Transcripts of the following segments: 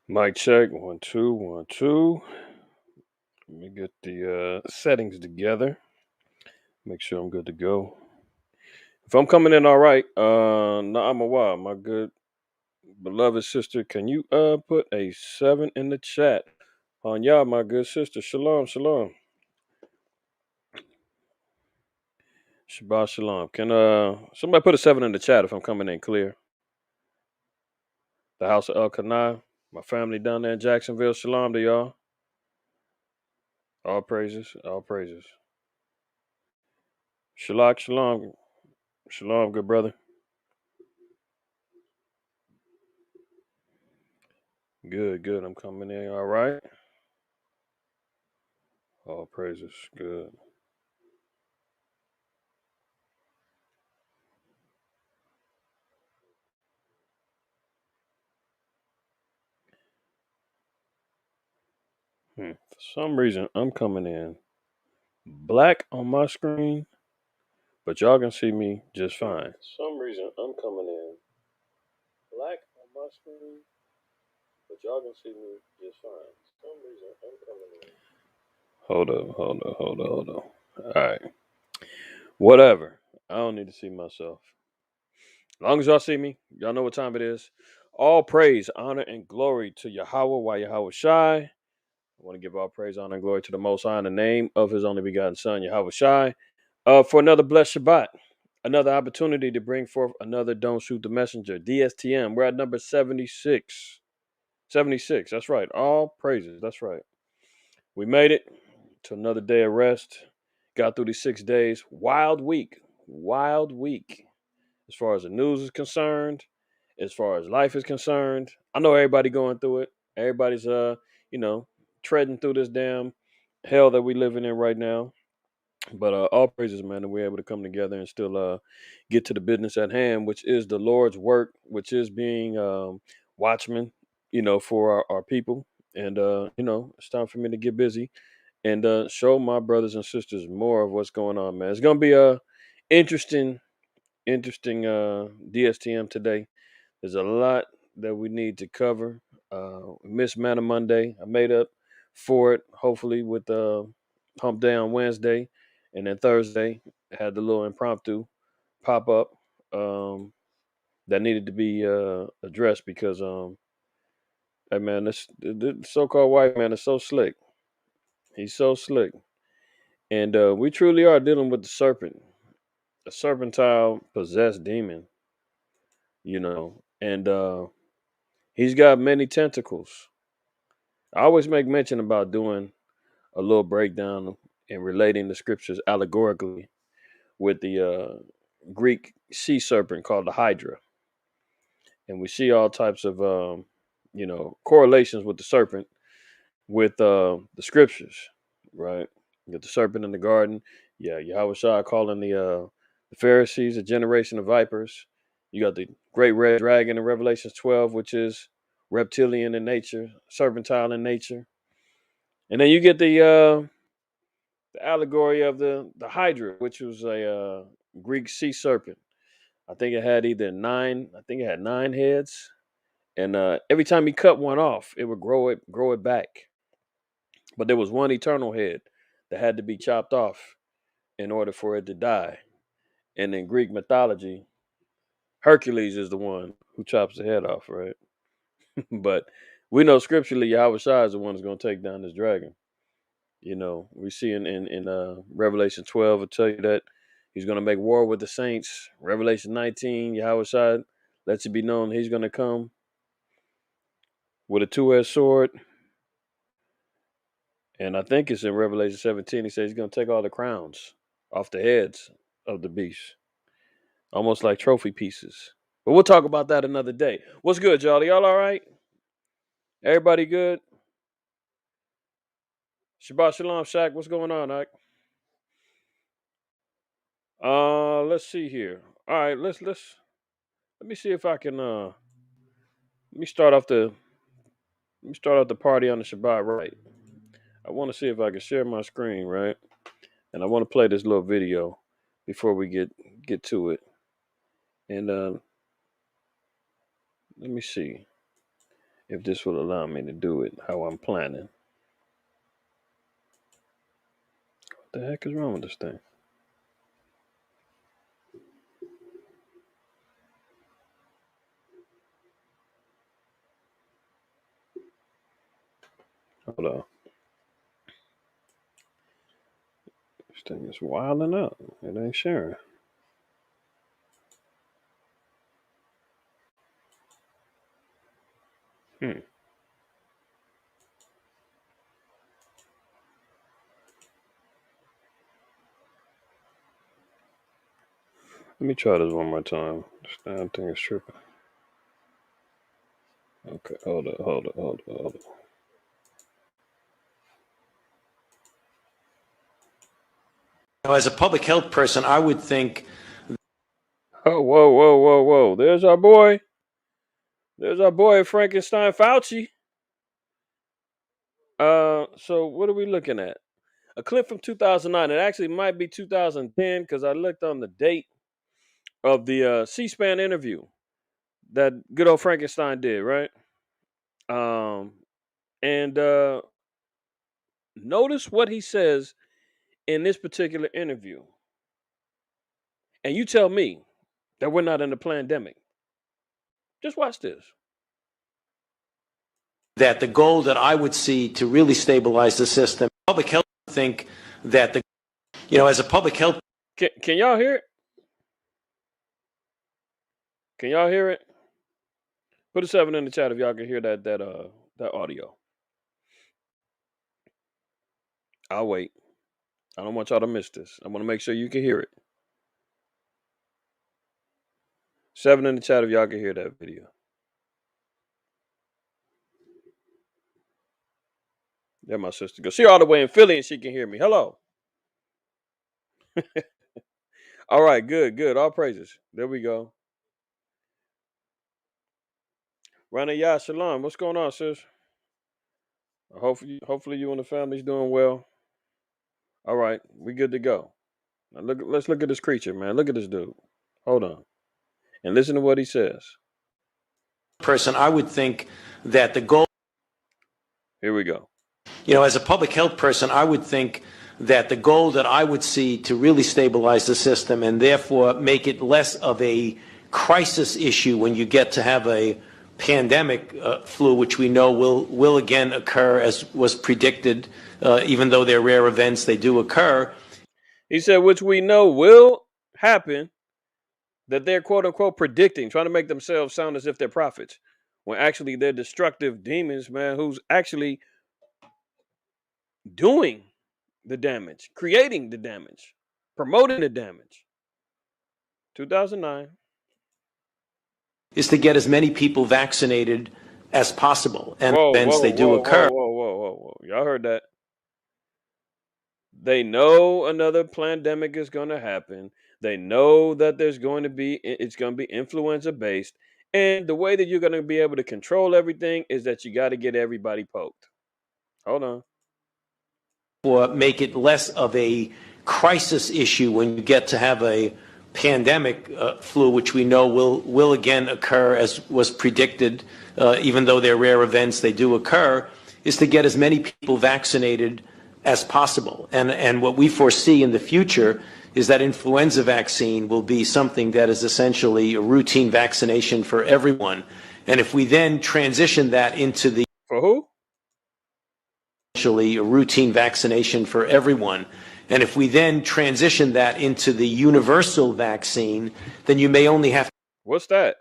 Mic check. 1 2 1 2. Let me get the settings together. Make sure I'm good to go. If I'm coming in all right, Naamawa, my good beloved sister, can you put a 7 in the chat? On y'all, my good sister. Shalom, shalom. Shabbat shalom. Can somebody put a 7 in the chat if I'm coming in clear? The house of El Kanai, my family down there in Jacksonville. Shalom to y'all. All praises, all praises. Shalak, shalom. Shalom, good brother. Good, good. I'm coming in all right. All praises. Good. For some reason, I'm coming in black on my screen, but y'all can see me just fine. For some reason, I'm coming in black on my screen, but y'all can see me just fine. For some reason, I'm coming in. Hold up. All right. Whatever. I don't need to see myself. As long as y'all see me, y'all know what time it is. All praise, honor, and glory to Yahweh while Yahweh Shai. I want to give all praise, honor, and glory to the Most High in the name of His only begotten Son, Yahweh Shai, for another blessed Shabbat, another opportunity to bring forth another Don't Shoot the Messenger, DSTM. We're at number 76. 76, that's right. All praises, that's right. We made it to another day of rest. Got through these 6 days. Wild week. As far as the news is concerned, as far as life is concerned. I know everybody going through it. Everybody's treading through this damn hell that we living in right now. But all praises, man, that we're able to come together and still get to the business at hand, which is the Lord's work, which is being watchmen, for our people. And it's time for me to get busy and show my brothers and sisters more of what's going on, man. It's gonna be a interesting DSTM today. There's a lot that we need to cover. Missed Manna Monday. I made up for it, hopefully, with Hump Day on Wednesday. And then Thursday, I had the little impromptu pop up that needed to be addressed because, hey, man, the so called white man is so slick. He's so slick. And we truly are dealing with the serpent, a serpentine possessed demon, and he's got many tentacles. I always make mention about doing a little breakdown and relating the scriptures allegorically with the Greek sea serpent called the Hydra. And we see all types of, correlations with the serpent with the scriptures, right? You got the serpent in the garden. Yeah, Yahweh Shah calling the Pharisees a generation of vipers. You got the great red dragon in Revelations 12, which is reptilian in nature, serpentine in nature. And then you get the allegory of the Hydra, which was a Greek sea serpent. I think it had either nine. I think it had 9 heads, and every time he cut one off, it would grow it back. But there was one eternal head that had to be chopped off in order for it to die. And in Greek mythology, Hercules is the one who chops the head off, right? But we know scripturally Yahweh Shai is the one that's going to take down this dragon. We see in Revelation 12, it'll tell you that he's going to make war with the saints. Revelation 19, Yahweh Shai lets it be known he's going to come with a two-edged sword. And I think it's in Revelation 17, he says he's going to take all the crowns off the heads of the beast, almost like trophy pieces. But we'll talk about that another day. What's good, y'all? Y'all all right? Everybody good? Shabbat Shalom, Shaq. What's going on, Ike? Let's see here. All right, let me see if I can let me start off the party on the Shabbat right. I want to see if I can share my screen, right? And I want to play this little video before we get to it. And let me see. if this will allow me to do it how I'm planning. What the heck is wrong with this thing? Hold on. This thing is wilding up. It ain't sharing. Hmm. Let me try this one more time. This damn thing is tripping. Okay, hold up. As a public health person, I would think. Oh, whoa. There's our boy. There's our boy Frankenstein Fauci. So what are we looking at? A clip from 2009. It actually might be 2010 because I looked on the date of the C-SPAN interview that good old Frankenstein did, right? And notice what he says in this particular interview. And you tell me that we're not in a pandemic. Just watch this. That the goal that I would see to really stabilize the system, public health, think that as a public health. Can y'all hear it? Can y'all hear it? Put a 7 in the chat if y'all can hear that audio. I'll wait. I don't want y'all to miss this. I want to make sure you can hear it. 7 in the chat if y'all can hear that video. There my sister goes. She all the way in Philly and she can hear me. Hello. All right, good. All praises. There we go. Rana Yah Shalom. What's going on, sis? Hopefully you and the family's doing well. All right, we good to go. Now let's look at this creature, man. Look at this dude. Hold on. And listen to what he says. Person, I would think that the goal. Here we go. As a public health person, I would think that the goal that I would see to really stabilize the system and therefore make it less of a crisis issue when you get to have a pandemic flu, which we know will again occur as was predicted, even though they're rare events, they do occur. He said, which we know will happen, that they're quote unquote predicting, trying to make themselves sound as if they're prophets, when actually they're destructive demons, man, who's actually doing the damage, creating the damage, promoting the damage. 2009. Is to get as many people vaccinated as possible. And events they do occur. Whoa. Y'all heard that? They know another pandemic is going to happen. They know that it's going to be influenza based. And the way that you're going to be able to control everything is that you got to get everybody poked. Hold on. Or make it less of a crisis issue when you get to have a pandemic flu, which we know will again occur as was predicted, even though they're rare events, they do occur, is to get as many people vaccinated as possible. And what we foresee in the future is that influenza vaccine will be something that is essentially a routine vaccination for everyone. And if we then transition that into the... For who? A routine vaccination for everyone. And if we then transition that into the universal vaccine, then you may only have... What's that?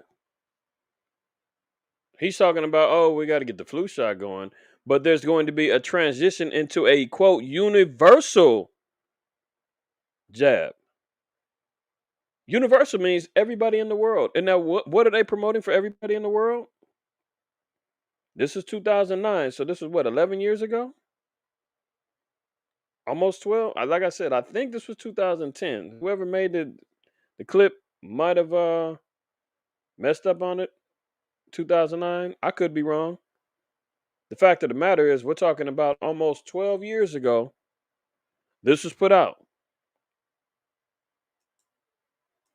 He's talking about, we got to get the flu shot going. But there's going to be a transition into a, quote, universal jab. Universal means everybody in the world. And now what are they promoting for everybody in the world? This is 2009. So this was what, 11 years ago? Almost 12. Like I said, I think this was 2010. Whoever made the clip might have messed up on it. 2009. I could be wrong. The fact of the matter is we're talking about almost 12 years ago. This was put out.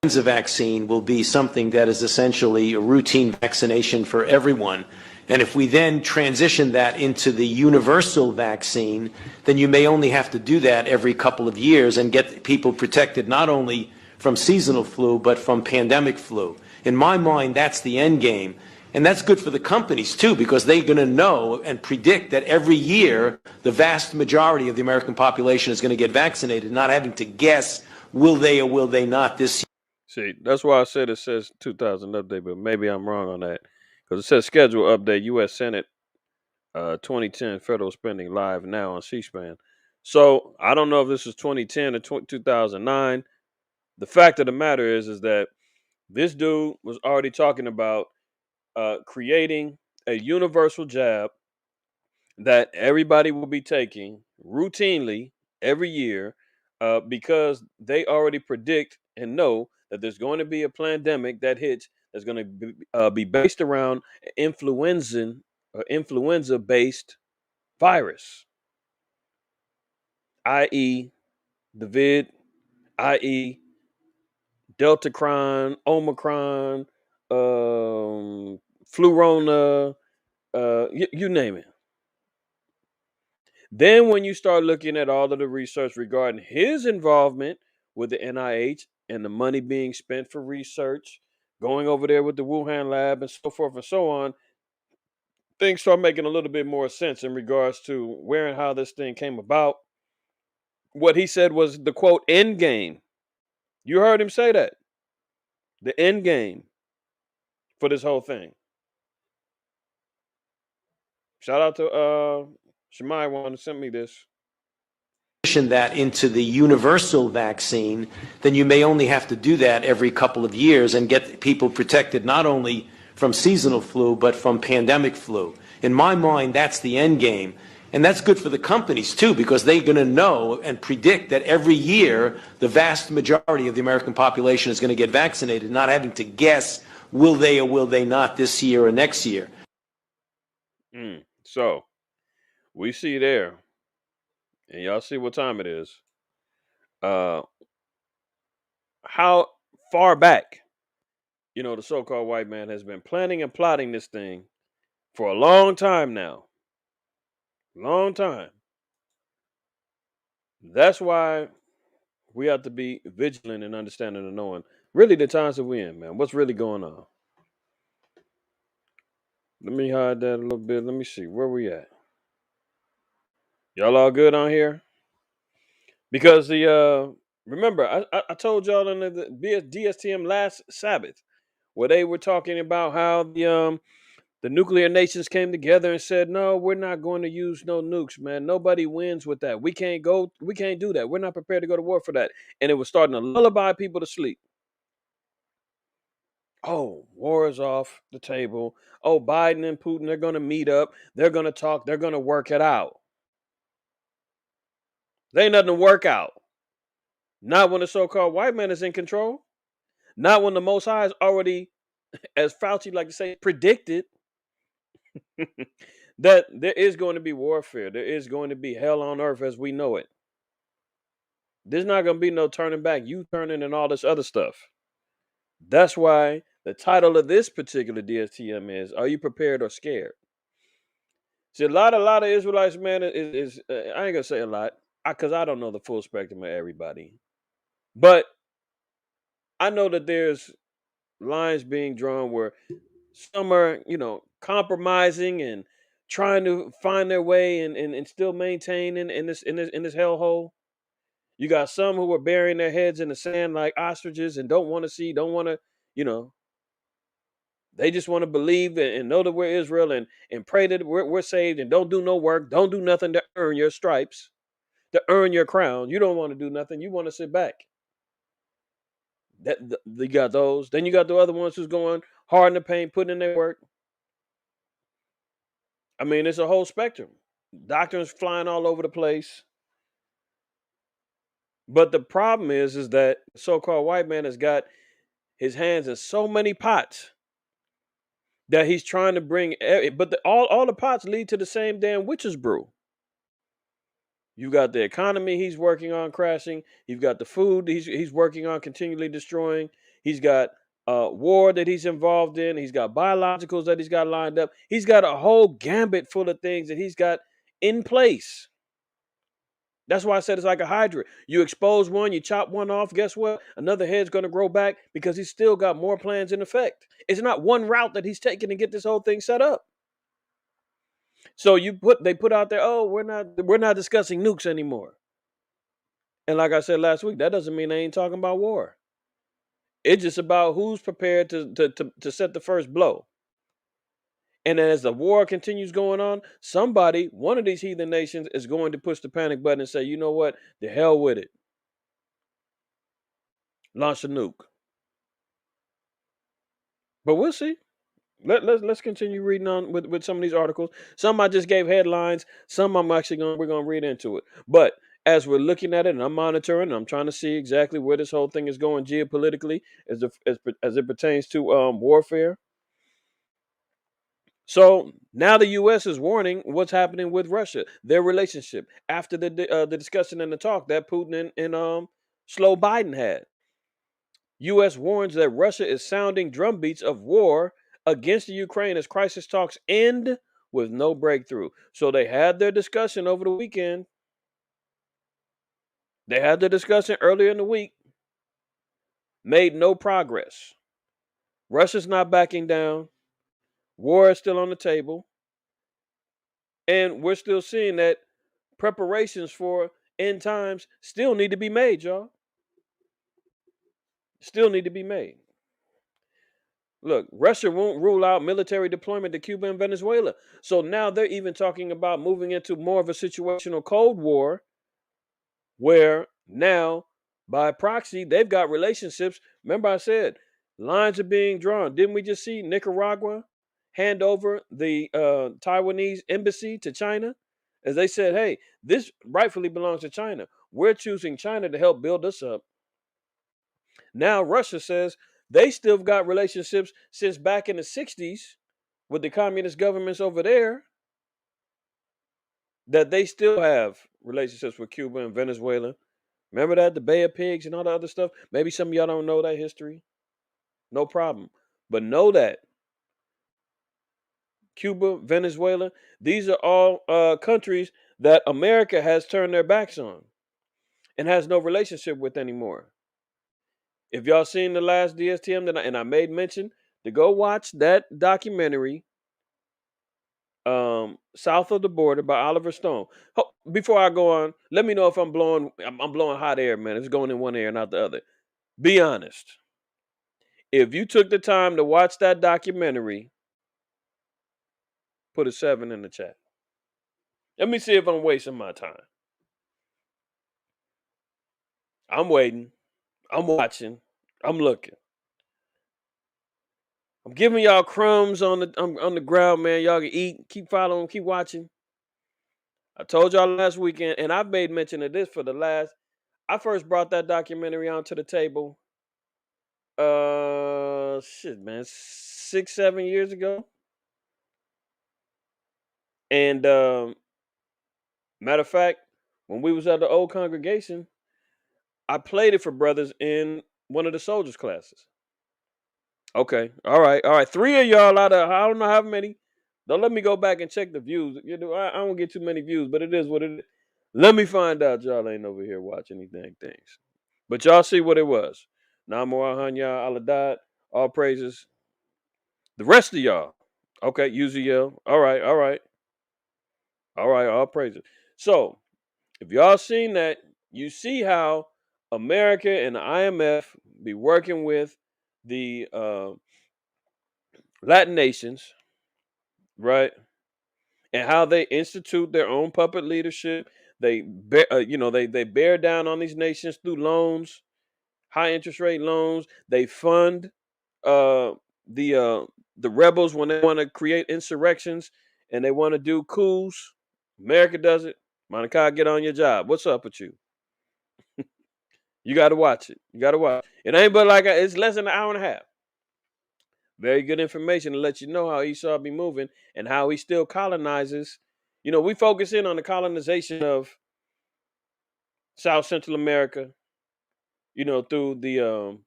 The vaccine will be something that is essentially a routine vaccination for everyone. And if we then transition that into the universal vaccine, then you may only have to do that every couple of years and get people protected not only from seasonal flu, but from pandemic flu. In my mind, that's the end game. And that's good for the companies, too, because they're going to know and predict that every year the vast majority of the American population is going to get vaccinated, not having to guess, will they or will they not this year. See, that's why I said it says 2000 update, but maybe I'm wrong on that because it says schedule update U.S. Senate 2010 federal spending live now on C-SPAN. So I don't know if this is 2010 or 2009. The fact of the matter is that this dude was already talking about creating a universal jab that everybody will be taking routinely every year because they already predict and know that there's going to be a pandemic that hits that's going to be based around influenza based virus, i.e., the vid, i.e., Deltacron, Omicron, Flurona, you name it. Then, when you start looking at all of the research regarding his involvement with the NIH and the money being spent for research, going over there with the Wuhan lab and so forth and so on, things start making a little bit more sense in regards to where and how this thing came about. What he said was the quote end game. You heard him say that. The end game for this whole thing. Shout out to Shemai one who sent me this. That into the universal vaccine, then you may only have to do that every couple of years and get people protected not only from seasonal flu, but from pandemic flu. In my mind, that's the end game. And that's good for the companies, too, because they're going to know and predict that every year the vast majority of the American population is going to get vaccinated, not having to guess, will they or will they not this year or next year. So, we see there, and y'all see what time it is, how far back, the so-called white man has been planning and plotting this thing for a long time now. Long time. That's why we have to be vigilant and understanding and knowing really the times that we're in, man. What's really going on? Let me hide that a little bit. Let me see. Where we at? Y'all all good on here? Because remember, I told y'all on the DSTM last Sabbath where they were talking about how the nuclear nations came together and said, no, we're not going to use no nukes, man. Nobody wins with that. We can't do that. We're not prepared to go to war for that. And it was starting to lullaby people to sleep. Oh, war is off the table. Oh, Biden and Putin, they're going to meet up. They're going to talk. They're going to work it out. There ain't nothing to work out. Not when the so-called white man is in control. Not when the Most High is already, as Fauci like to say, predicted that there is going to be warfare. There is going to be hell on earth as we know it. There's not going to be no turning back, U-turning and all this other stuff. That's why the title of this particular DSTM is, Are You Prepared or Scared? See, a lot of Israelites, man, is I ain't going to say a lot because I don't know the full spectrum of everybody. But I know that there's lines being drawn where some are, compromising and trying to find their way and still maintain in this hellhole. You got some who are burying their heads in the sand like ostriches and don't want to, they just want to believe and know that we're Israel and pray that we're saved and don't do no work, don't do nothing to earn your stripes, to earn your crown. You don't want to do nothing. You want to sit back. You got those. Then you got the other ones who's going hard in the paint, putting in their work. I mean, it's a whole spectrum. Doctrines flying all over the place. But the problem is that so-called white man has got his hands in so many pots that he's trying to bring. But all the pots lead to the same damn witch's brew. You got the economy he's working on crashing. You've got the food he's working on continually destroying. He's got war that he's involved in. He's got biologicals that he's got lined up. He's got a whole gambit full of things that he's got in place. That's why I said it's like a hydra. You expose one, you chop one off. Guess what? Another head's going to grow back because he's still got more plans in effect. It's not one route that he's taking to get this whole thing set up. So they put out there, oh, we're not discussing nukes anymore. And like I said last week, that doesn't mean they ain't talking about war. It's just about who's prepared to set the first blow. And then as the war continues going on, one of these heathen nations is going to push the panic button and say, you know what? The hell with it. Launch a nuke. But we'll see. Let's continue reading on with some of these articles. Some I just gave headlines. Some we're gonna read into it. But as we're looking at it and I'm monitoring, I'm trying to see exactly where this whole thing is going geopolitically as it pertains to warfare. So now the U.S. is warning what's happening with Russia, their relationship after the discussion and the talk that Putin and slow Biden had. U.S. warns that Russia is sounding drumbeats of war against the Ukraine as crisis talks end with no breakthrough. So they had their discussion over the weekend. They had their discussion earlier in the week, made no progress. Russia's not backing down. War is still on the table. And we're still seeing that preparations for end times still need to be made, y'all. Still need to be made. Look, Russia won't rule out military deployment to Cuba and Venezuela. So now they're even talking about moving into more of a situational Cold War where now, by proxy, they've got relationships. Remember, I said lines are being drawn. Didn't we just see Nicaragua hand over the Taiwanese embassy to China? As they said, hey, this rightfully belongs to China. We're choosing China to help build us up. Now Russia says they still got relationships since back in the 60s with the communist governments over there, that they still have relationships with Cuba and Venezuela. Remember that, the Bay of Pigs and all the other stuff? Maybe some of y'all don't know that history. No problem. But know that Cuba, Venezuela, these are all countries that America has turned their backs on and has no relationship with anymore. If y'all seen the last DSTM, and I made mention to go watch that documentary, South of the Border by Oliver Stone. Before I go on, let me know if I'm blowing hot air, man. It's going in one ear and not the other. Be honest. If you took the time to watch that documentary, put a 7 in the chat. Let me see if I'm wasting my time. I'm waiting. I'm watching. I'm looking. I'm giving y'all crumbs on the ground, man. Y'all can eat. Keep following. Keep watching. I told y'all last weekend, and I've made mention of this for the last. I first brought that documentary onto the table. Shit, man, 6-7 years ago. And matter of fact, when we was at the old congregation, I played it for brothers in one of the soldiers classes. Okay, all right. 3 of y'all out of I don't know how many. Don't let me go back and check the views. You know, I don't get too many views, but it is what it is. Let me find out y'all ain't over here watching these dang things. But y'all see what it was. Namor Hanya Aladad, all praises. The rest of y'all. Okay, UZL. All right. All praises. So if y'all seen that, you see how America and the IMF be working with the Latin nations, right? And how they institute their own puppet leadership. They they bear down on these nations through loans, high interest rate loans. They fund uh, the rebels when they want to create insurrections and they want to do coups. America does it. Monica, get on your job. What's up with you? You got to watch it. You got to watch. It ain't but it's less than an hour and a half. Very good information to let you know how Esau be moving and how he still colonizes. You know, we focus in on the colonization of South Central America, you know, through the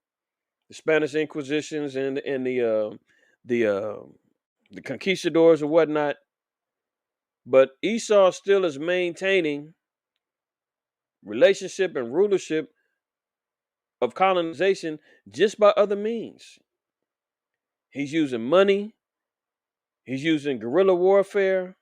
the Spanish Inquisitions and the conquistadors or whatnot. But Esau still is maintaining relationship and rulership of colonization just by other means. He's using money. He's using guerrilla warfare.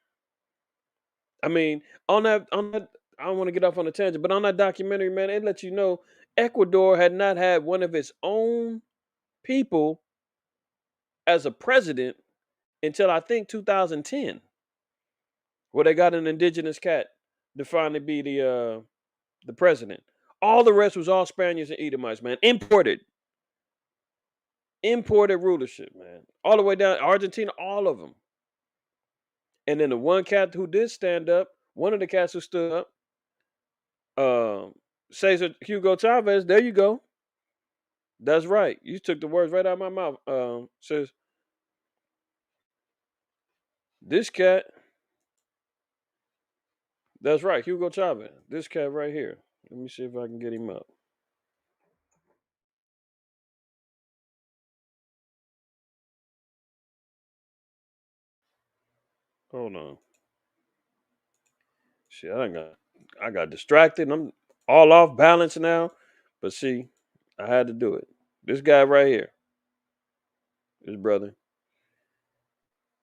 I mean, on that, I don't want to get off on a tangent, but on that documentary, man, it lets you know Ecuador had not had one of its own people as a president until I think 2010, where they got an indigenous cat to finally be the president. All the rest was all Spaniards and Edomites, man. Imported rulership, man. All the way down Argentina, all of them. And then the one cat who did stand up, one of the cats who stood up, um, Cesar Hugo Chavez. There you go. That's right. You took the words right out of my mouth. Says this cat. That's right, Hugo Chavez. This cat right here. Let me see if I can get him up. Hold on. See, I got distracted. I'm all off balance now. But see, I had to do it. This guy right here, his brother,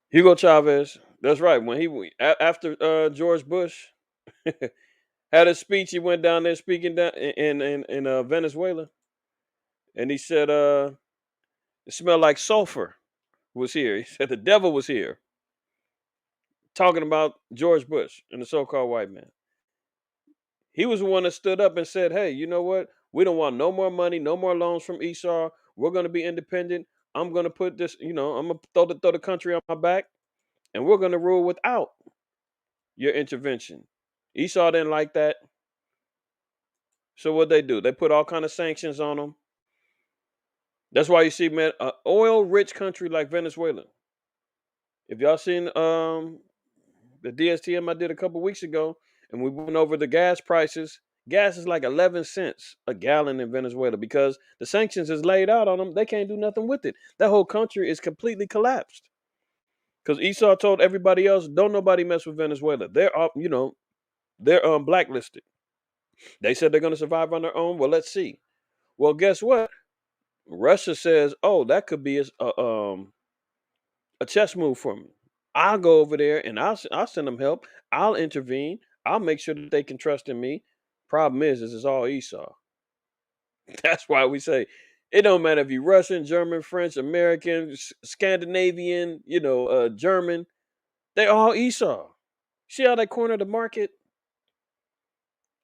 Hugo Chavez. That's right. When after George Bush had a speech, he went down there speaking down in Venezuela, and he said, it smelled like sulfur was here. He said the devil was here, talking about George Bush and the so-called white man. He was the one that stood up and said, "Hey, you know what? We don't want no more money, no more loans from Esau. We're going to be independent. I'm going to put this, I'm going to throw the country on my back, and we're going to rule without your intervention." Esau didn't like that, so what they do? They put all kind of sanctions on them. That's why you see, man, an oil-rich country like Venezuela. If y'all seen the DSTM I did a couple weeks ago, and we went over the gas prices. Gas is like 11 cents a gallon in Venezuela because the sanctions is laid out on them. They can't do nothing with it. That whole country is completely collapsed because Esau told everybody else, "Don't nobody mess with Venezuela. They're up, they're blacklisted." They said they're going to survive on their own. Well, let's see. Well, guess what? Russia says, "Oh, that could be a chess move for me. I'll go over there and I'll send them help. I'll intervene. I'll make sure that they can trust in me." Problem is it's all Esau. That's why we say it don't matter if you're Russian, German, French, American, Scandinavian, German. They all Esau. See how they corner the market?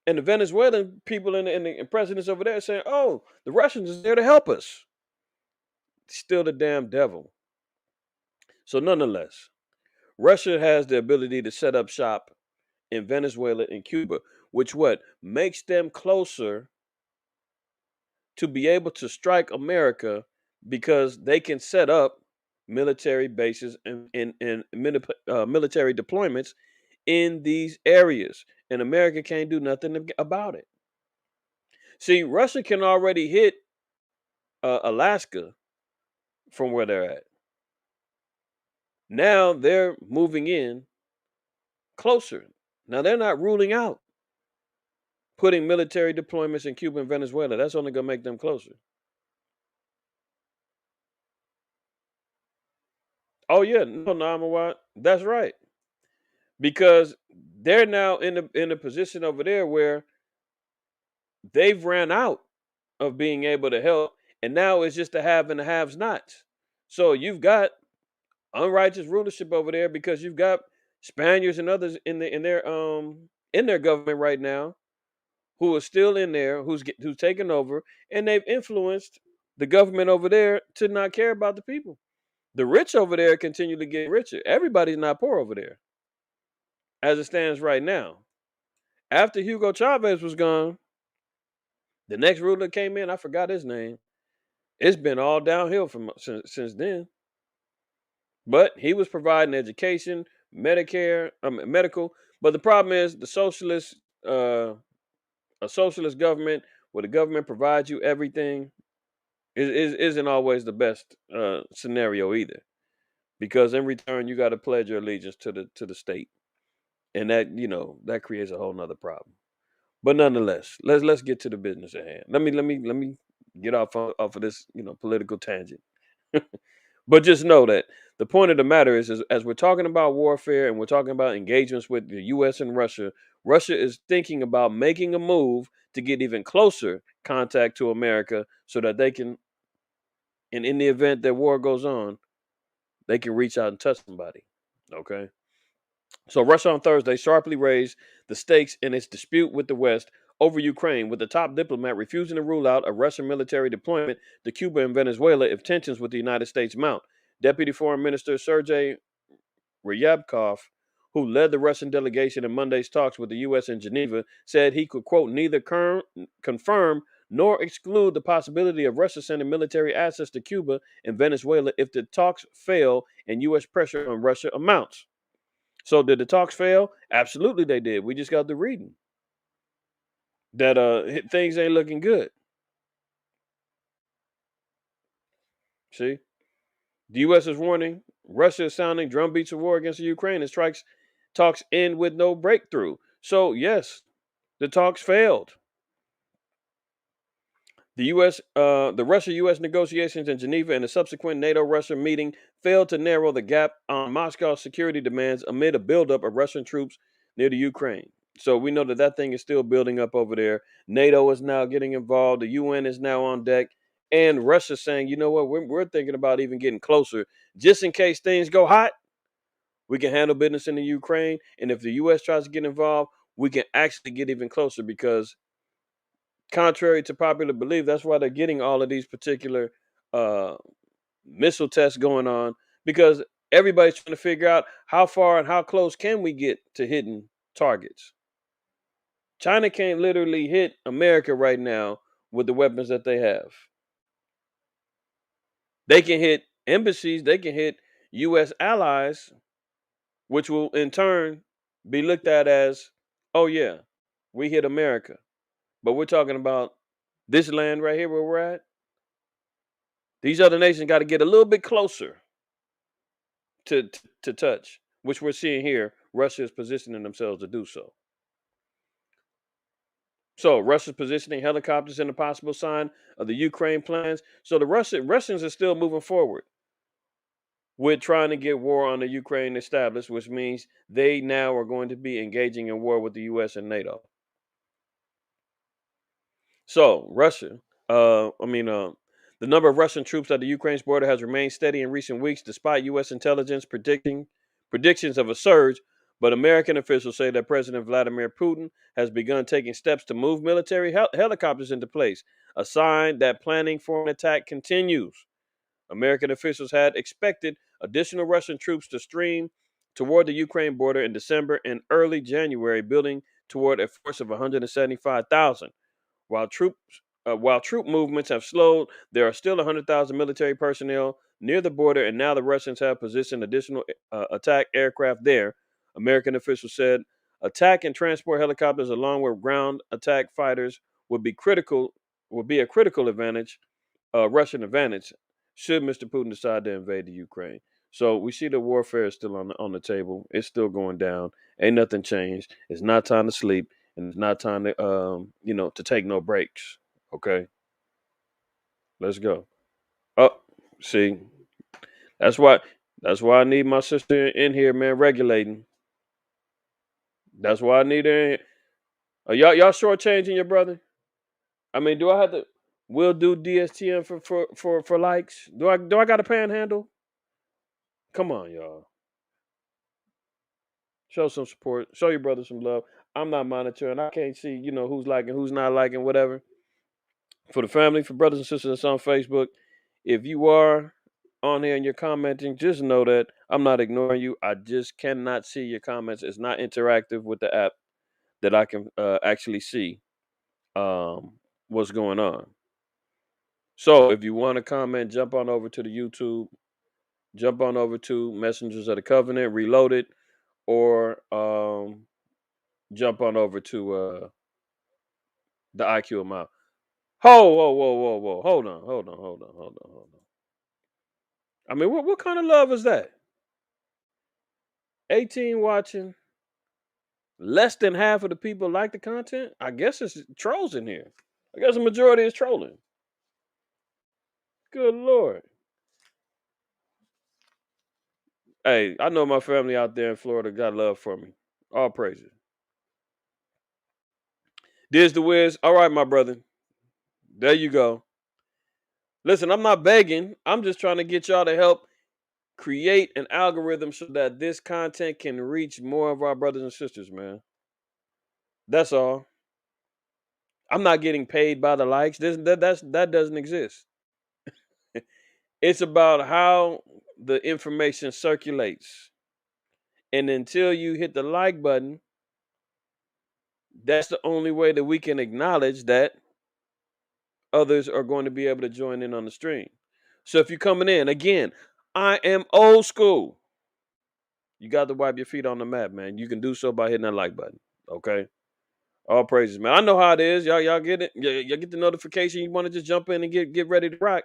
And the Venezuelan people and the presidents over there saying, "Oh, the Russians is there to help us." Still the damn devil. So nonetheless, Russia has the ability to set up shop in Venezuela and Cuba, which what makes them closer to be able to strike America because they can set up military bases and military deployments in these areas, and America can't do nothing about it. See, Russia can already hit Alaska from where they're at. Now they're moving in closer. Now they're not ruling out putting military deployments in Cuba and Venezuela. That's only going to make them closer. Oh yeah, no, Amawat, that's right. Because they're now in a position over there where they've ran out of being able to help, and now it's just the have and the haves nots. So you've got unrighteous rulership over there because you've got Spaniards and others in their government right now who are still in there, who's taken over, and they've influenced the government over there to not care about the people. The rich over there continue to get richer. Everybody's not poor over there, as it stands right now. After Hugo Chavez was gone, the next ruler came in. I forgot his name. It's been all downhill from since then. But he was providing education, Medicare, medical. But the problem is a socialist government where the government provides you everything. isn't always the best scenario either, because in return you got to pledge your allegiance to the state, and that that creates a whole nother problem. But nonetheless, let's get to the business at hand. Let me get off of this political tangent. But just know that the point of the matter is as we're talking about warfare and we're talking about engagements with the U.S. and Russia, Russia is thinking about making a move to get even closer contact to America so that they can, and in the event that war goes on, they can reach out and touch somebody. Okay. So Russia on Thursday sharply raised the stakes in its dispute with the West over Ukraine, with the top diplomat refusing to rule out a Russian military deployment to Cuba and Venezuela if tensions with the United States mount. Deputy Foreign Minister Sergei Ryabkov, who led the Russian delegation in Monday's talks with the U.S. in Geneva, said he could, quote, neither confirm nor exclude the possibility of Russia sending military assets to Cuba and Venezuela if the talks fail and U.S. pressure on Russia amounts. So did the talks fail? Absolutely they did. We just got the reading that things ain't looking good. See? The US is warning Russia is sounding drumbeats of war against the Ukraine and strikes talks end with no breakthrough. So yes, the talks failed. The Russia-U.S. negotiations in Geneva and the subsequent NATO-Russia meeting failed to narrow the gap on Moscow's security demands amid a buildup of Russian troops near the Ukraine. So we know that that thing is still building up over there. NATO is now getting involved. The UN is now on deck. And Russia's saying, you know what, we're thinking about even getting closer just in case things go hot. We can handle business in the Ukraine. And if the U.S. tries to get involved, we can actually get even closer because contrary to popular belief, that's why they're getting all of these particular uh, missile tests going on because everybody's trying to figure out how far and how close can we get to hitting targets. China can't literally hit America right now with the weapons that they have. They can hit embassies, they can hit U.S. allies, which will in turn be looked at as, oh yeah, we hit America. But we're talking about this land right here where we're at. These other nations got to get a little bit closer to touch, which we're seeing here. Russia is positioning themselves to do so. So Russia's positioning helicopters in a possible sign of the Ukraine plans. So the Russians are still moving forward with trying to get war on the Ukraine established, which means they now are going to be engaging in war with the U.S. and NATO. So Russia, the number of Russian troops at the Ukraine's border has remained steady in recent weeks, despite U.S. intelligence predictions of a surge. But American officials say that President Vladimir Putin has begun taking steps to move military helicopters into place, a sign that planning for an attack continues. American officials had expected additional Russian troops to stream toward the Ukraine border in December and early January, building toward a force of 175,000. While troop movements have slowed, there are still 100,000 military personnel near the border, and now the Russians have positioned additional attack aircraft there. American officials said attack and transport helicopters, along with ground attack fighters, would be critical. Would be a critical advantage, Russian advantage, should Mr. Putin decide to invade the Ukraine. So we see the warfare is still on the table. It's still going down. Ain't nothing changed. It's not time to sleep, and it's not time to to take no breaks. Okay, let's go. Oh, see, that's why I need my sister in here, man, regulating. That's why I need her in here. Are y'all shortchanging your brother? I mean, do I have to? We'll do DSTM for likes. Do I got a panhandle? Come on, y'all. Show some support. Show your brother some love. I'm not monitoring. I can't see, who's liking, who's not liking, whatever. For the family, for brothers and sisters that's on Facebook, if you are on here and you're commenting, just know that I'm not ignoring you. I just cannot see your comments. It's not interactive with the app that I can actually see what's going on. So if you want to comment, jump on over to the YouTube, jump on over to Messengers of the Covenant, Reloaded, or jump on over to the IQ amount. Whoa. Hold on. I mean, what kind of love is that? 18 watching, less than half of the people like the content. I guess it's trolls in here. I guess the majority is trolling. Good Lord. Hey, I know my family out there in Florida got love for me. All praises. There's the whiz. All right, my brother. There you go. Listen, I'm not begging. I'm just trying to get y'all to help create an algorithm so that this content can reach more of our brothers and sisters, man. That's all. I'm not getting paid by the likes. That doesn't exist. It's about how the information circulates. And until you hit the like button, that's the only way that we can acknowledge that others are going to be able to join in on the stream. So if you're coming in, again, I am old school. You got to wipe your feet on the mat, man. You can do so by hitting that like button. Okay. All praises, man. I know how it is. Y'all get it. Y'all get the notification. You want to just jump in and get ready to rock.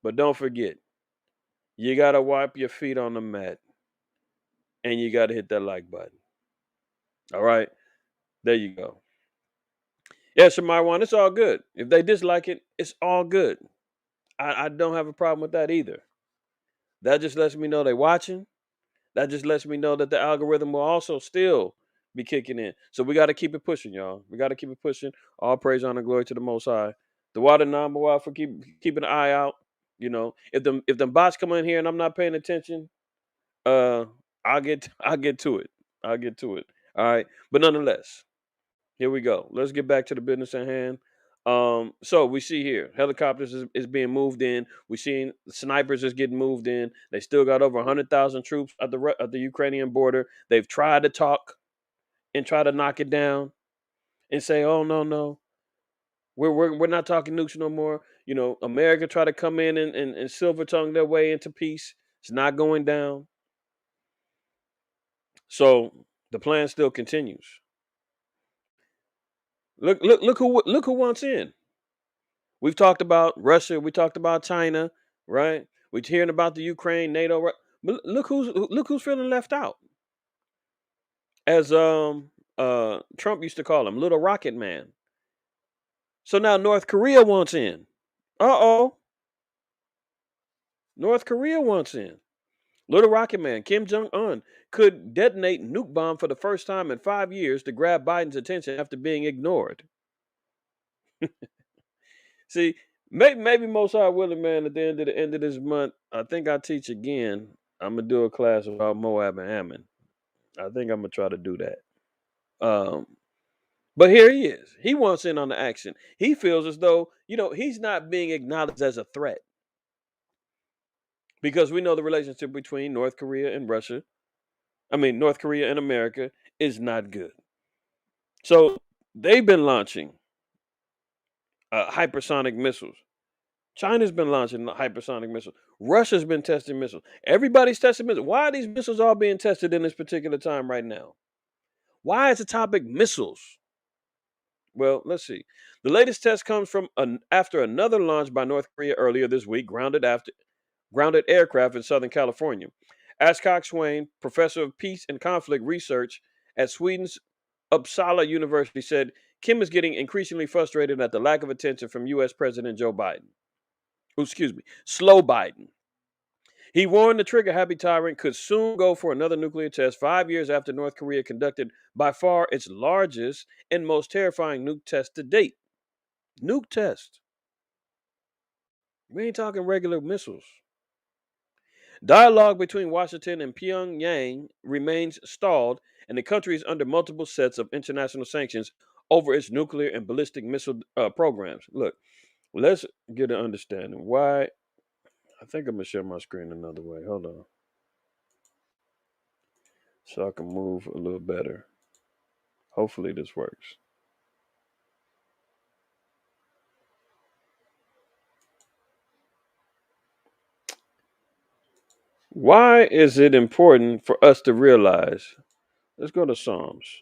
But don't forget, you gotta wipe your feet on the mat and you gotta hit that like button. All right. There you go. Yeah, Shemai, it's all good. If they dislike it, it's all good. I don't have a problem with that either. That just lets me know they're watching. That just lets me know that the algorithm will also still be kicking in. So we got to keep it pushing, y'all. We got to keep it pushing. All praise, honor, glory to the Most High. The water number one for keeping an eye out. You know, if them bots come in here and I'm not paying attention, uh, I'll get to it. I'll get to it. All right, but nonetheless, here we go. Let's get back to the business at hand. So we see here helicopters is being moved in. We seen snipers is getting moved in. They still got over 100,000 troops at the Ukrainian border. They've tried to talk and try to knock it down and say, "Oh no, we're not talking nukes no more." You know, America tried to come in and silver tongue their way into peace. It's not going down. So the plan still continues. Look who wants in. We've talked about Russia. We talked about China, right? We're hearing about the Ukraine, NATO. But look who's feeling left out, as Trump used to call him, Little Rocket Man. So now North Korea wants in. Uh oh, North Korea wants in. Little Rocket Man Kim Jong Un could detonate nuke bomb for the first time in 5 years to grab Biden's attention after being ignored. See, maybe most high willing, man. At the end of this month, I think I teach again. I'm gonna do a class about Moab and Ammon. I think I'm gonna try to do that. Um, but here he is. He wants in on the action. He feels as though he's not being acknowledged as a threat because we know the relationship between North Korea and Russia. I mean, North Korea and America is not good. So they've been launching hypersonic missiles. China's been launching hypersonic missiles. Russia's been testing missiles. Everybody's testing missiles. Why are these missiles all being tested in this particular time right now? Why is the topic missiles? Well, let's see. The latest test comes from after another launch by North Korea earlier this week, grounded aircraft in Southern California. Ashok Swain, professor of peace and conflict research at Sweden's Uppsala University, said Kim is getting increasingly frustrated at the lack of attention from U.S. President Joe Biden. Oh, excuse me, slow Biden. He warned the trigger happy tyrant could soon go for another nuclear test 5 years after North Korea conducted by far its largest and most terrifying nuke test to date. Nuke test. We ain't talking regular missiles. Dialogue between Washington and Pyongyang remains stalled, and the country is under multiple sets of international sanctions over its nuclear and ballistic missile programs. Look, let's get an understanding. Why? I think I'm going to share my screen another way. Hold on. So I can move a little better. Hopefully this works. Why is it important for us to realize? Let's go to Psalms.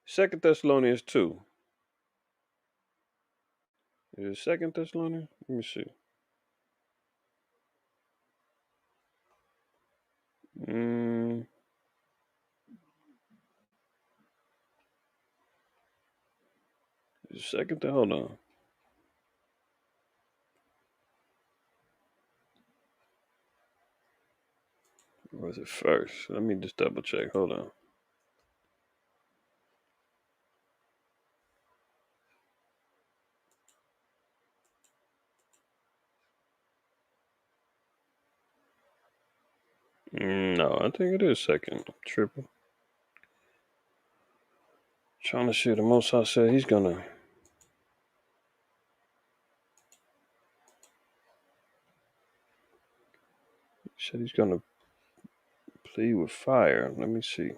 Second Thessalonians 2. Is it Second Thessalonians? Let me see. Mm, is it Second. Hold on. Or was it first? Let me just double check. Hold on. No, I think it is second. Triple. Trying to see the Most High said he's gonna. He said he's gonna plead with fire. Let me see.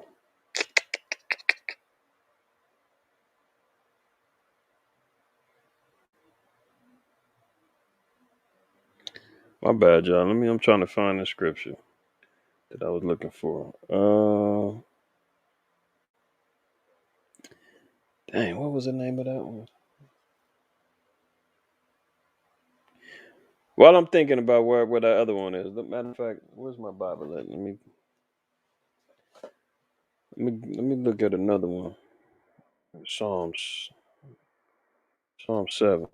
My bad, y'all. I'm trying to find the scripture that I was looking for. Dang, what was the name of that one? While I'm thinking about where that other one is, matter of fact, where's my Bible at? Let me look at another one. Psalms, Psalm 7.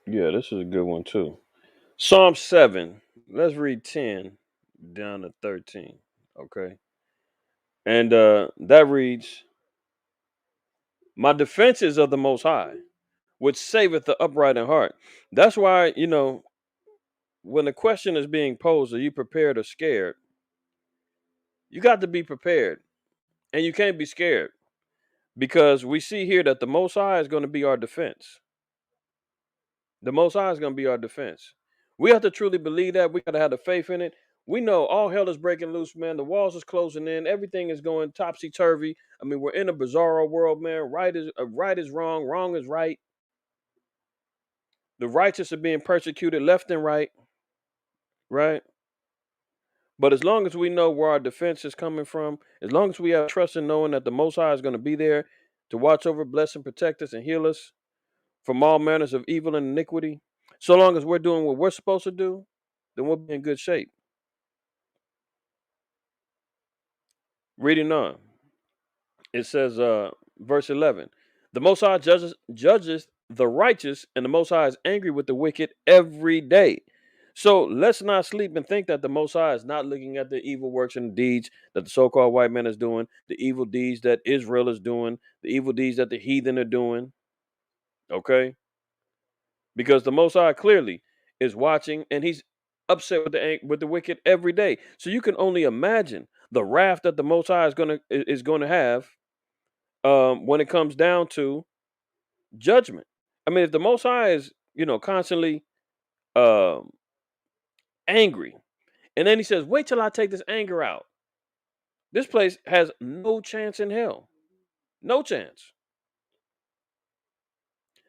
Yeah, this is a good one too. Psalm 7. Let's read 10 down to 13. Okay. And that reads, my defense is of the Most High, which saveth the upright in heart. That's why, when the question is being posed, are you prepared or scared? You got to be prepared. And you can't be scared. Because we see here that the Most High is going to be our defense. The Most High is going to be our defense. We have to truly believe that. We got to have the faith in it. We know all hell is breaking loose, man. The walls is closing in. Everything is going topsy turvy. I mean, we're in a bizarro world, man. Right is wrong. Wrong is right. The righteous are being persecuted left and right. Right. But as long as we know where our defense is coming from, as long as we have trust in knowing that the Most High is going to be there to watch over, bless, and protect us and heal us from all manners of evil and iniquity, so long as we're doing what we're supposed to do, then we'll be in good shape. Reading on, it says, verse 11, the Most High judges the righteous, and the Most High is angry with the wicked every day. So let's not sleep and think that the Most High is not looking at the evil works and deeds that the so-called white man is doing, the evil deeds that Israel is doing, the evil deeds that the heathen are doing. Okay, because the Most High clearly is watching, and He's upset with the wicked every day. So you can only imagine the wrath that the Most High is gonna have when it comes down to judgment. I mean, if the Most High is constantly um, angry, and then He says, "Wait till I take this anger out," this place has no chance in hell, no chance.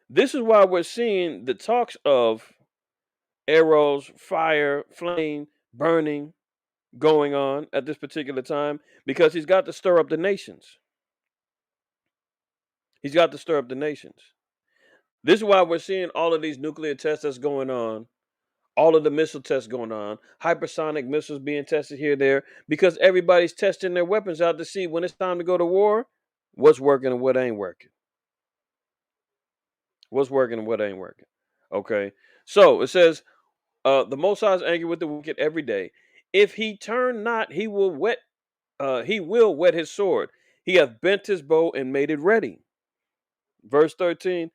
This is why we're seeing the talks of arrows, fire, flame, burning going on at this particular time, because he's got to stir up the nations. He's got to stir up the nations. This is why we're seeing all of these nuclear tests that's going on, all of the missile tests going on, hypersonic missiles being tested here, there, because everybody's testing their weapons out to see when it's time to go to war, what's working and what ain't working. What's working and what ain't working. Okay. So it says, the Most High is angry with the wicked every day. If he turn not, he will whet his sword. He hath bent his bow and made it ready. Verse 13,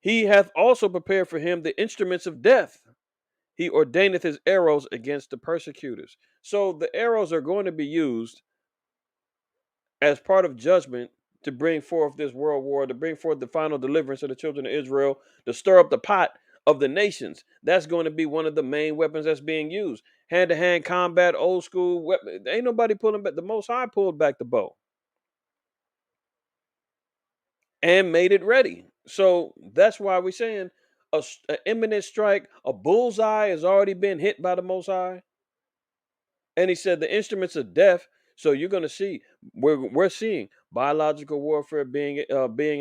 he hath also prepared for him the instruments of death. He ordaineth his arrows against the persecutors. So the arrows are going to be used as part of judgment to bring forth this world war, to bring forth the final deliverance of the children of Israel, to stir up the pot of the nations. That's going to be one of the main weapons that's being used. Hand-to-hand combat, old school weapon. Ain't nobody pulling back. The Most High pulled back the bow and made it ready. So that's why we're saying an imminent strike, a bullseye has already been hit by the Most High. And he said the instruments of death. So you're going to see we're seeing biological warfare being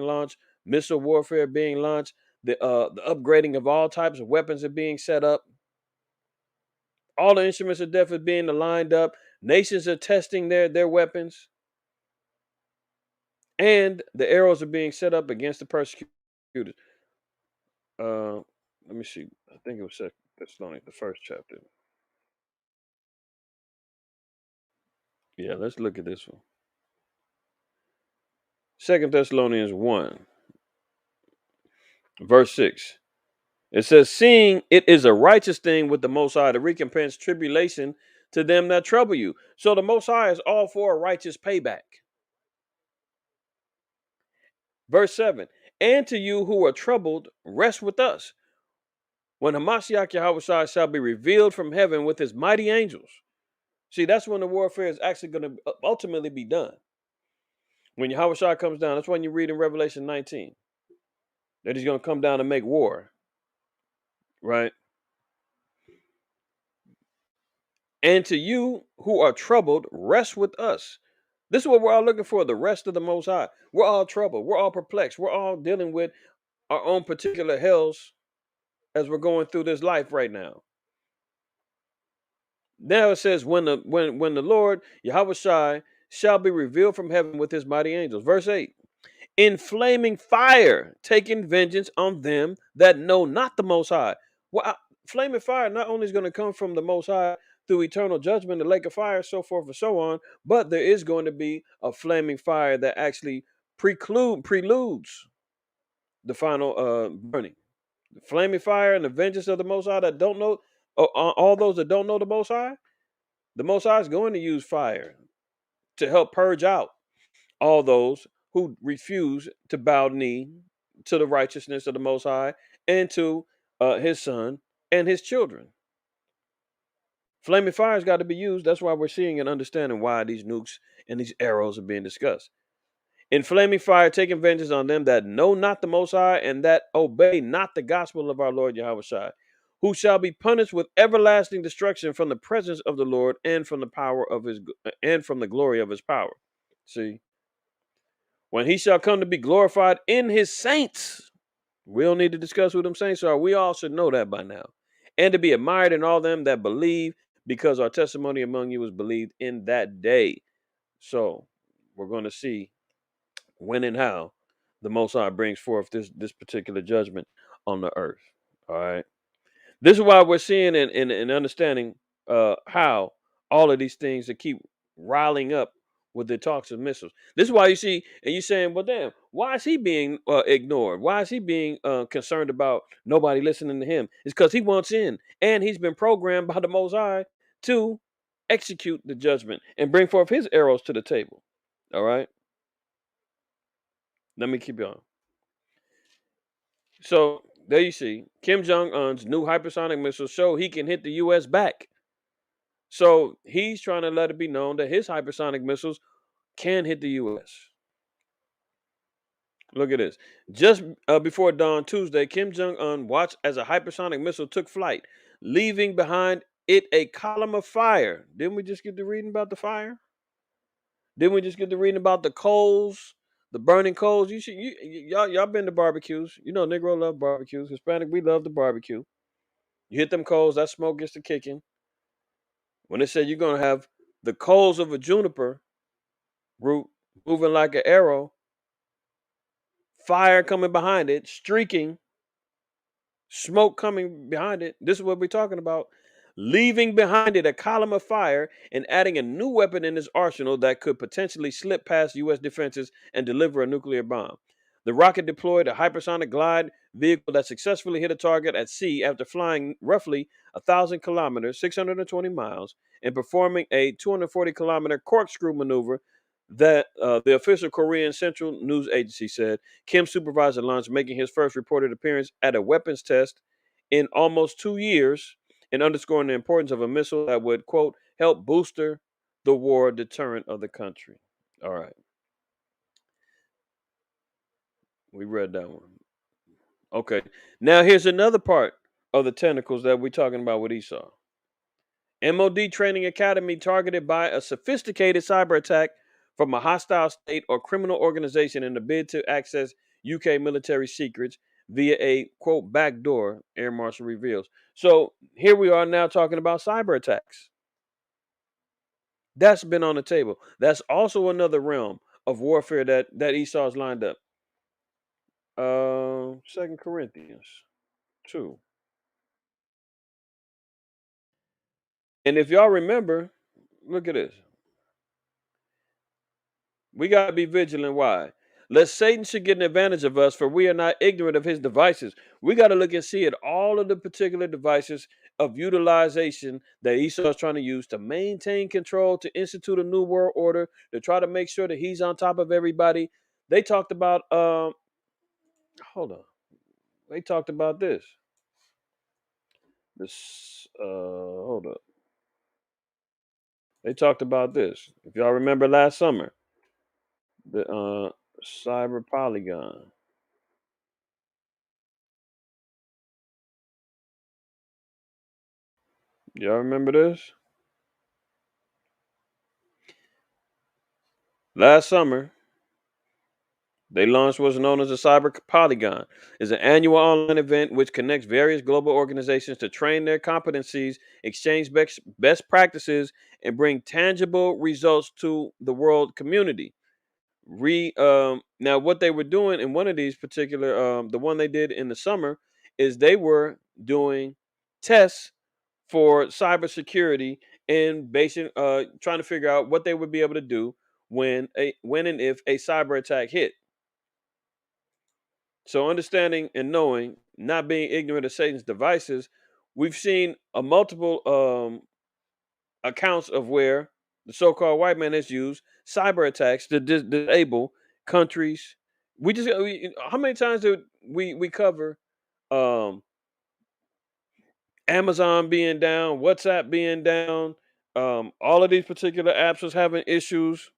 launched, missile warfare being launched, the upgrading of all types of weapons are being set up. All the instruments of death are being lined up. Nations are testing their weapons, and the arrows are being set up against the persecutors. Uh, Let me see. I think it was Second Thessalonians, the first chapter. Yeah, let's look at this one. Second Thessalonians 1, verse 6. It says, seeing it is a righteous thing with the Most High to recompense tribulation to them that trouble you. So the Most High is all for a righteous payback. Verse 7. And to you who are troubled, rest with us. When Hamashiach Yahweh shall be revealed from heaven with his mighty angels. See, that's when the warfare is actually going to ultimately be done. When Yahweh comes down, that's when you read in Revelation 19 that he's going to come down and make war, right? And to you who are troubled, rest with us. This is what we're all looking for, the rest of the Most High. We're all troubled. We're all perplexed. We're all dealing with our own particular hells as we're going through this life right now. Now it says, when the Lord, Yahweh shall be revealed from heaven with his mighty angels. Verse 8. In flaming fire, taking vengeance on them that know not the Most High. Well, flaming fire not only is going to come from the Most High through eternal judgment, the lake of fire, so forth and so on, but there is going to be a flaming fire that actually preludes the final burning. The flaming fire and the vengeance of the Most High that don't know, all those that don't know the Most High is going to use fire to help purge out all those who refuse to bow knee to the righteousness of the Most High and to his Son and his children. Flaming fire's got to be used. That's why we're seeing and understanding why these nukes and these arrows are being discussed. In flaming fire, taking vengeance on them that know not the Most High and that obey not the gospel of our Lord Yahweh Shai, who shall be punished with everlasting destruction from the presence of the Lord and from the power of his and from the glory of his power. See, when he shall come to be glorified in his saints. We don't need to discuss who them saints are. We all should know that by now. And to be admired in all them that believe, because our testimony among you was believed in that day. So we're going to see when and how the Most High brings forth this particular judgment on the earth. All right. This is why we're seeing and understanding how all of these things that keep riling up with the talks of missiles. This is why you see, and you're saying, well, damn, why is he being ignored? Why is he being concerned about nobody listening to him? It's because he wants in, and he's been programmed by the Most High to execute the judgment and bring forth his arrows to the table. All right, let me keep going. So there you see, Kim Jong Un's new hypersonic missiles show he can hit the U.S. back. So he's trying to let it be known that his hypersonic missiles can hit the U.S. Look at this. Just before dawn Tuesday, Kim Jong Un watched as a hypersonic missile took flight, leaving behind it a column of fire. Didn't we just get to reading about the fire? Didn't we just get to reading about the coals, the burning coals? Y'all been to barbecues. You know, Negro love barbecues. Hispanic, we love the barbecue. You hit them coals, that smoke gets to kicking. When they said you're gonna have the coals of a juniper root moving like an arrow, fire coming behind it, streaking, smoke coming behind it. This is what we're talking about. Leaving behind it a column of fire and adding a new weapon in his arsenal that could potentially slip past U.S. defenses and deliver a nuclear bomb. The rocket deployed a hypersonic glide vehicle that successfully hit a target at sea after flying roughly 1,000 kilometers, 620 miles, and performing a 240-kilometer corkscrew maneuver that the official Korean Central News Agency said. Kim supervised the launch, making his first reported appearance at a weapons test in almost 2 years and underscoring the importance of a missile that would, quote, help booster the war deterrent of the country. All right. We read that one. Okay. Now here's another part of the tentacles that we're talking about with Esau. MOD training academy targeted by a sophisticated cyber attack from a hostile state or criminal organization in the bid to access UK military secrets via a quote backdoor, Air Marshal reveals. So here we are now talking about cyber attacks. That's been on the table. That's also another realm of warfare that Esau's lined up. 2 Corinthians 2. And if y'all remember, look at this. We got to be vigilant. Why? Lest Satan should get an advantage of us, for we are not ignorant of his devices. We got to look and see at all of the particular devices of utilization that Esau is trying to use to maintain control, to institute a new world order, to try to make sure that he's on top of everybody. They talked about, hold on. They talked about this. Hold up. They talked about this. If y'all remember last summer, the cyber polygon. Y'all remember this? Last summer, they launched what's known as a Cyber Polygon. It's an annual online event which connects various global organizations to train their competencies, exchange best practices, and bring tangible results to the world community. Now what they were doing in one of these particular the one they did in the summer is they were doing tests for cybersecurity and basing trying to figure out what they would be able to do when and if a cyber attack hit. So understanding and knowing, not being ignorant of Satan's devices, we've seen a multiple accounts of where the so-called white man has used cyber attacks to disable countries. How many times did we cover um, Amazon being down, WhatsApp being down, all of these particular apps was having issues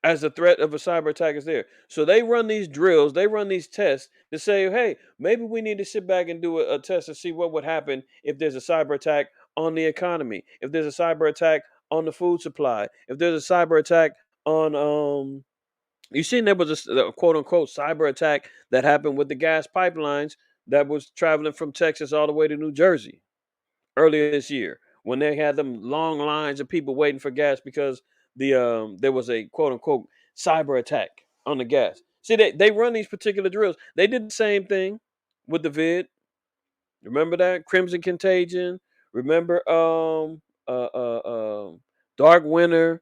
as the threat of a cyber attack is there. So they run these drills, they run these tests to say, hey, maybe we need to sit back and do a test to see what would happen if there's a cyber attack on the economy, if there's a cyber attack on the food supply, if there's a cyber attack on you seen there was a quote unquote cyber attack that happened with the gas pipelines that was traveling from Texas all the way to New Jersey earlier this year when they had them long lines of people waiting for gas because there was a quote unquote cyber attack on the gas. See, they run these particular drills. They did the same thing with the vid. Remember that Crimson Contagion. Remember Dark Winter,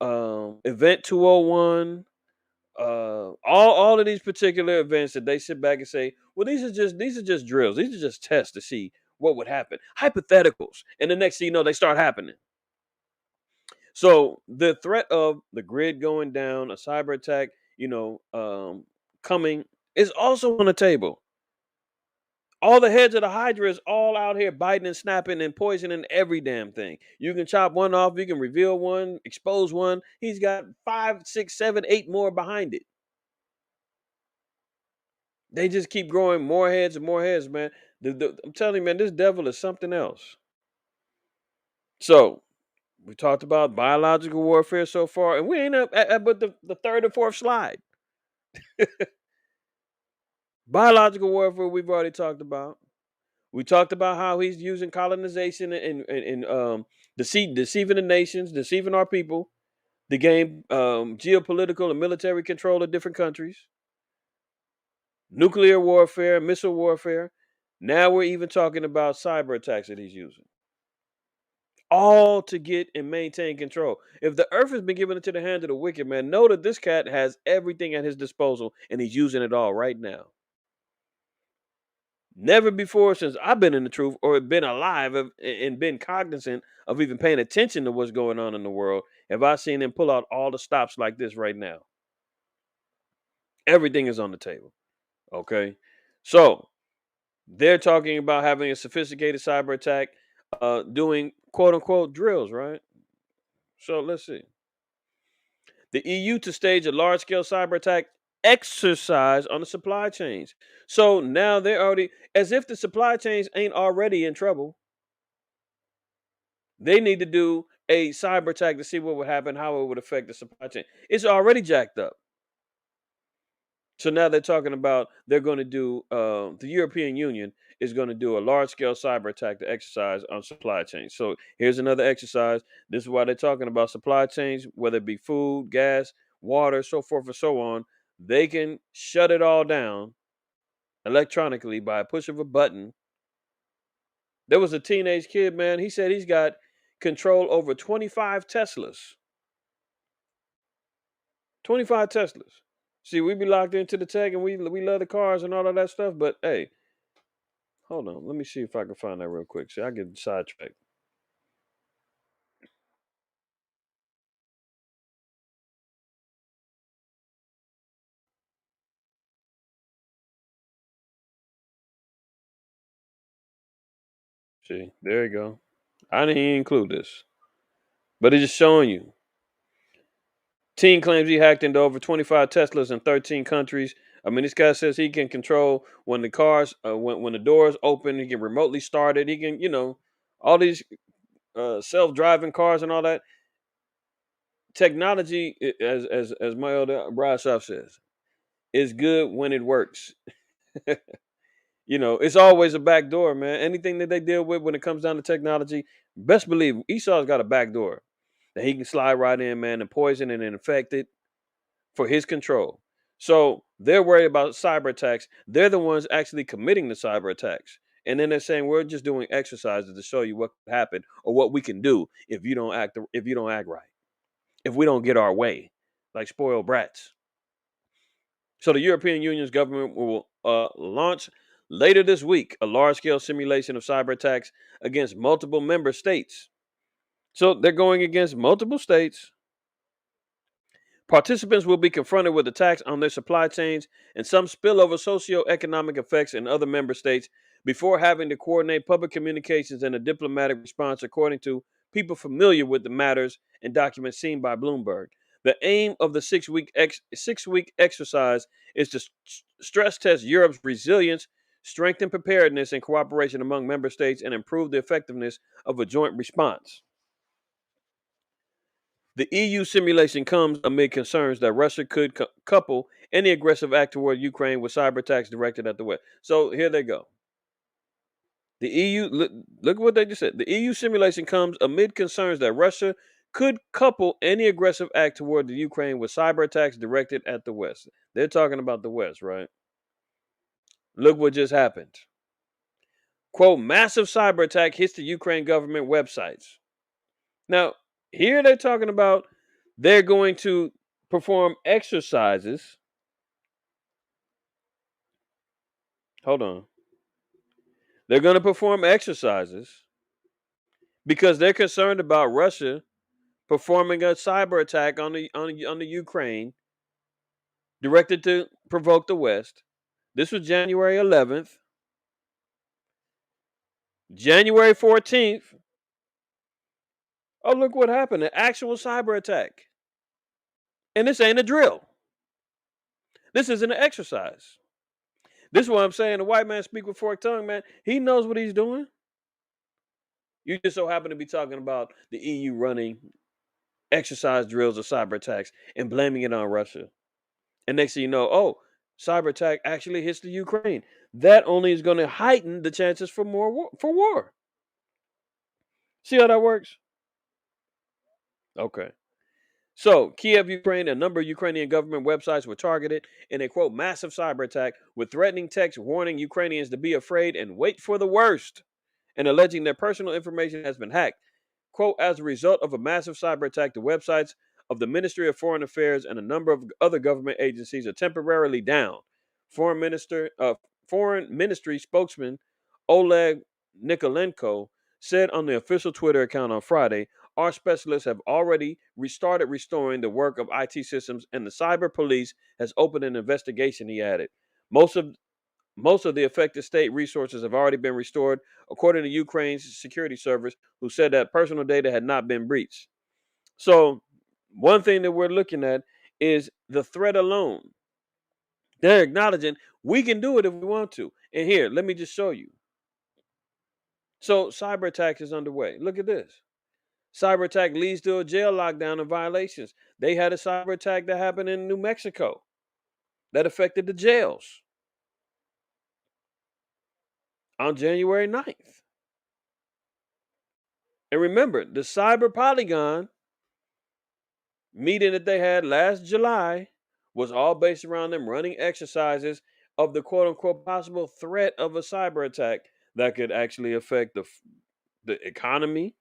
Event 201. All of these particular events that they sit back and say, well, these are just drills. These are just tests to see what would happen. Hypotheticals. And the next thing you know, they start happening. So the threat of the grid going down, a cyber attack, coming is also on the table. All the heads of the Hydra is all out here biting and snapping and poisoning every damn thing. You can chop one off, you can reveal one, expose one. He's got 5, 6, 7, 8 more behind it. They just keep growing more heads and more heads, man. I'm telling you, man, this devil is something else. So we talked about biological warfare so far, and we ain't up at but the third or fourth slide. Biological warfare we've already talked about. We talked about how he's using colonization and deceiving the nations, deceiving our people to gain geopolitical and military control of different countries. Nuclear warfare, missile warfare. Now we're even talking about cyber attacks that he's using. All to get and maintain control. If the earth has been given into the hands of the wicked man, know that this cat has everything at his disposal and he's using it all right now. Never before since I've been in the truth or been alive and been cognizant of even paying attention to what's going on in the world have I seen him pull out all the stops like this right now. Everything is on the table. Okay. So they're talking about having a sophisticated cyber attack, doing quote unquote drills, right? So let's see. The EU to stage a large scale cyber attack exercise on the supply chains. So now they're already, as if the supply chains ain't already in trouble. They need to do a cyber attack to see what would happen, how it would affect the supply chain. It's already jacked up. So now they're talking about they're going to do, the European Union is going to do a large scale cyber attack to exercise on supply chains. So here's another exercise. This is why they're talking about supply chains, whether it be food, gas, water, so forth and so on. They can shut it all down electronically by a push of a button. There was a teenage kid, man. He said he's got control over 25 Teslas. 25 Teslas. See, we be locked into the tech and we love the cars and all of that stuff, but hey, hold on. Let me see if I can find that real quick. See, I get sidetracked. See, there you go. I didn't even include this, but it's just showing you. Teen claims he hacked into over 25 Teslas in 13 countries. I mean, this guy says he can control when the cars, when the doors open, he can remotely start it. He can, all these self-driving cars and all that technology. As my elder Brad Shaw says, is good when it works. It's always a back door, man. Anything that they deal with when it comes down to technology, best believe Esau's got a back door that he can slide right in, man, and poison and infect it for his control. So they're worried about cyber attacks. They're the ones actually committing the cyber attacks. And then they're saying we're just doing exercises to show you what could happen or what we can do if you don't act right, if we don't get our way, like spoiled brats. So the European Union's government will launch later this week a large-scale simulation of cyber attacks against multiple member states. So they're going against multiple states. Participants will be confronted with attacks on their supply chains and some spillover socioeconomic effects in other member states before having to coordinate public communications and a diplomatic response, according to people familiar with the matters and documents seen by Bloomberg. The aim of the 6-week exercise is to stress test Europe's resilience, strengthen preparedness and cooperation among member states, and improve the effectiveness of a joint response. The EU simulation comes amid concerns that Russia could couple any aggressive act toward Ukraine with cyber attacks directed at the West. So here they go. The EU, look what they just said. The EU simulation comes amid concerns that Russia could couple any aggressive act toward the Ukraine with cyber attacks directed at the West. They're talking about the West, right? Look what just happened. Quote, massive cyber attack hits the Ukraine government websites. Now, here they're talking about they're going to perform exercises. Hold on. They're going to perform exercises because they're concerned about Russia performing a cyber attack on the Ukraine directed to provoke the West. This was January 11th. January 14th. Oh, look what happened. An actual cyber attack. And this ain't a drill. This isn't an exercise. This is what I'm saying. The white man speak with forked tongue, man. He knows what he's doing. You just so happen to be talking about the EU running exercise drills of cyber attacks and blaming it on Russia. And next thing you know, oh, cyber attack actually hits the Ukraine. That only is going to heighten the chances for war. See how that works? Okay. So, Kiev, Ukraine, a number of Ukrainian government websites were targeted in a quote massive cyber attack with threatening text warning Ukrainians to be afraid and wait for the worst, and alleging their personal information has been hacked. Quote, as a result of a massive cyber attack, the websites of the Ministry of Foreign Affairs and a number of other government agencies are temporarily down. Foreign Ministry spokesman Oleg Nikolenko said on the official Twitter account on Friday, our specialists have already restarted restoring the work of IT systems, and the cyber police has opened an investigation, he added. Most of the affected state resources have already been restored, according to Ukraine's security service, who said that personal data had not been breached. So, one thing that we're looking at is the threat alone. They're acknowledging we can do it if we want to. And here, let me just show you. So, cyber attack is underway. Look at this. Cyber attack leads to a jail lockdown and violations. They had a cyber attack that happened in New Mexico that affected the jails on January 9th. And remember, the cyber polygon meeting that they had last July was all based around them running exercises of the quote unquote possible threat of a cyber attack that could actually affect the economy.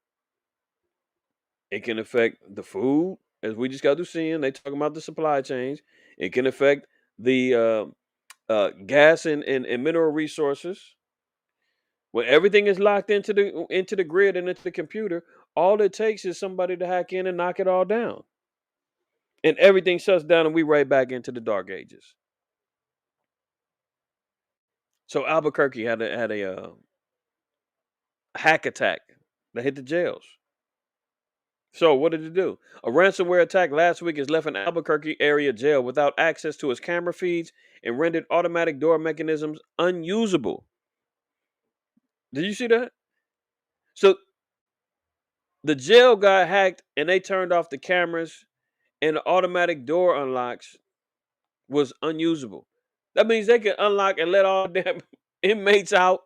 It can affect the food, as we just got to seeing. They talking about the supply chains. It can affect the gas and mineral resources. When everything is locked into the grid and into the computer, all it takes is somebody to hack in and knock it all down, and everything shuts down, and we right back into the dark ages. So Albuquerque had a hack attack that hit the jails. So what did it do? A ransomware attack last week has left an Albuquerque area jail without access to its camera feeds and rendered automatic door mechanisms unusable. Did you see that? So the jail got hacked and they turned off the cameras and the automatic door unlocks was unusable. That means they can unlock and let all damn inmates out,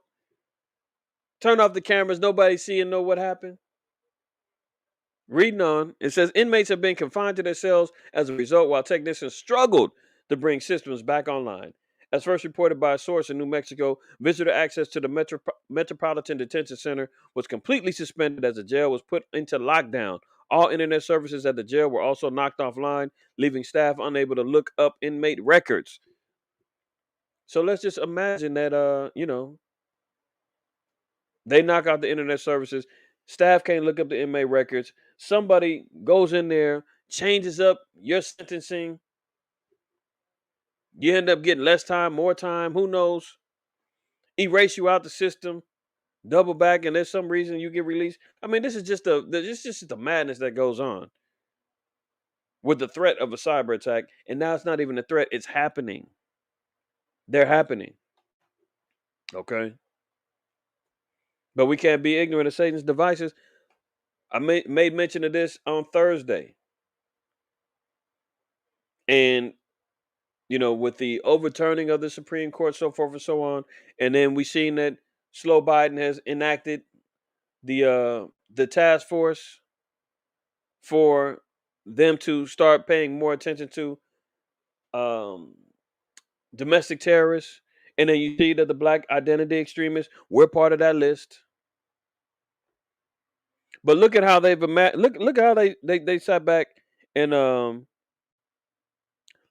turn off the cameras, nobody see and know what happened. Reading on, it says inmates have been confined to their cells as a result while technicians struggled to bring systems back online. As first reported by a source in New Mexico, visitor access to the Metropolitan Detention Center was completely suspended as the jail was put into lockdown. All internet services at the jail were also knocked offline, leaving staff unable to look up inmate records. So let's just imagine that, they knock out the internet services. Staff can't look up the inmate records. Somebody goes in there, changes up your sentencing. You end up getting less time, more time. Who knows? Erase you out the system, double back, and there's some reason you get released. I mean, this is just the madness that goes on with the threat of a cyber attack. And now it's not even a threat; it's happening. They're happening. Okay, but we can't be ignorant of Satan's devices. I made mention of this on Thursday. And with the overturning of the Supreme Court, so forth and so on, and then we seen that slow Biden has enacted the task force for them to start paying more attention to um, domestic terrorists, and then you see that the black identity extremists we're part of that list. But look at how look how they sat back and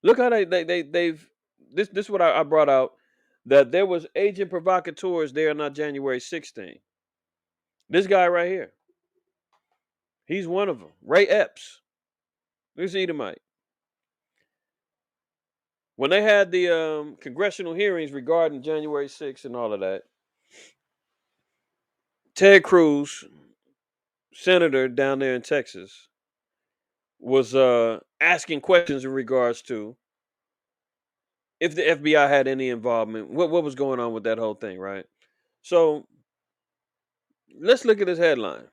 look how they've this is what I brought out, that there was agent provocateurs there on January 16th. This guy right here, he's one of them. Ray Epps, this Edomite. When they had the congressional hearings regarding January 6th and all of that, Ted Cruz, senator down there in Texas, was asking questions in regards to if the FBI had any involvement, what was going on with that whole thing, right? So let's look at this headline.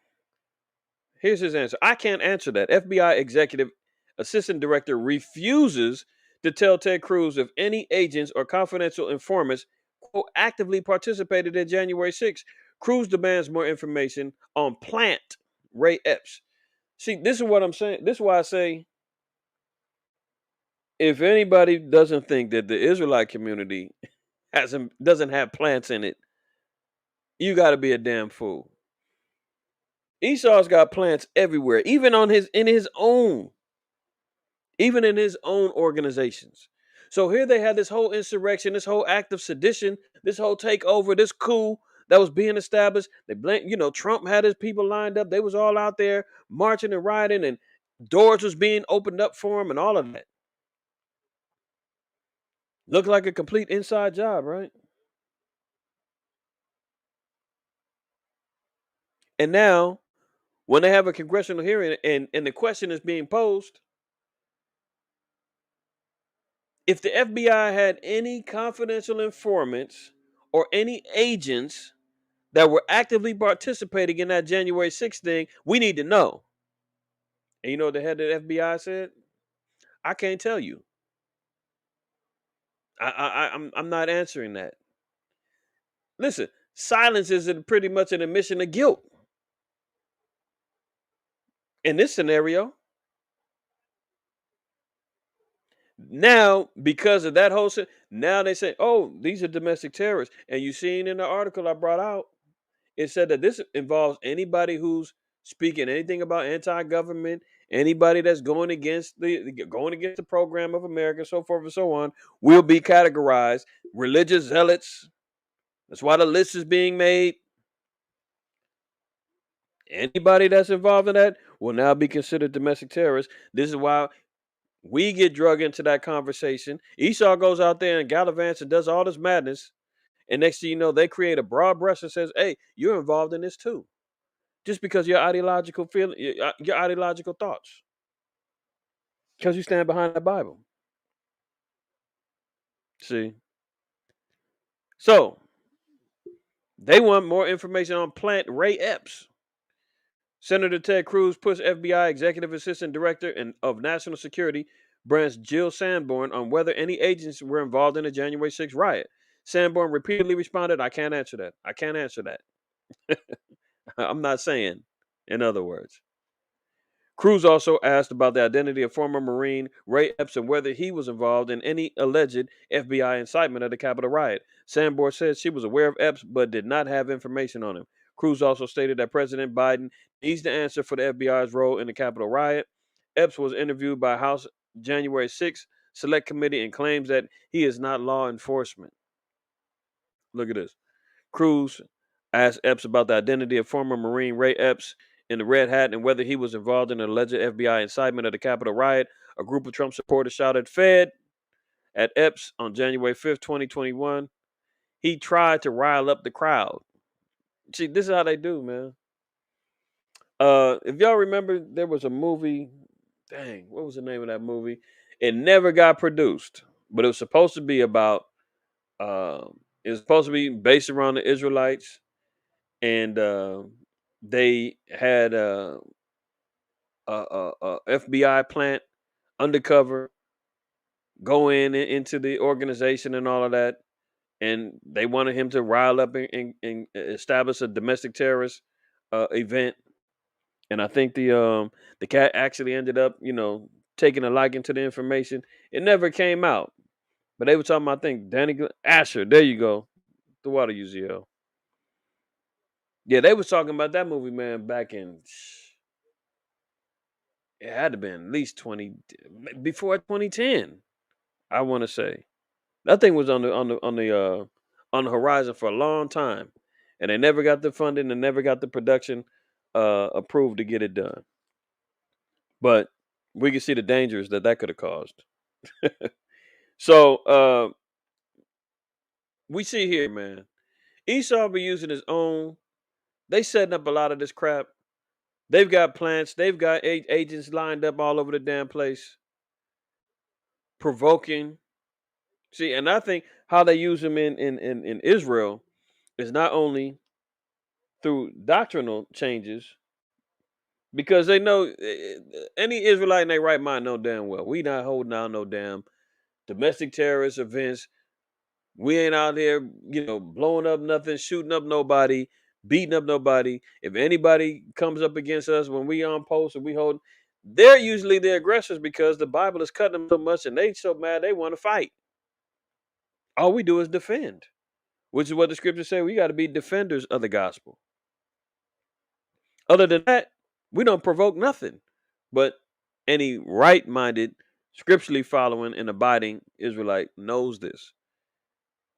Here's his answer. I can't answer that. FBI executive assistant director refuses to tell Ted Cruz if any agents or confidential informants quote, actively participated in January 6th. Cruz demands more information on plant Ray Epps. See, this is what I'm saying. This is why I say, if anybody doesn't think that the Israelite community doesn't have plants in it, you got to be a damn fool. Esau's got plants everywhere, even in his own organizations. So here they had this whole insurrection, this whole act of sedition, this whole takeover, this coup that was being established. They blame, Trump had his people lined up. They was all out there marching and rioting, and doors was being opened up for him and all of that. Looked like a complete inside job, right? And now, when they have a congressional hearing and the question is being posed, if the FBI had any confidential informants or any agents that were actively participating in that January 6th thing, we need to know. And you know what the head of the FBI said? I can't tell you. I'm not answering that. Listen, silence is pretty much an admission of guilt in this scenario. Now, because of that whole now they say, oh, these are domestic terrorists. And you seen in the article I brought out, it said that this involves anybody who's speaking anything about anti-government, anybody that's going against the program of America, so forth and so on, will be categorized religious zealots. That's why the list is being made. Anybody that's involved in that will now be considered domestic terrorists. This is why we get drug into that conversation. Esau goes out there and gallivants and does all this madness. And next thing you know, they create a broad brush and says, hey, you're involved in this too. Just because your ideological feeling, your ideological thoughts. Because you stand behind the Bible. See? So they want more information on Plant Ray Epps. Senator Ted Cruz pushed FBI Executive Assistant Director of National Security Branch Jill Sanborn on whether any agents were involved in the January 6th riot. Sanborn repeatedly responded, I can't answer that. I can't answer that. I'm not saying, in other words. Cruz also asked about the identity of former Marine Ray Epps and whether he was involved in any alleged FBI incitement of the Capitol riot. Sanborn said she was aware of Epps but did not have information on him. Cruz also stated that President Biden needs to answer for the FBI's role in the Capitol riot. Epps was interviewed by House January 6th Select Committee and claims that he is not law enforcement. Look at this. Cruz asked Epps about the identity of former Marine Ray Epps in the red hat and whether he was involved in an alleged FBI incitement of the Capitol riot. A group of Trump supporters shouted "Fed" at Epps on January 5th, 2021. He tried to rile up the crowd. See, this is how they do, man. If y'all remember, there was a movie. Dang, what was the name of that movie? It never got produced, but it was supposed to be about. It was supposed to be based around the Israelites, and they had a FBI plant undercover go into the organization and all of that, and they wanted him to rile up and establish a domestic terrorist event. And I think the cat actually ended up, taking a liking to the information. It never came out, but they were talking about, I think, Asher. There you go, the water UZL. Yeah, they was talking about that movie, man, back in. It had to been at least before 2010. I want to say that thing was on the horizon for a long time, and they never got the funding and never got the production approved to get it done. But we can see the dangers that could have caused. So we see here, man, Esau be using his own. They setting up a lot of this crap. They've got plants. They've got agents lined up all over the damn place, provoking. See, and I think how they use them in Israel is not only through doctrinal changes, because they know any Israelite in their right mind know damn well we not holding out no damn domestic terrorist events. We ain't out there, blowing up nothing, shooting up nobody, beating up nobody. If anybody comes up against us when we on post and we hold, they're usually the aggressors because the Bible is cutting them so much and they so mad they want to fight. All we do is defend, which is what the scriptures say. We got to be defenders of the gospel. Other than that, we don't provoke nothing. But any right-minded, scripturally following and abiding Israelite knows this.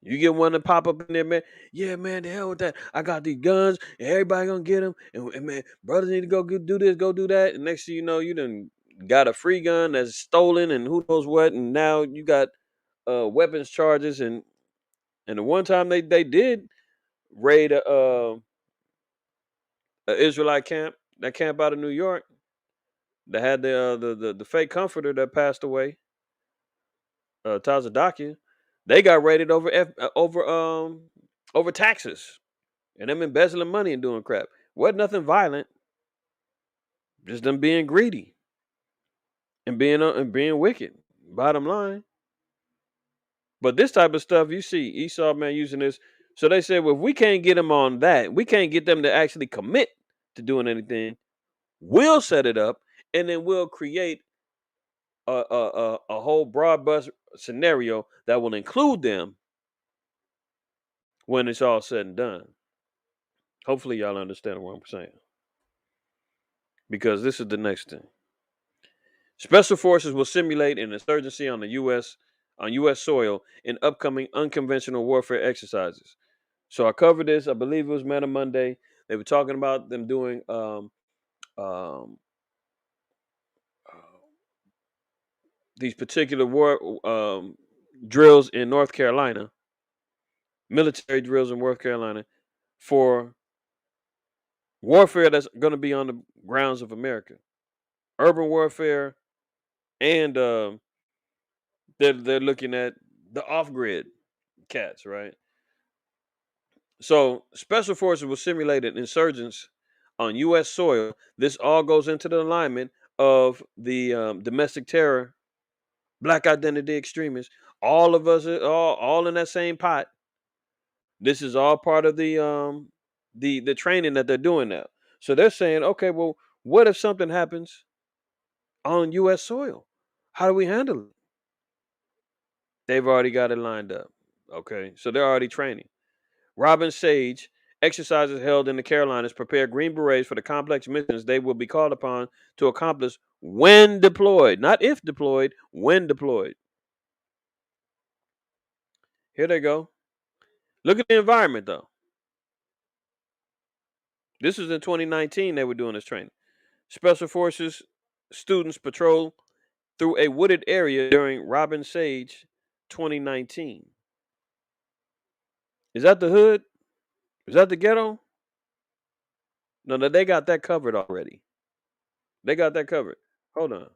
You get one to pop up in there, man. Yeah, man, the hell with that. I got these guns, and everybody gonna get them. And man, brothers need to go do this, go do that. And next thing you know, you done got a free gun that's stolen, and who knows what. And now you got weapons charges. And the one time they did raid a Israelite camp, that camp out of New York, that had the fake comforter that passed away, Tazadakia. They got raided over taxes and them embezzling money and doing crap. Wasn't nothing violent, just them being greedy. and being wicked. Bottom line. But this type of stuff, you see Esau, man, using this. So they said, well, if we can't get them on that, we can't get them to actually commit to doing anything. We'll set it up, and then we'll create a whole broad bus scenario that will include them when it's all said and done. Hopefully, y'all understand what I'm saying, because this is the next thing. Special forces will simulate an insurgency on U.S. soil in upcoming unconventional warfare exercises. So I covered this. I believe it was Meta Monday. They were talking about them doing um, these particular war drills in North Carolina, military drills in North Carolina for warfare that's going to be on the grounds of America, urban warfare, and they're looking at the off grid cats, right? So special forces will simulate an insurgents on U.S. soil. This all goes into the alignment of the domestic terror, black identity extremists. All of us are all in that same pot. This is all part of the training that they're doing now. So they're saying, okay, well, what if something happens on U.S. soil? How do we handle it? They've already got it lined up. Okay, so they're already training. Robin Sage, exercises held in the Carolinas prepare Green Berets for the complex missions they will be called upon to accomplish when deployed. Not if deployed, when deployed. Here they go. Look at the environment, though. This was in 2019 they were doing this training. Special Forces students patrol through a wooded area during Robin Sage 2019. Is that the hood? Is that the ghetto? No, no, they got that covered already. They got that covered. Hold on.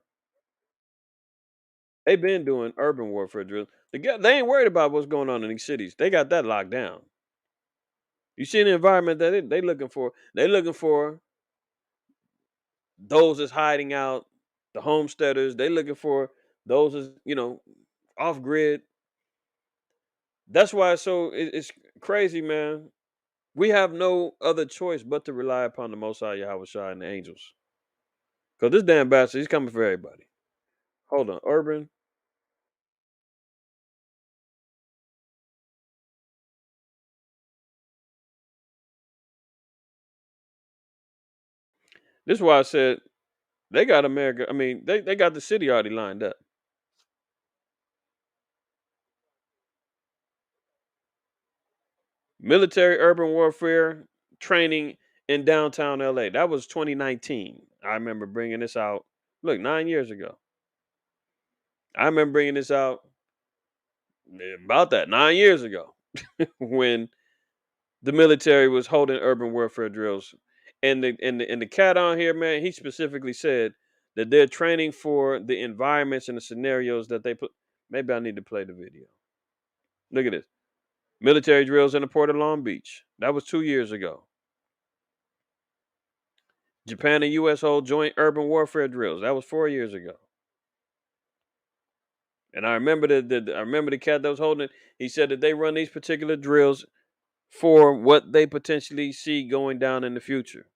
They've been doing urban warfare drills. They ain't worried about what's going on in these cities. They got that locked down. You see the environment that they looking for. They looking for those that's hiding out, the homesteaders. They looking for those that's off grid. That's why it's crazy, man. We have no other choice but to rely upon the Most High Yahweh Shai and the angels. Cause this damn bastard, he's coming for everybody. Hold on, urban. This is why I said they got America. I mean, they got the city already lined up. Military urban warfare training in downtown LA. That was 2019. I remember bringing this out. Look, 9 years ago. I remember bringing this out about that 9 years ago when the military was holding urban warfare drills. And the cat on here, man, he specifically said that they're training for the environments and the scenarios that they put. Maybe I need to play the video. Look at this. Military drills in the port of Long Beach. That was 2 years ago. Japan and U.S. hold joint urban warfare drills. That was 4 years ago. And I remember the cat that was holding it. He said that they run these particular drills for what they potentially see going down in the future.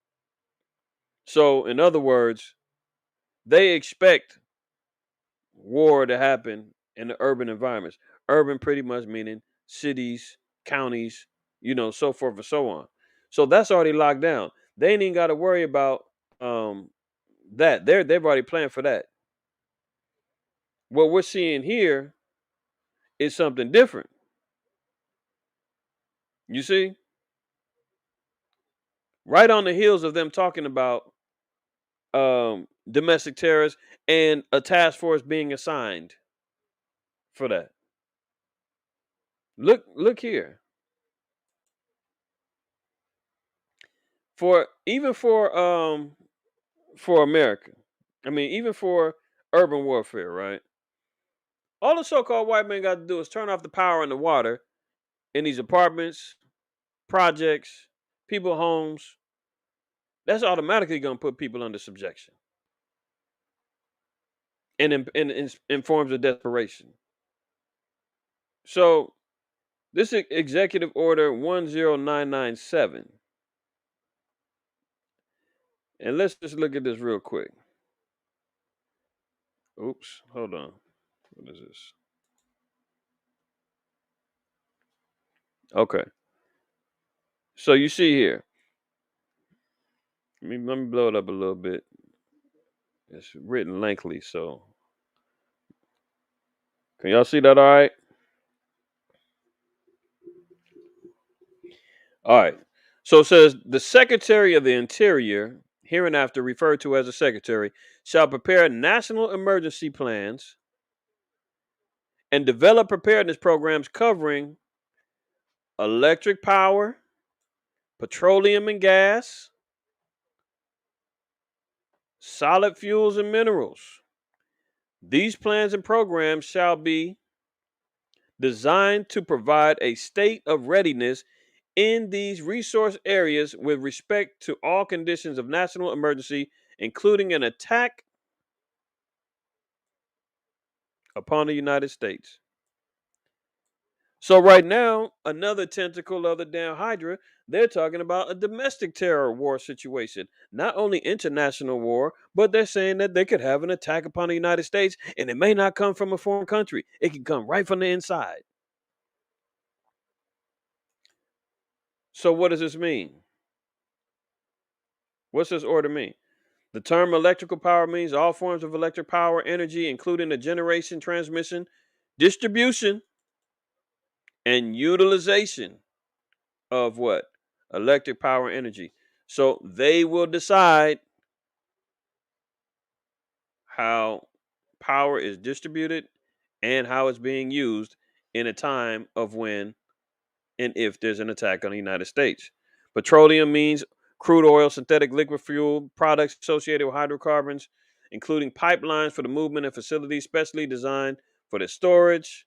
So, in other words, they expect war to happen in the urban environments. Urban, pretty much meaning cities, counties, so forth and so on. So that's already locked down. They ain't even got to worry about that. They've already planned for that. What we're seeing here is something different. You see, right on the heels of them talking about domestic terrorists and a task force being assigned for that. Look here. For America. I mean, even for urban warfare, right? All the so-called white men got to do is turn off the power and the water in these apartments, projects, people homes. That's automatically going to put people under subjection. and in forms of desperation. So this executive order 10997, and let's just look at this real quick. Oops, hold on. What is this? Okay. So you see here, let me blow it up a little bit. It's written lengthily, so can y'all see that all right? All right. So it says the Secretary of the Interior, hereinafter referred to as the Secretary, shall prepare national emergency plans and develop preparedness programs covering electric power, petroleum and gas, solid fuels and minerals. These plans and programs shall be designed to provide a state of readiness in these resource areas with respect to all conditions of national emergency, including an attack upon the United States. So right now, another tentacle of the damn Hydra, they're talking about a domestic terror war situation. Not only international war, but they're saying that they could have an attack upon the United States, and it may not come from a foreign country. It can come right from the inside. So what does this mean? What's this order mean? The term electrical power means all forms of electric power energy, including the generation, transmission, distribution, and utilization of what? Electric power energy. So they will decide how power is distributed and how it's being used in a time of when and if there's an attack on the United States. Petroleum means crude oil, synthetic liquid fuel, products associated with hydrocarbons, including pipelines for the movement and facilities specially designed for the storage.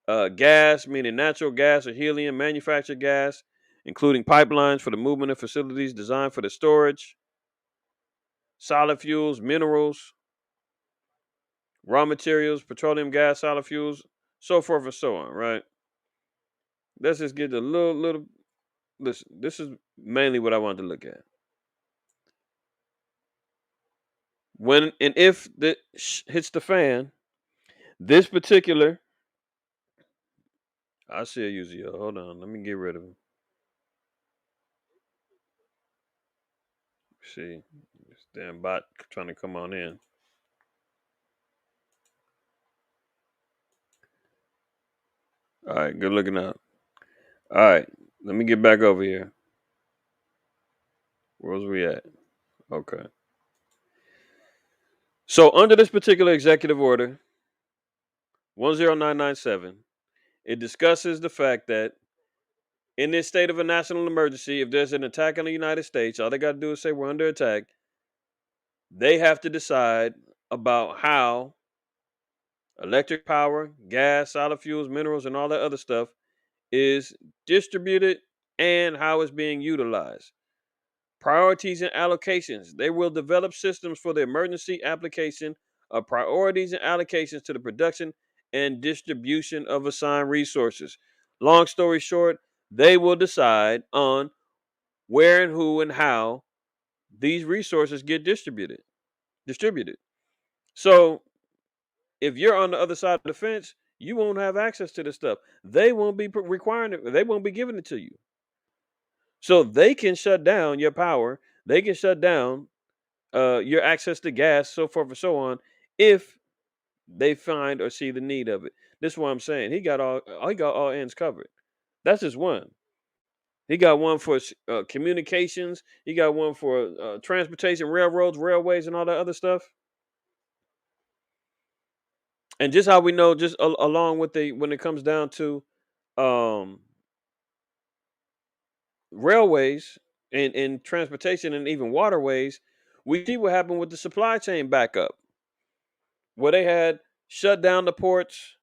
Gas, meaning natural gas or helium, manufactured gas, including pipelines for the movement of facilities designed for the storage. Solid fuels, minerals, raw materials, petroleum gas, solid fuels, so forth and so on, right? Let's just get a little. Listen, this is mainly what I wanted to look at. When and if the hits the fan, this particular, I see a UZO. Hold on, let me get rid of him. See, this damn bot trying to come on in. All right, good looking out. All right, let me get back over here. Where's we at? Okay. So under this particular executive order, 10997, it discusses the fact that in this state of a national emergency, if there's an attack on the United States, all they got to do is say we're under attack. They have to decide about how electric power, gas, solid fuels, minerals, and all that other stuff is distributed and how it's being utilized. Priorities and allocations. They will develop systems for the emergency application of priorities and allocations to the production and distribution of assigned resources. Long story short, they will decide on where and who and how these resources get distributed. So if you're on the other side of the fence, you won't have access to this stuff. They won't be requiring it. They won't be giving it to you. So they can shut down your power. They can shut down your access to gas, so forth and so on, if they find or see the need of it. This is what I'm saying. He got all ends covered. That's just one. He got one for communications. He got one for transportation, railroads, railways, and all that other stuff. And just how we know, just along with the when it comes down to um, railways and transportation and even waterways, we see what happened with the supply chain backup, where they had shut down the ports.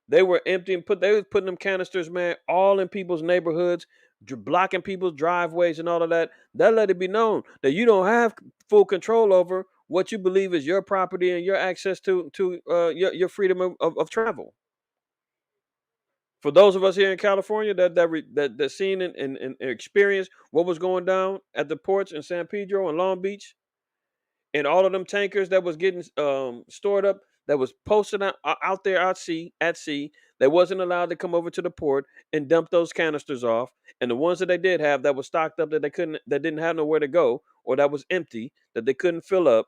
They were emptying, they was putting them canisters, man, all in people's neighborhoods, blocking people's driveways and all of that. That let it be known that you don't have full control over what you believe is your property and your access to your freedom of travel. For those of us here in California that seen and experienced what was going down at the ports in San Pedro and Long Beach, and all of them tankers that was getting stored up, that was posted out there at sea, that wasn't allowed to come over to the port and dump those canisters off, and the ones that they did have that was stocked up, that didn't have nowhere to go, or that was empty, that they couldn't fill up.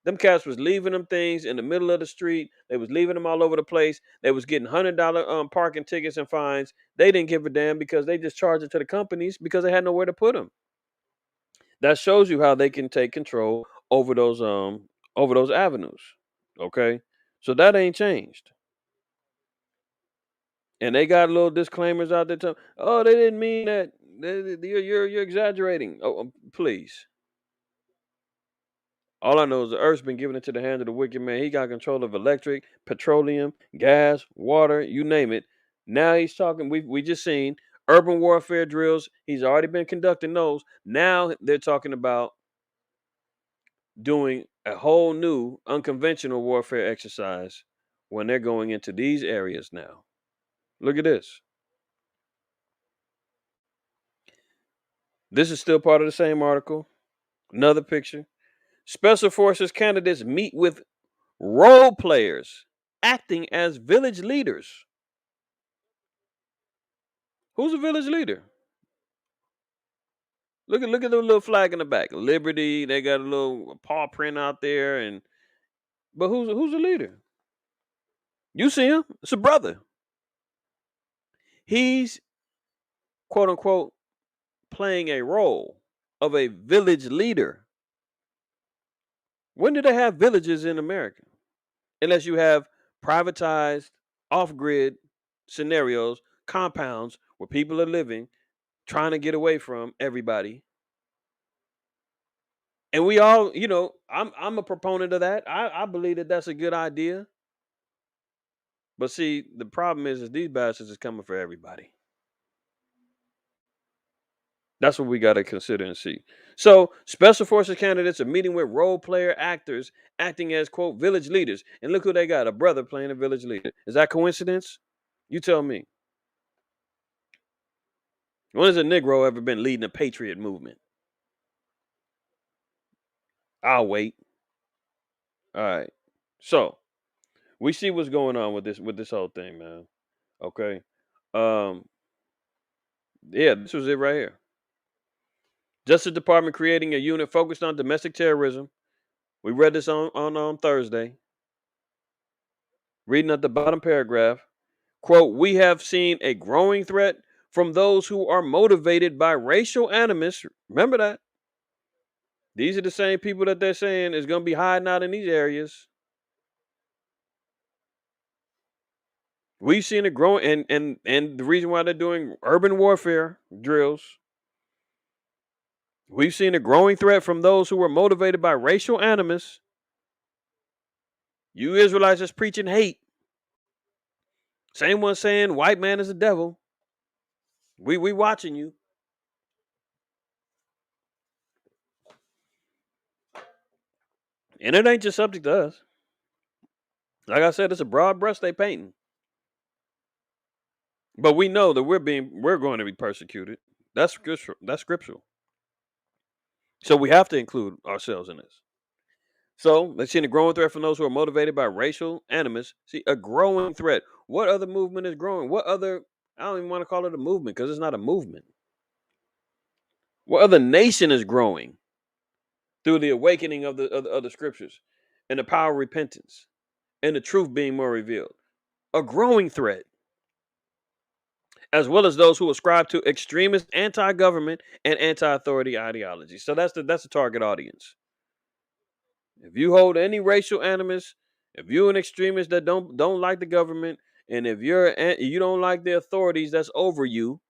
Them cats was leaving them things in the middle of the street. They was leaving them all over the place. They was getting $100 parking tickets and fines. They didn't give a damn because they just charged it to the companies because they had nowhere to put them. That shows you how they can take control over those avenues. Okay, so that ain't changed, and they got little disclaimers out there. Oh, they didn't mean that. You're exaggerating. Oh, please. All I know is the earth's been given into the hands of the wicked man. He got control of electric, petroleum, gas, water, you name it. Now he's talking. We just seen urban warfare drills. He's already been conducting those. Now they're talking about doing a whole new unconventional warfare exercise when they're going into these areas now. Look at this. This is still part of the same article. Another picture. Special Forces candidates meet with role players acting as village leaders. Who's a village leader? Look at the little flag in the back. Liberty. They got a little paw print out there, and but who's the leader? You see him? It's a brother. He's quote unquote playing a role of a village leader. When did they have villages in America? Unless you have privatized, off grid scenarios, compounds where people are living, trying to get away from everybody. And we all, I'm a proponent of that. I believe that that's a good idea. But see, the problem is these bastards is coming for everybody. That's what we got to consider and see. So, special forces candidates are meeting with role player actors acting as quote village leaders. And look who they got, a brother playing a village leader. Is that coincidence? You tell me. When has a Negro ever been leading a patriot movement? I'll wait. All right. So, we see what's going on with this whole thing, man. Okay. Um yeah, this was it right here. Justice Department creating a unit focused on domestic terrorism. We read this on Thursday. Reading at the bottom paragraph, quote, we have seen a growing threat from those who are motivated by racial animus. Remember that. These are the same people that they're saying is going to be hiding out in these areas. We've seen it growing, and the reason why they're doing urban warfare drills. We've seen a growing threat from those who are motivated by racial animus. You Israelites is preaching hate. Same one saying white man is the devil. We watching you. And it ain't just subject to us. Like I said, it's a broad brush they painting. But we know that we're going to be persecuted. That's scriptural. That's scriptural. So we have to include ourselves in this. So they've seen a growing threat from those who are motivated by racial animus. See, a growing threat. What other movement is growing? What other? I don't even want to call it a movement because it's not a movement. What other nation is growing through the awakening of the scriptures and the power of repentance and the truth being more revealed? A growing threat, as well as those who ascribe to extremist anti-government and anti-authority ideology. So that's the target audience. If you hold any racial animus, if you're an extremist that don't like the government, and if you don't like the authorities that's over you,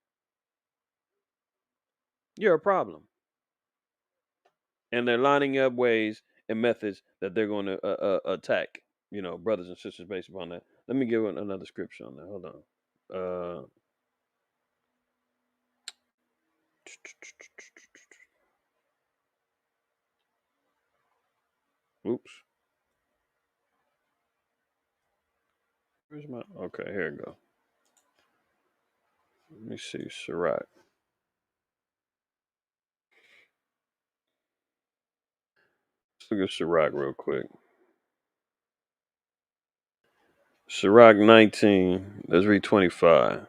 you're a problem. And they're lining up ways and methods that they're going to attack, brothers and sisters based upon that. Let me give another scripture on that. Hold on. Uh, Oops. Where's my? Okay, here we go. Let me see. Sirach. Let's look at Sirach real quick. Sirach 19. Let's read 25.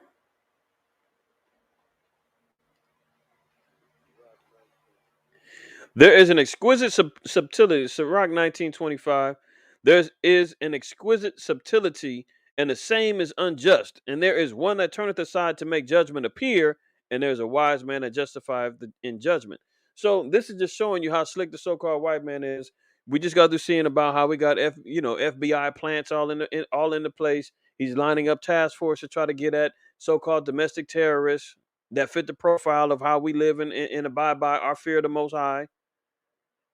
There is an exquisite subtlety, Sirach 19:25. There is an exquisite subtlety, and the same is unjust. And there is one that turneth aside to make judgment appear, and there's a wise man that justifieth in judgment. So this is just showing you how slick the so-called white man is. We just got through seeing about how we got FBI plants all in the place. He's lining up task force to try to get at so-called domestic terrorists that fit the profile of how we live and abide by our fear of the Most High.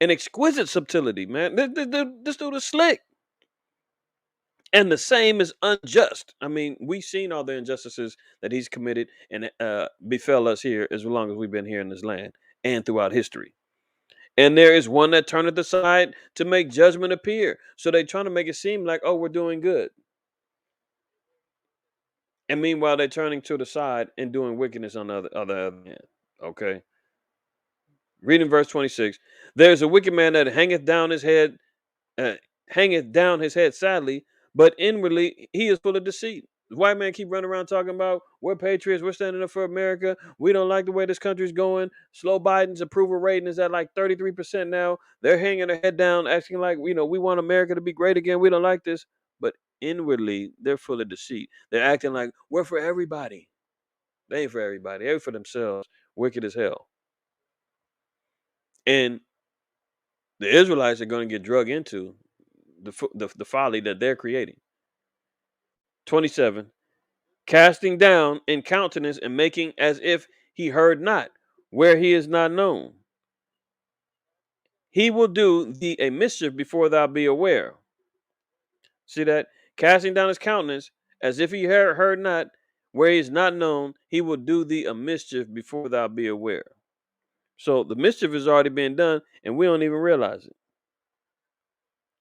An exquisite subtlety, man. This dude is slick. And the same is unjust. I mean, we've seen all the injustices that he's committed and befell us here as long as we've been here in this land and throughout history. And there is one that turneth aside to make judgment appear. So they're trying to make it seem like, oh, we're doing good. And meanwhile, they're turning to the side and doing wickedness on the other hand. Okay. Reading verse 26. There's a wicked man that uh, hangeth down his head sadly, but inwardly he is full of deceit. The white man keep running around talking about we're patriots, we're standing up for America. We don't like the way this country's going. Slow Biden's approval rating is at like 33% now. They're hanging their head down, acting like we want America to be great again. We don't like this, but inwardly they're full of deceit. They're acting like we're for everybody. They ain't for everybody. They're for themselves. Wicked as hell. And the Israelites are going to get drug into the folly that they're creating. 27. Casting down in countenance and making as if he heard not, where he is not known. He will do thee a mischief before thou be aware. See that? Casting down his countenance as if he heard not, where he is not known, he will do thee a mischief before thou be aware. So the mischief is already being done, and we don't even realize it.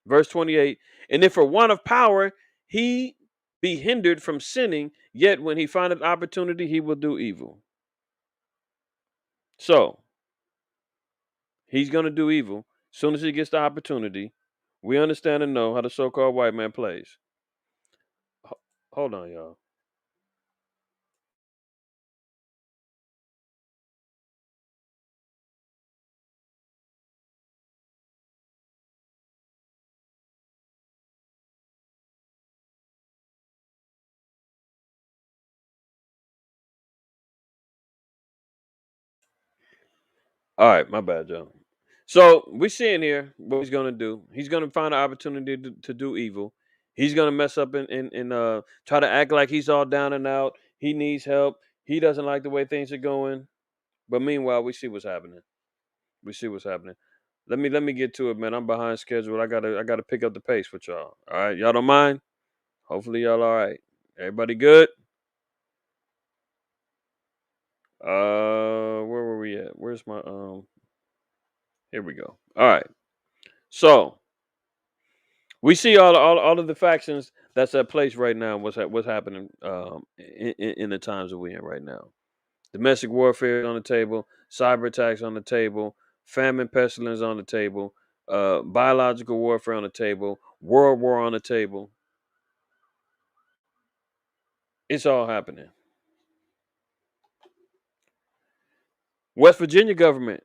Verse 28. And if for want of power he be hindered from sinning, yet when he findeth opportunity, he will do evil. So he's going to do evil as soon as he gets the opportunity. We understand and know how the so-called white man plays. Hold on, y'all. All right, my bad, y'all. So we're seeing here what he's going to do. He's going to find an opportunity to do evil. He's going to mess up and try to act like he's all down and out. He needs help. He doesn't like the way things are going. But meanwhile, we see what's happening. We see what's happening. Let me get to it, man. I'm behind schedule. I gotta pick up the pace with y'all. All right, y'all don't mind? Hopefully y'all all right. Everybody good? Where were we at? Where's my Here we go. All right. So we see all of the factions that's at place right now. What's happening in the times that we're in right now? Domestic warfare on the table, cyber attacks on the table, famine, pestilence on the table, biological warfare on the table, world war on the table. It's all happening. West Virginia governor,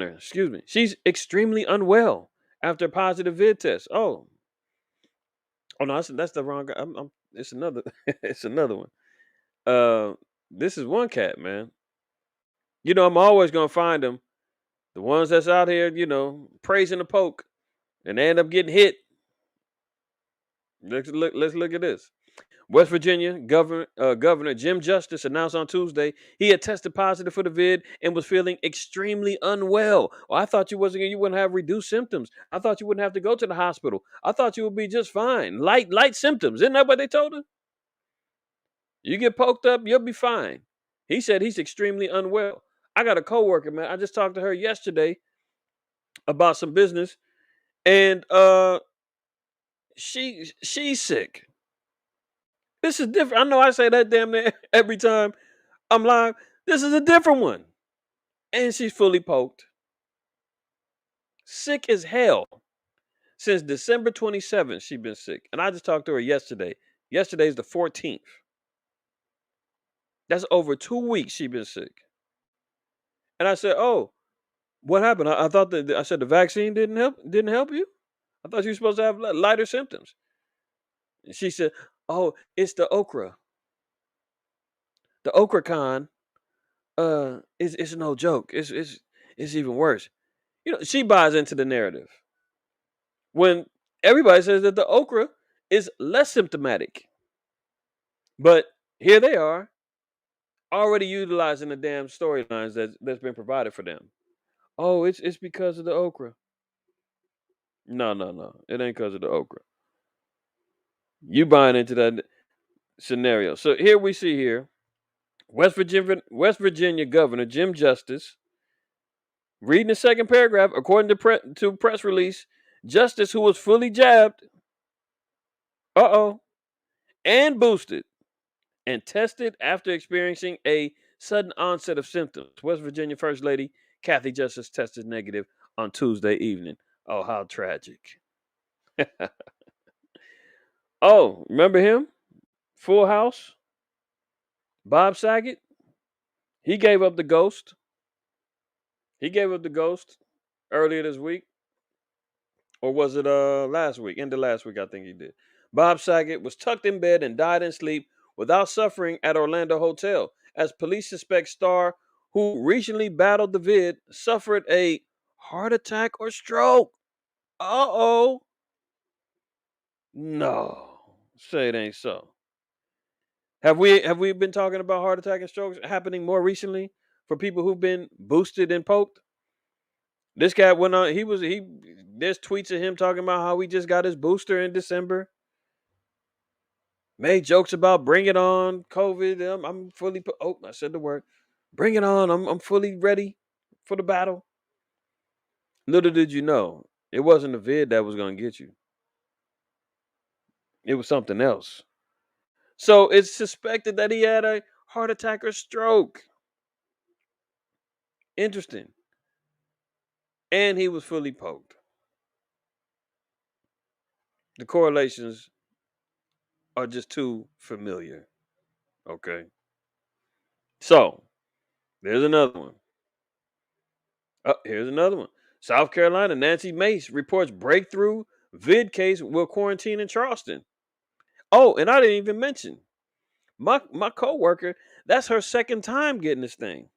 excuse me, she's extremely unwell after a positive vid test. Oh no, that's the wrong guy. It's another, it's another one. Uh, this is one cat, man. I'm always gonna find them. The ones that's out here, praising the poke, and they end up getting hit. Let's look at this. West Virginia Governor Jim Justice announced on Tuesday he had tested positive for the vid and was feeling extremely unwell. Well, I thought you wouldn't have reduced symptoms. I thought you wouldn't have to go to the hospital. I thought you would be just fine. Light symptoms. Isn't that what they told him? You get poked up, you'll be fine. He said he's extremely unwell. I got a coworker, man. I just talked to her yesterday about some business, And she's sick. This is different. I know I say that damn near every time I'm live. This is a different one. And she's fully poked. Sick as hell. Since December 27th, she's been sick. And I just talked to her yesterday. Yesterday's the 14th. That's over 2 weeks she's been sick. And I said, "Oh, what happened? I thought that I said the vaccine didn't help you. I thought you were supposed to have lighter symptoms." And she said, "Oh, it's the okra. The okra con it's no joke. It's even worse." She buys into the narrative when everybody says that the okra is less symptomatic. But here they are, already utilizing the damn storylines that's been provided for them. Oh, it's because of the okra. No, no, no. It ain't because of the okra. You buying into that scenario. So here we see here West Virginia Governor Jim Justice reading the second paragraph. According to press release, Justice, who was fully jabbed, and boosted and tested after experiencing a sudden onset of symptoms. West Virginia First Lady Kathy Justice tested negative on Tuesday evening. Oh, how tragic. Oh, remember him? Full House? Bob Saget? He gave up the ghost. He gave up the ghost earlier this week. Or was it last week? End of last week, I think he did. Bob Saget was tucked in bed and died in sleep without suffering at Orlando hotel, as police suspect star who recently battled the vid suffered a heart attack or stroke. Uh-oh. No. Say it ain't so. Have we been talking about heart attack and strokes happening more recently for people who've been boosted and poked? This guy went on. There's tweets of him talking about how he just got his booster in December. Made jokes about bring it on, COVID. I'm fully. Oh, I said the word. Bring it on. I'm fully ready for the battle. Little did you know, it wasn't the vid that was going to get you. It was something else. So it's suspected that he had a heart attack or stroke. Interesting. And he was fully poked. The correlations are just too familiar. Okay. So there's another one. Oh, here's another one. South Carolina, Nancy Mace reports breakthrough vid case will quarantine in Charleston. Oh, and I didn't even mention my coworker. That's her second time getting this thing.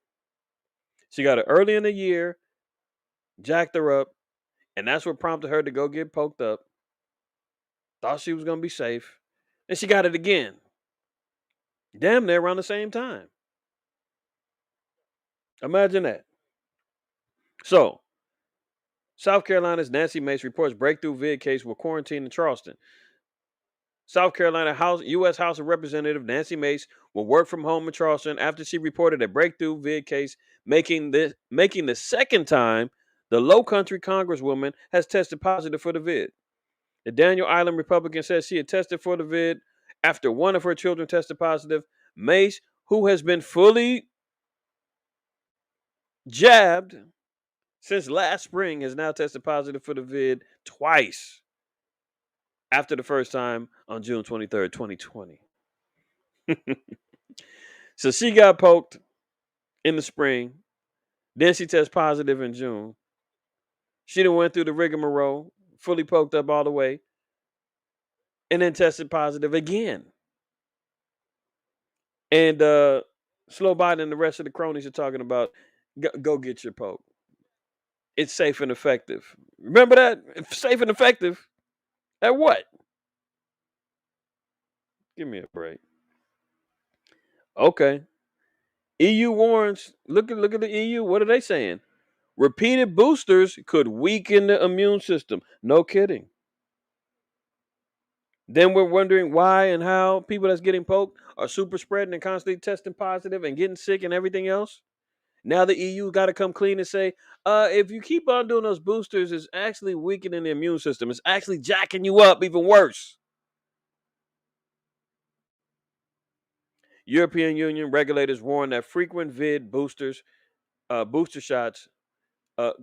She got it early in the year, jacked her up, and that's what prompted her to go get poked up. Thought she was gonna be safe, and she got it again. Damn near around the same time. Imagine that. So, South Carolina's Nancy Mace reports breakthrough vid case will quarantine in Charleston. South Carolina U.S. House of Representative Nancy Mace will work from home in Charleston after she reported a breakthrough vid case, making the second time the Low Country Congresswoman has tested positive for the vid. The Daniel Island Republican says she had tested for the vid after one of her children tested positive. Mace, who has been fully jabbed since last spring, has now tested positive for the vid twice after the first time on June 23rd, 2020. So she got poked in the spring. Then she tested positive in June. She done went through the rigmarole, fully poked up all the way, and then tested positive again. And Slow Biden and the rest of the cronies are talking about go get your poke. It's safe and effective. Remember that? Safe and effective. At what? Give me a break. Okay. EU warns. Look at the EU. What are they saying? Repeated boosters could weaken the immune system. No kidding. Then we're wondering why and how people that's getting poked are super spreading and constantly testing positive and getting sick and everything else. Now the EU got to come clean and say, if you keep on doing those boosters, it's actually weakening the immune system. It's actually jacking you up even worse. European Union regulators warn that frequent booster shots,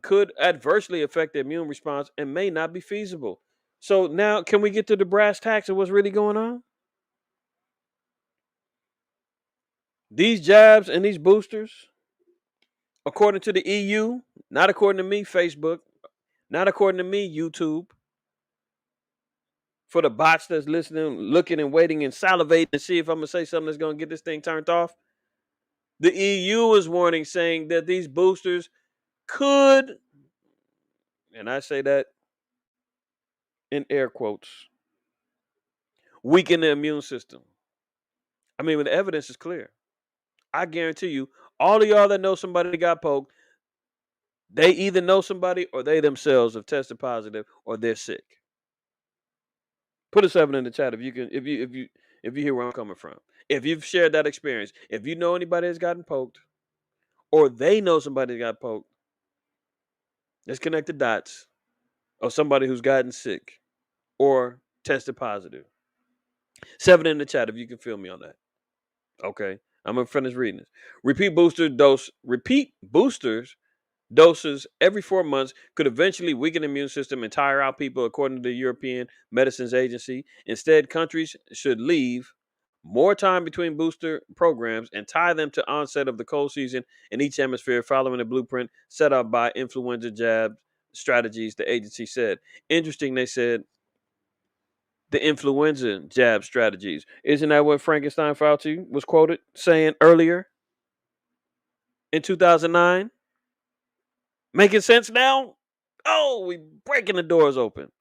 could adversely affect the immune response and may not be feasible. So now, can we get to the brass tacks of what's really going on? These jabs and these boosters, according to the EU, not according to me, Facebook, not according to me, YouTube, for the bots that's listening, looking and waiting and salivating to see if I'm going to say something that's going to get this thing turned off. The EU is warning, saying that these boosters could, and I say that in air quotes, weaken the immune system. I mean, when the evidence is clear, I guarantee you, all of y'all that know somebody that got poked, they either know somebody or they themselves have tested positive or they're sick. Put a 7 in the chat if you can, if you hear where I'm coming from. If you've shared that experience, if you know anybody that's gotten poked, or they know somebody that got poked, let's connect the dots of somebody who's gotten sick or tested positive. 7 in the chat if you can feel me on that. Okay, I'm gonna finish reading this. Repeat boosters doses every 4 months could eventually weaken the immune system and tire out people, according to the European Medicines Agency. Instead, countries should leave more time between booster programs and tie them to onset of the cold season in each hemisphere, following the blueprint set up by influenza jab strategies, the agency said. Interesting, they said the influenza jab strategies. Isn't that what Frankenstein Fauci was quoted saying earlier in 2009? Making sense now? Oh, we breaking the doors open.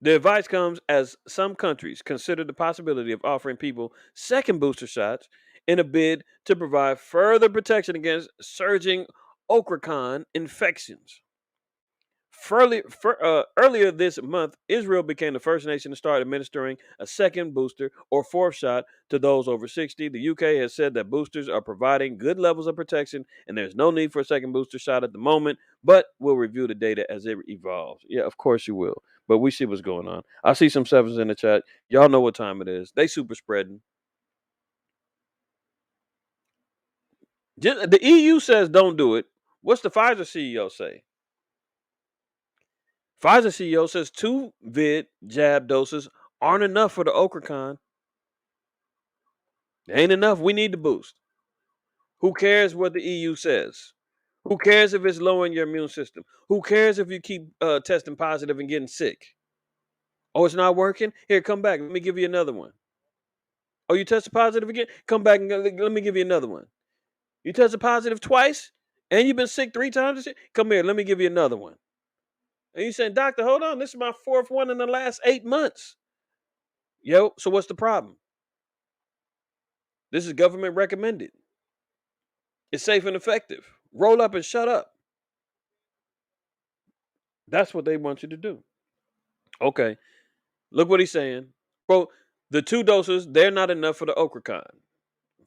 The advice comes as some countries consider the possibility of offering people second booster shots in a bid to provide further protection against surging Omicron infections. Earlier this month, Israel became the first nation to start administering a second booster or fourth shot to those over 60. The UK has said that boosters are providing good levels of protection and there's no need for a second booster shot at the moment, but we'll review the data as it evolves. Yeah, of course you will. But we see what's going on. I see some sevens in the chat. Y'all know what time it is. They super spreading. The EU says don't do it. What's the Pfizer CEO say? Pfizer CEO says 2 vid jab doses aren't enough for the Omicron. They ain't enough. We need the boost. Who cares what the EU says? Who cares if it's lowering your immune system? Who cares if you keep testing positive and getting sick? Oh, it's not working? Here, come back. Let me give you another one. Oh, you tested positive again? Come back and let me give you another one. You tested positive twice and you've been sick 3 times? Come here. Let me give you another one. And you saying, doctor, hold on. This is my 4th one in the last 8 months. Yo, so what's the problem? This is government recommended. It's safe and effective. Roll up and shut up. That's what they want you to do. Okay. Look what he's saying. Quote, the 2 doses, they're not enough for the Omicron.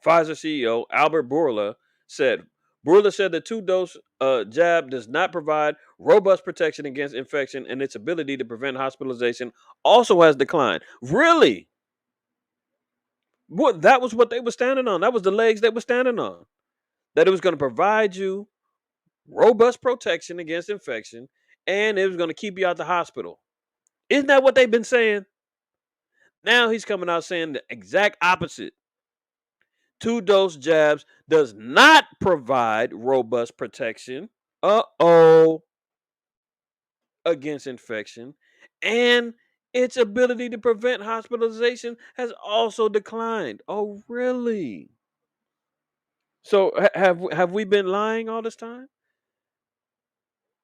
Pfizer CEO Albert Bourla said. Bourla said the 2-dose jab does not provide robust protection against infection, and its ability to prevent hospitalization also has declined. Really? What? That was what they were standing on. That was the legs they were standing on. That it was going to provide you robust protection against infection, and it was going to keep you out the hospital. Isn't that what they've been saying? Now he's coming out saying the exact opposite. 2-dose jabs does not provide robust protection. Against infection, and its ability to prevent hospitalization has also declined. Oh, really? So have we been lying all this time?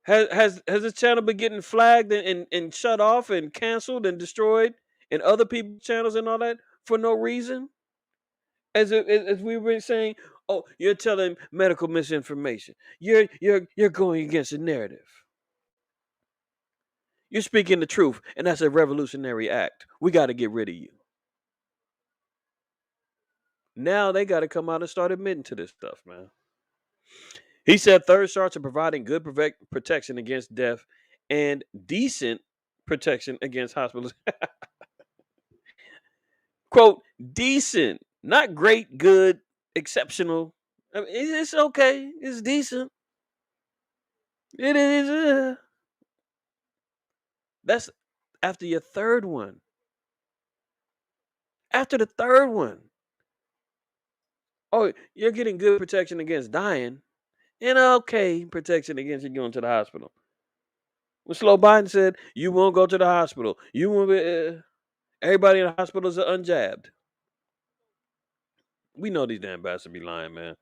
Has this channel been getting flagged and shut off and canceled and destroyed, and other people's channels and all that for no reason? As we were saying, oh, you're telling medical misinformation. You're going against the narrative. You're speaking the truth, and that's a revolutionary act. We got to get rid of you. Now they got to come out and start admitting to this stuff, man. He said third shots are providing good protection against death and decent protection against hospitals. Quote, decent, not great, good, exceptional. I mean, it's okay. It's decent. It is. That's after your third one. After the third one. Oh, you're getting good protection against dying and okay protection against you going to the hospital. When Slow Biden said, you won't go to the hospital. You won't be, everybody in the hospitals are unjabbed. We know these damn bastards be lying, man.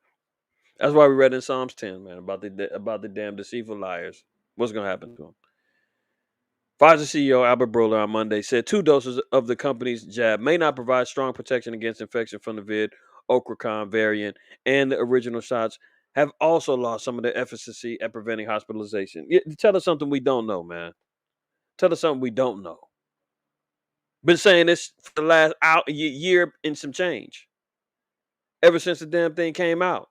That's why we read in Psalms 10, man, about the damn deceitful liars. What's gonna happen to them? Pfizer CEO Albert Broler on Monday said 2 doses of the company's jab may not provide strong protection against infection from the Omicron variant, and the original shots have also lost some of their efficacy at preventing hospitalization. Tell us something we don't know, man. Tell us something we don't know. Been saying this for the last year and some change. Ever since the damn thing came out.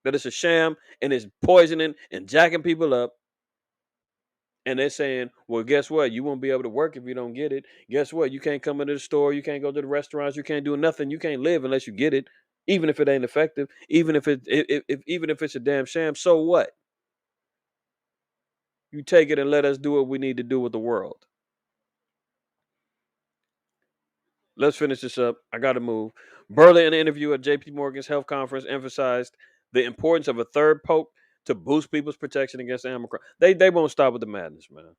That it's a sham and it's poisoning and jacking people up. And they're saying, well, guess what? You won't be able to work if you don't get it. Guess what? You can't come into the store. You can't go to the restaurants. You can't do nothing. You can't live unless you get it, even if it ain't effective, even even if it's a damn sham. So what? You take it and let us do what we need to do with the world. Let's finish this up. I got to move. Burley, in an interview at JP Morgan's health conference, emphasized the importance of a third poke to boost people's protection against Omicron. They won't stop with the madness, man.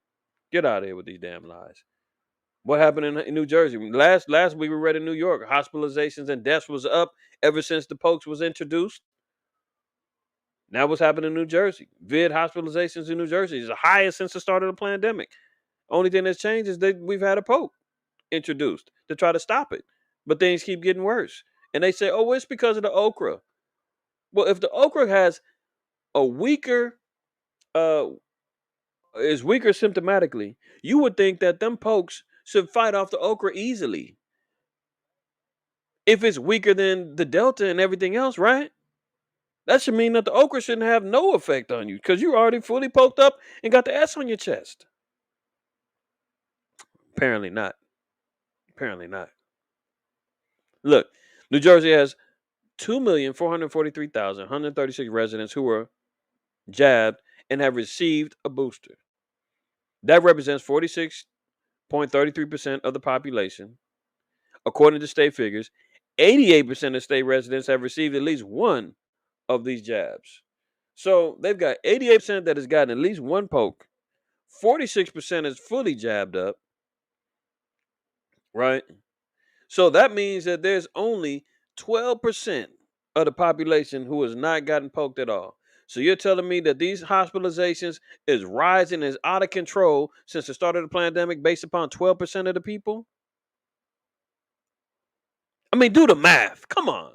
Get out of here with these damn lies. What happened in New Jersey? Last week we read in New York, hospitalizations and deaths was up ever since the pokes was introduced. Now what's happening in New Jersey? Vid hospitalizations in New Jersey is the highest since the start of the pandemic. Only thing that's changed is that we've had a poke introduced to try to stop it. But things keep getting worse. And they say, oh, it's because of the okra. Well, if the okra has a weaker uh is weaker symptomatically, you would think that them pokes should fight off the okra easily. If it's weaker than the delta and everything else, right? That should mean that the okra shouldn't have no effect on you because you already fully poked up and got the S on your chest. Apparently not. Apparently not. Look, New Jersey has 2,443,136 residents who were jabbed and have received a booster. That represents 46.33% of the population. According to state figures, 88% of state residents have received at least one of these jabs. So they've got 88% that has gotten at least one poke. 46% is fully jabbed up, right? So that means that there's only 12% of the population who has not gotten poked at all. So you're telling me that these hospitalizations is rising, is out of control since the start of the pandemic based upon 12% of the people? I mean, do the math. Come on.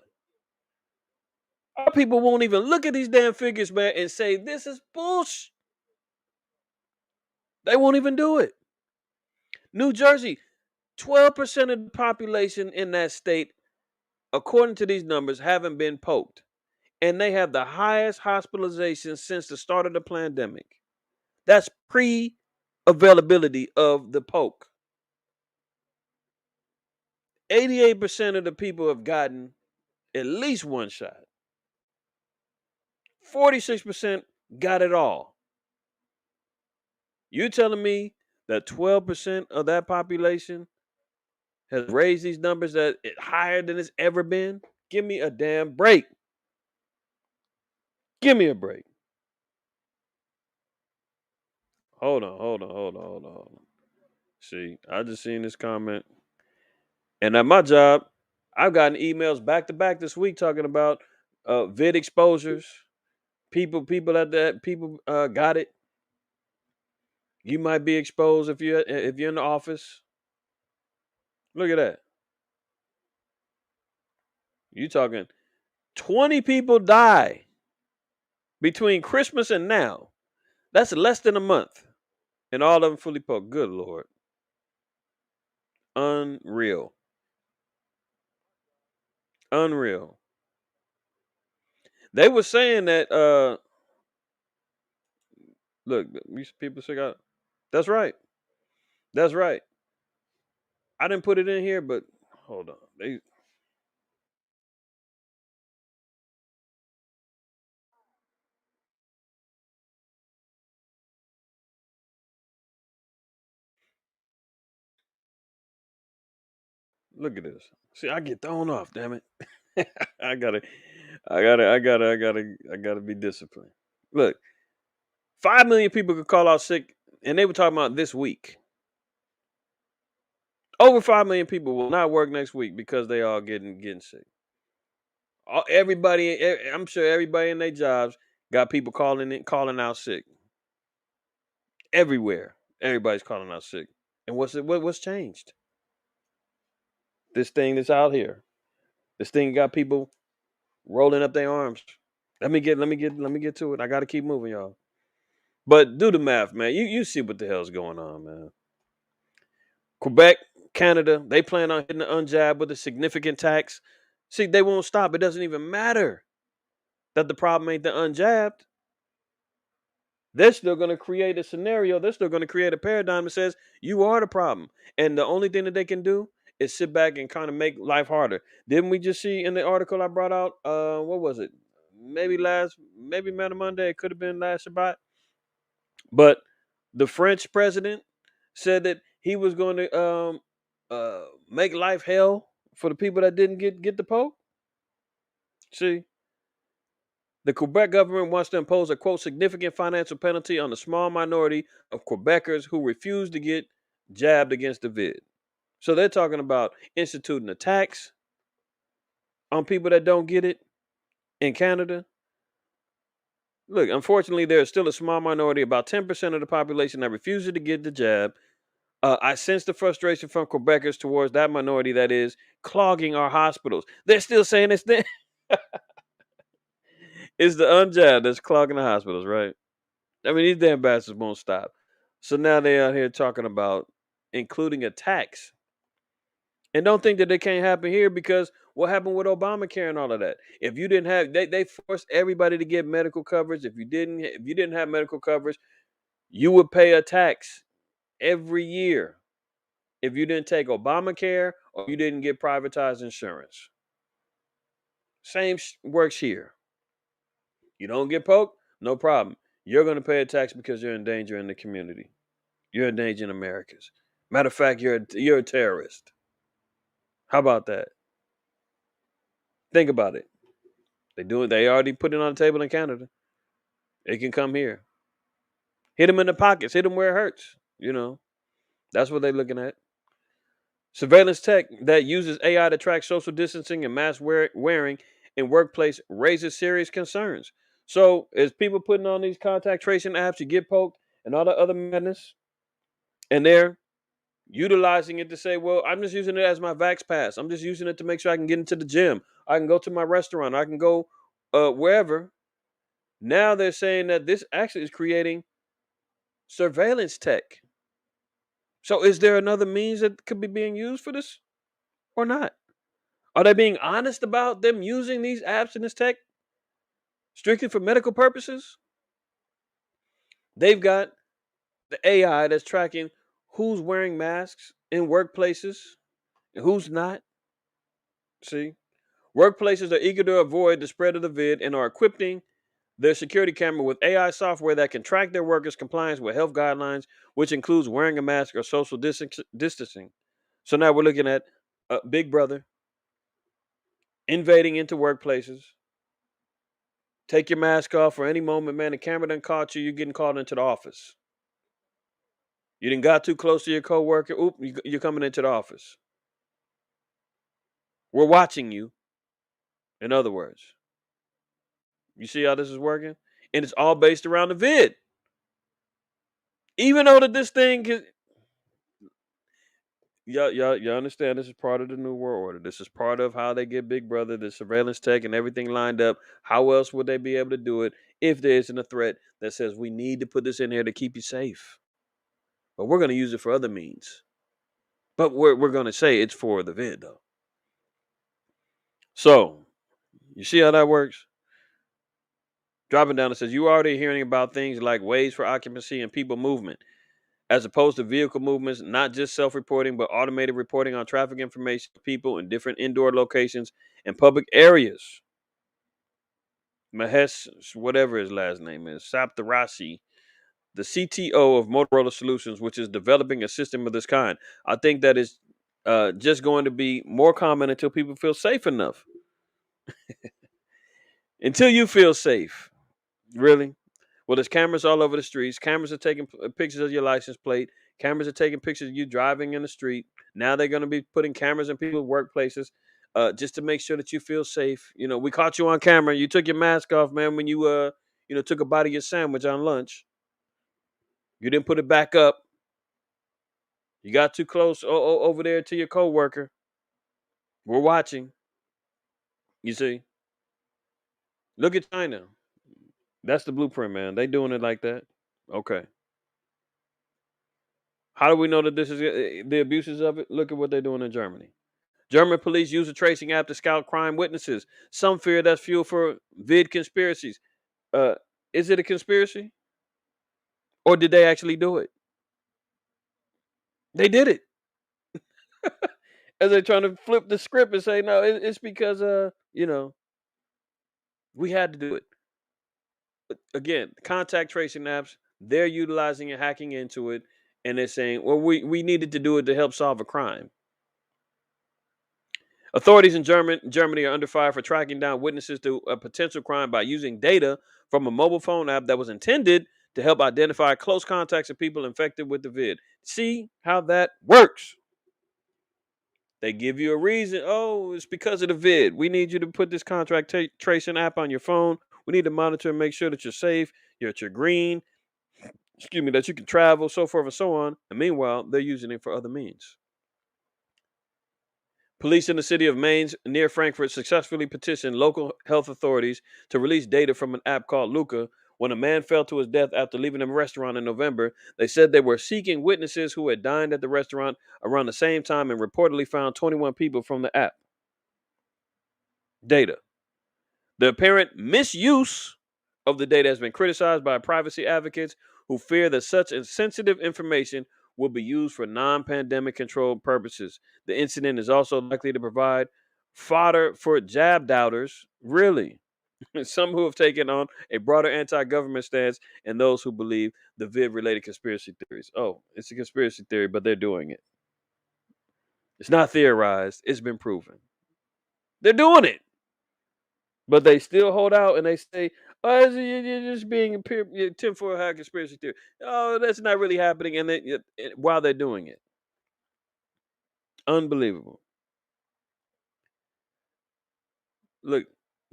Our people won't even look at these damn figures, man, and say this is bullshit. They won't even do it. New Jersey, 12% of the population in that state, according to these numbers, haven't been poked. And they have the highest hospitalization since the start of the pandemic. That's pre availability of the poke. 88% of the people have gotten at least one shot. 46% got it all. You telling me that 12% of that population has raised these numbers that higher than it's ever been? Give me a damn break. Give me a break. Hold on. See, I just seen this comment. And at my job, I've gotten emails back to back this week talking about vid exposures. People at that people got it. You might be exposed if you're in the office. Look at that. You talking 20 people die between Christmas and now. That's less than a month. And all of them fully poked. Good Lord. Unreal. Unreal. They were saying that look, these people still got that's right. That's right. I didn't put it in here, but hold on. They look at this. See, I get thrown off, damn it. I gotta I gotta be disciplined. Look, 5 million people could call out sick, and they were talking about this week. Over 5 million people will not work next week because they all getting sick. Everybody, I'm sure everybody in their jobs got people calling out sick everywhere. Everybody's calling out sick. And what's changed? This thing that's out here. This thing got people rolling up their arms. Let me get to it. I got to keep moving, y'all. But do the math, man. You see what the hell's going on, man. Quebec, Canada, they plan on hitting the unjab with a significant tax. See, they won't stop. It doesn't even matter that the problem ain't the unjabbed. They're still going to create a scenario. They're still going to create a paradigm that says you are the problem. And the only thing that they can do is sit back and kind of make life harder. Didn't we just see in the article I brought out? What was it? Maybe Man Monday. It could have been last Shabbat. But the French president said that he was going to make life hell for the people that didn't get the Pope. See, the Quebec government wants to impose a quote significant financial penalty on the small minority of Quebecers who refuse to get jabbed against the vid. So they're talking about instituting a tax on people that don't get it in Canada. Look, unfortunately, there is still a small minority, about 10% of the population, that refuses to get the jab. I sense the frustration from Quebecers towards that minority that is clogging our hospitals. They're still saying it's the unjabbed that's clogging the hospitals, right? I mean, these damn bastards won't stop. So now they're out here talking about including a tax. And don't think that it can't happen here because what happened with Obamacare and all of that? If you didn't have they forced everybody to get medical coverage. If you didn't have medical coverage, you would pay a tax every year if you didn't take Obamacare or you didn't get privatized insurance. Same works here. You don't get poked, no problem. You're going to pay a tax because you're endangering the community. You're endangering Americans. Matter of fact, you're a terrorist. How about that? Think about it. They do it. They already put it on the table in Canada. It can come here. Hit them in the pockets. Hit them where it hurts. That's what they're looking at. Surveillance tech that uses AI to track social distancing and mask wearing in workplace raises serious concerns. So, as people putting on these contact tracing apps, you get poked and all the other madness, and they're utilizing it to say, well, I'm just using it as my Vax Pass. I'm just using it to make sure I can get into the gym. I can go to my restaurant. I can go wherever. Now they're saying that this actually is creating surveillance tech. So is there another means that could be being used for this or not? Are they being honest about them using these apps and this tech strictly for medical purposes? They've got the AI that's tracking who's wearing masks in workplaces and who's not. See? Workplaces are eager to avoid the spread of the vid and are equipping their security camera with AI software that can track their workers' compliance with health guidelines, which includes wearing a mask or social distancing. So now we're looking at Big Brother invading into workplaces. Take your mask off for any moment, man. The camera done caught you. You're getting called into the office. You didn't got too close to your coworker. Oop, you're coming into the office. We're watching you. In other words, you see how this is working, and it's all based around the vid. Even though that this thing can, y'all understand this is part of the new world order. This is part of how they get Big Brother, the surveillance tech, and everything lined up. How else would they be able to do it if there isn't a threat that says we need to put this in here to keep you safe? But we're going to use it for other means. But we're going to say it's for the vid though. So you see how that works? Dropping down, it says you already hearing about things like ways for occupancy and people movement, as opposed to vehicle movements, not just self-reporting, but automated reporting on traffic information, people in different indoor locations and public areas. Mahesh, whatever his last name is, Saptarasi, the CTO of Motorola Solutions, which is developing a system of this kind. I think that is just going to be more common until people feel safe enough. Until you feel safe, really. Well, there's cameras all over the streets. Cameras are taking pictures of your license plate. Cameras are taking pictures of you driving in the street. Now they're going to be putting cameras in people's workplaces, just to make sure that you feel safe. You know, we caught you on camera. You took your mask off, man, when you took a bite of your sandwich on lunch. You didn't put it back up. You got too close over there to your coworker. We're watching. You see, look at China. That's the blueprint, man. They doing it like that. Okay. How do we know that this is the abuses of it? Look at what they're doing in Germany. German police use a tracing app to scout crime witnesses. Some fear that's fuel for vid conspiracies. Uh, is it a conspiracy, or did they actually do it? They did it. As they're trying to flip the script and say, no, it's because we had to do it. Again, contact tracing apps, they're utilizing and hacking into it, and they're saying, well, we needed to do it to help solve a crime. Authorities in Germany are under fire for tracking down witnesses to a potential crime by using data from a mobile phone app that was intended to help identify close contacts of people infected with the vid. See how that works? They give you a reason. Oh, it's because of the vid. We need you to put this contract tracing app on your phone. We need to monitor and make sure that you're safe, you're green, excuse me, that you can travel, so forth and so on. And meanwhile, they're using it for other means. Police in the city of Mainz near Frankfurt successfully petitioned local health authorities to release data from an app called Luca. When a man fell to his death after leaving a restaurant in November, they said they were seeking witnesses who had dined at the restaurant around the same time and reportedly found 21 people from the app data. The apparent misuse of the data has been criticized by privacy advocates who fear that such sensitive information will be used for non pandemic control purposes. The incident is also likely to provide fodder for jab doubters, really, some who have taken on a broader anti government stance and those who believe the vid related conspiracy theories. Oh, it's a conspiracy theory, but they're doing it. It's not theorized, it's been proven. They're doing it. But they still hold out and they say, "Oh, you're just being a tinfoil hat conspiracy theory." Oh, that's not really happening, and while they're doing it, unbelievable. Look,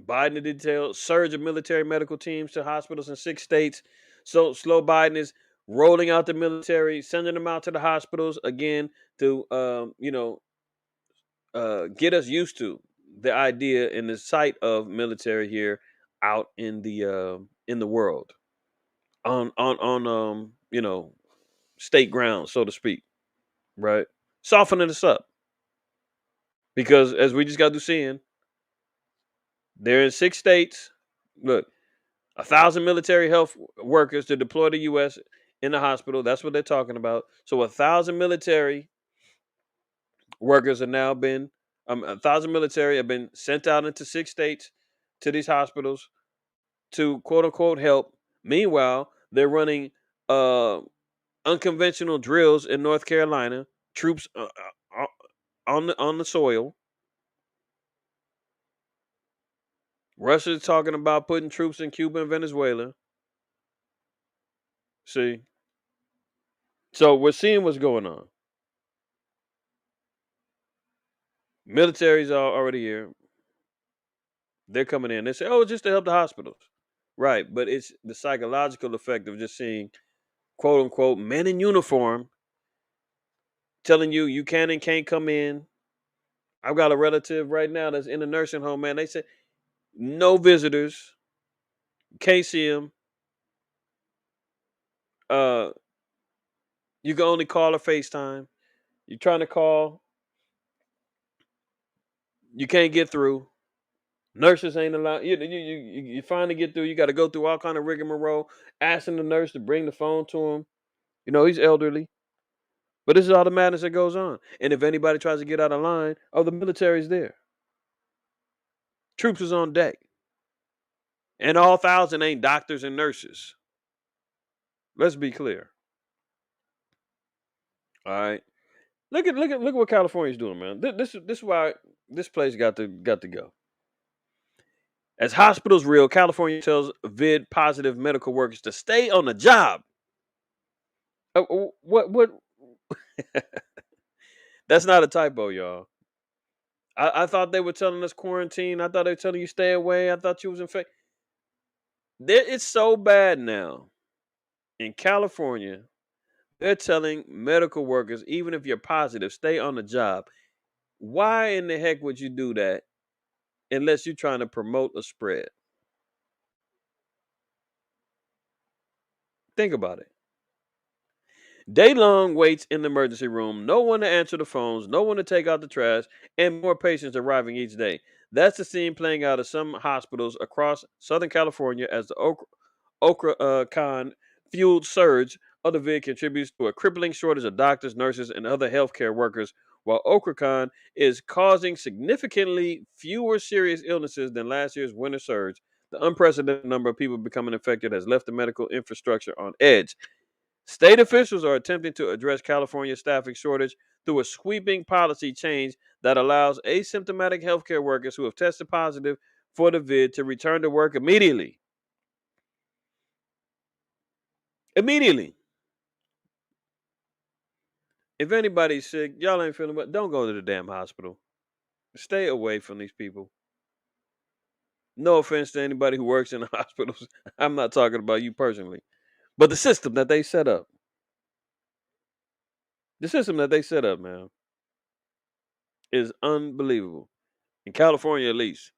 Biden detailed surge of military medical teams to hospitals in 6 states. So slow Biden is rolling out the military, sending them out to the hospitals again to, get us used to the idea and the sight of military here out in the world. On state ground, so to speak, right? Softening us up because as we just got to seeing, they're in 6 states. Look, 1,000 military health workers to deploy the U.S. in the hospital. That's what they're talking about. So 1,000 military workers are now been 1,000 military have been sent out into 6 states to these hospitals to quote unquote help. Meanwhile, they're running uh unconventional drills in North Carolina. Troops on the soil. Russia's talking about putting troops in Cuba and Venezuela. See, so we're seeing what's going on. Militaries are already here. They're coming in. They say, "Oh, just to help the hospitals." Right, but it's the psychological effect of just seeing quote unquote men in uniform telling you you can and can't come in. I've got a relative right now that's in a nursing home, man. They say no visitors, can't see him. Uh, you can only call or FaceTime. You're trying to call, you can't get through. Nurses ain't allowed. You finally get through. You got to go through all kind of rigmarole, asking the nurse to bring the phone to him. He's elderly, but this is all the madness that goes on. And if anybody tries to get out of line, oh, the military's there. Troops is on deck, and all 1,000 ain't doctors and nurses. Let's be clear. All right. Look at what California's doing, man. This is why this place got to go. As hospitals reel, California tells vid positive medical workers to stay on the job. What? That's not a typo, y'all. I thought they were telling us quarantine. I thought they were telling you stay away. I thought you was infected. It's so bad now in California. They're telling medical workers, even if you're positive, stay on the job. Why in the heck would you do that unless you're trying to promote a spread? Think about it. Day long waits in the emergency room, no one to answer the phones, no one to take out the trash, and more patients arriving each day. That's the scene playing out at some hospitals across Southern California as the Okra Khan fueled surge of the vid contributes to a crippling shortage of doctors, nurses, and other healthcare workers, while Okra is causing significantly fewer serious illnesses than last year's winter surge. The unprecedented number of people becoming infected has left the medical infrastructure on edge. State officials are attempting to address California's staffing shortage through a sweeping policy change that allows asymptomatic healthcare workers who have tested positive for the vid to return to work immediately. Immediately. If anybody's sick, y'all ain't feeling well, don't go to the damn hospital. Stay away from these people. No offense to anybody who works in the hospitals. I'm not talking about you personally. But the system that they set up. The system that they set up, man, is unbelievable. In California, at least.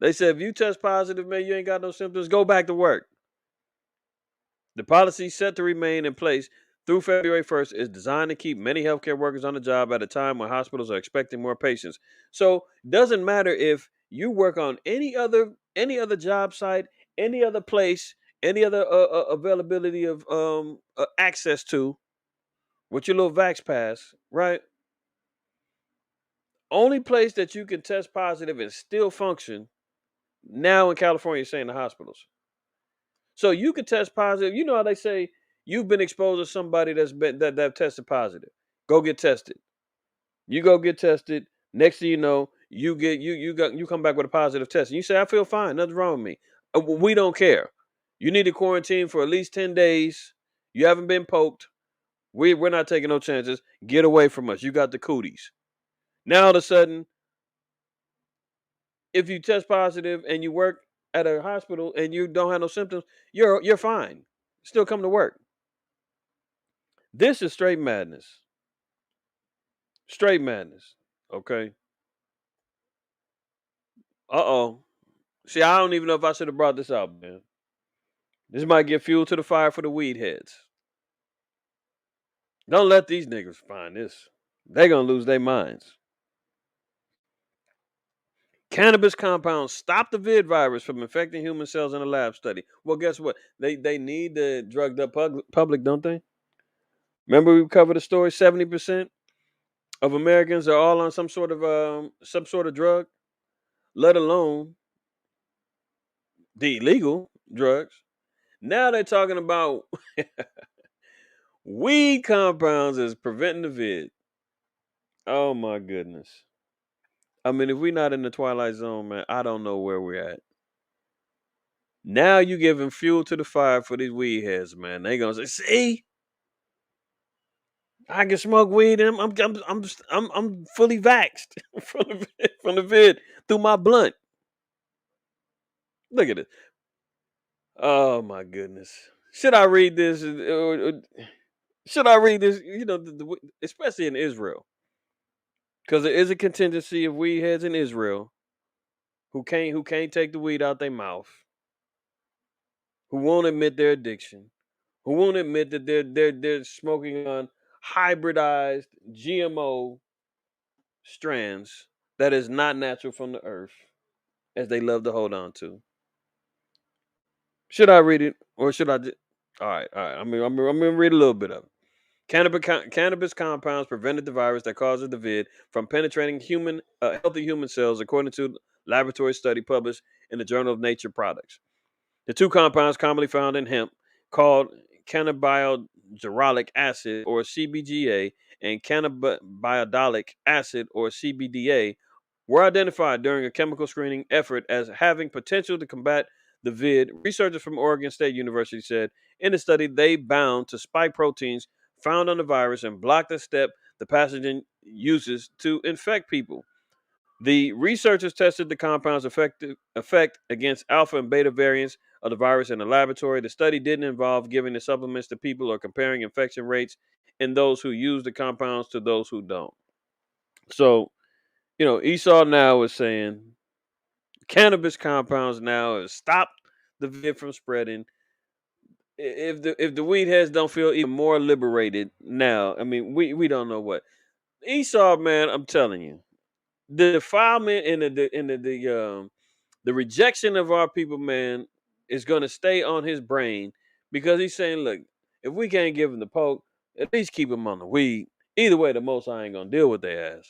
They said if you test positive, man, you ain't got no symptoms, go back to work. The policy set to remain in place through February 1st is designed to keep many healthcare workers on the job at a time when hospitals are expecting more patients. So it doesn't matter if you work on any other job site, any other place, any other availability of access to with your little Vax pass, right? Only place that you can test positive and still function now in California is saying the hospitals. So you could test positive. You know how they say you've been exposed to somebody that tested positive. Go get tested. You go get tested. Next thing you know, you come back with a positive test. And you say, I feel fine. Nothing's wrong with me. We don't care. You need to quarantine for at least 10 days. You haven't been poked. We're not taking no chances. Get away from us. You got the cooties. Now all of a sudden, if you test positive and you work at a hospital and you don't have no symptoms, you're fine. Still come to work. This is straight madness. Straight madness. Okay. Uh-oh. See, I don't even know if I should have brought this up, man. This might get fuel to the fire for the weed heads. Don't let these niggas find this. They're gonna lose their minds. Cannabis compounds stop the vid virus from infecting human cells in a lab study. Well, guess what? They need the drugged up public, don't they? Remember we covered the story. 70% of Americans are all on some sort of drug, let alone the illegal drugs. Now they're talking about weed compounds as preventing the vid. Oh my goodness. I mean, if we're not in the twilight zone, man, I don't know where we're at. Now you giving fuel to the fire for these weed heads, man. They gonna say, "See, I can smoke weed, and I'm fully vaxxed from the vid through my blunt." Look at it. Oh my goodness. Should I read this? Should I read this? Especially in Israel, because there is a contingency of weed heads in Israel who can't take the weed out their mouth, who won't admit their addiction, who won't admit that they're smoking on hybridized GMO strands that is not natural from the earth. as they love to hold on to. Should I read it or should I just? All right, all right. I'm gonna read a little bit of it. Cannabis compounds prevented the virus that causes the vid from penetrating healthy human cells, according to laboratory study published in the Journal of Nature Products. The two compounds commonly found in hemp, called cannabidiolic acid or CBGA and cannabidiolic acid or CBDA, were identified during a chemical screening effort as having potential to combat the vid. Researchers from Oregon State University said in the study they bound to spike proteins found on the virus and blocked the step the pathogen uses to infect people. The researchers tested the compound's effect against alpha and beta variants of the virus in the laboratory. The study didn't involve giving the supplements to people or comparing infection rates in those who use the compounds to those who don't. So, Esau now is saying cannabis compounds now has stopped the vid from spreading. If the weed heads don't feel even more liberated now, I mean, we don't know what Esau, man. I'm telling you, the defilement and the rejection of our people, man, is going to stay on his brain because he's saying, look, if we can't give him the poke, at least keep him on the weed. Either way, the Most High ain't going to deal with their ass.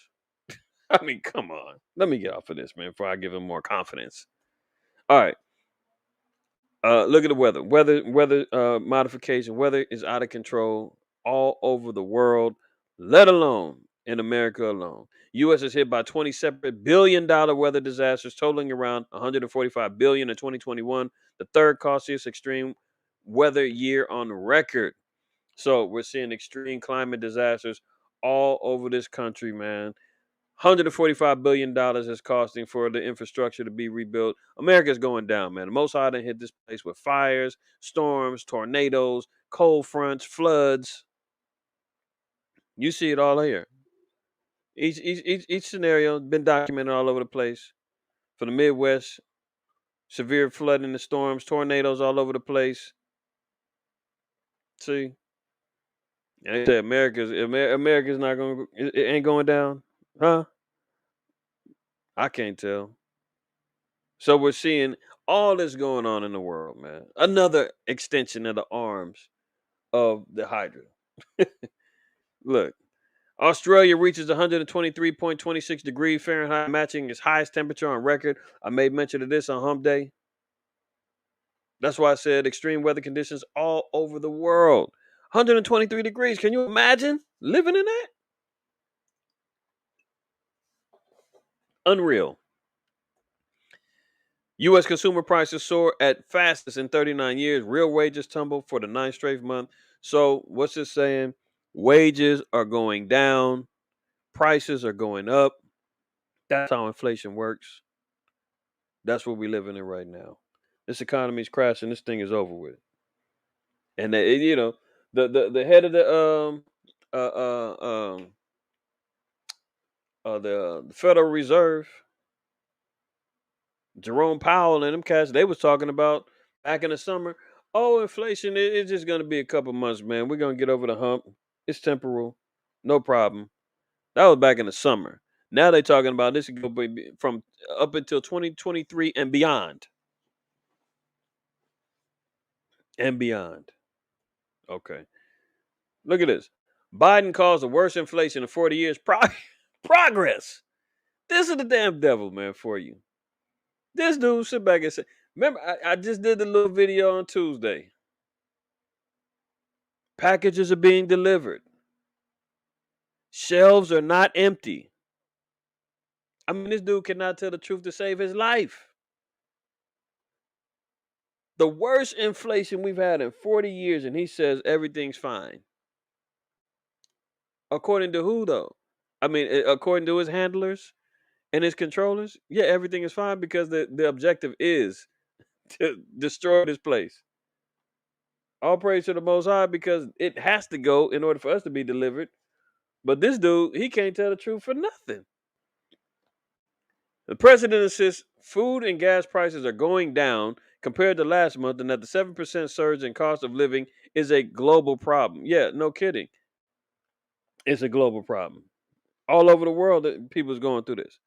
I mean, come on. Let me get off of this, man, before I give him more confidence. All right. Look at the weather. Weather modification. Weather is out of control all over the world, let alone in America alone. U.S. is hit by 20 separate billion-dollar weather disasters, totaling around 145 billion in 2021, the third costliest extreme weather year on record. So we're seeing extreme climate disasters all over this country, man. $145 billion is costing for the infrastructure to be rebuilt. America's going down, man. The Most High done hit this place with fires, storms, tornadoes, cold fronts, floods. You see it all here. Each scenario been documented all over the place. For the Midwest, severe flooding and storms, tornadoes all over the place. See, and they say America's not going. It ain't going down, huh? I can't tell. So we're seeing all this going on in the world, man. Another extension of the arms of the Hydra. Look, Australia reaches 123.26 degrees Fahrenheit, matching its highest temperature on record. I made mention of this on Hump Day. That's why I said extreme weather conditions all over the world. 123 degrees. Can you imagine living in that? Unreal. U.S. consumer prices soar at fastest in 39 years. Real wages tumble for the ninth straight month. So what's this saying? Wages are going down. Prices are going up. That's how inflation works. That's what we're living in right now. This economy is crashing. This thing is over with. And the head of the Federal Reserve, Jerome Powell and them cats, they was talking about back in the summer. Oh, inflation, it's just gonna be a couple months, man. We're gonna get over the hump. It's temporal, no problem. That was back in the summer. Now they talking about this is gonna be from up until 2023 and beyond. And beyond. Okay. Look at this. Biden calls the worst inflation in 40 years progress. This is the damn devil, man, for you. This dude sit back and say, remember, I just did the little video on Tuesday. Packages are being delivered. Shelves are not empty. I mean, this dude cannot tell the truth to save his life. The worst inflation we've had in 40 years, and he says everything's fine. According to who, though? I mean, according to his handlers and his controllers? Yeah, everything is fine because the objective is to destroy this place. All praise to the Most High because it has to go in order for us to be delivered. But this dude, he can't tell the truth for nothing. The president insists food and gas prices are going down compared to last month and that the 7% surge in cost of living is a global problem. Yeah, no kidding. It's a global problem. All over the world, people's going through this.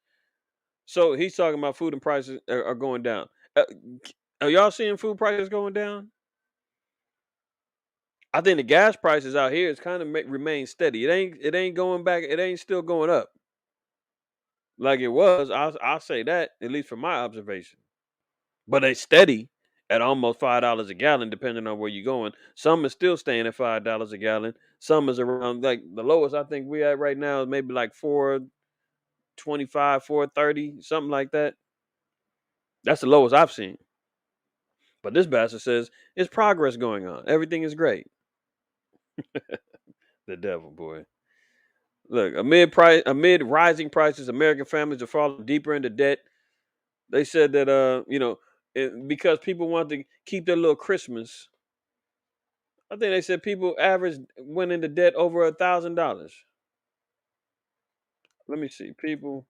So he's talking about food and prices are going down. Uh, are y'all seeing food prices going down? I think the gas prices out here is kind of remain steady. It ain't going back. It ain't still going up like it was. I'll say that, at least from my observation. But they steady at almost $5 a gallon, depending on where you're going. Some is still staying at $5 a gallon. Some is around, like the lowest I think we at right now is maybe like 4.25, 4.30, something like that. That's the lowest I've seen. But this bastard says it's progress going on. Everything is great. The devil, boy. Look, amid rising prices, American families are falling deeper into debt. They said that because people want to keep their little Christmas. I think they said people average went into debt over $1,000. Let me see. People.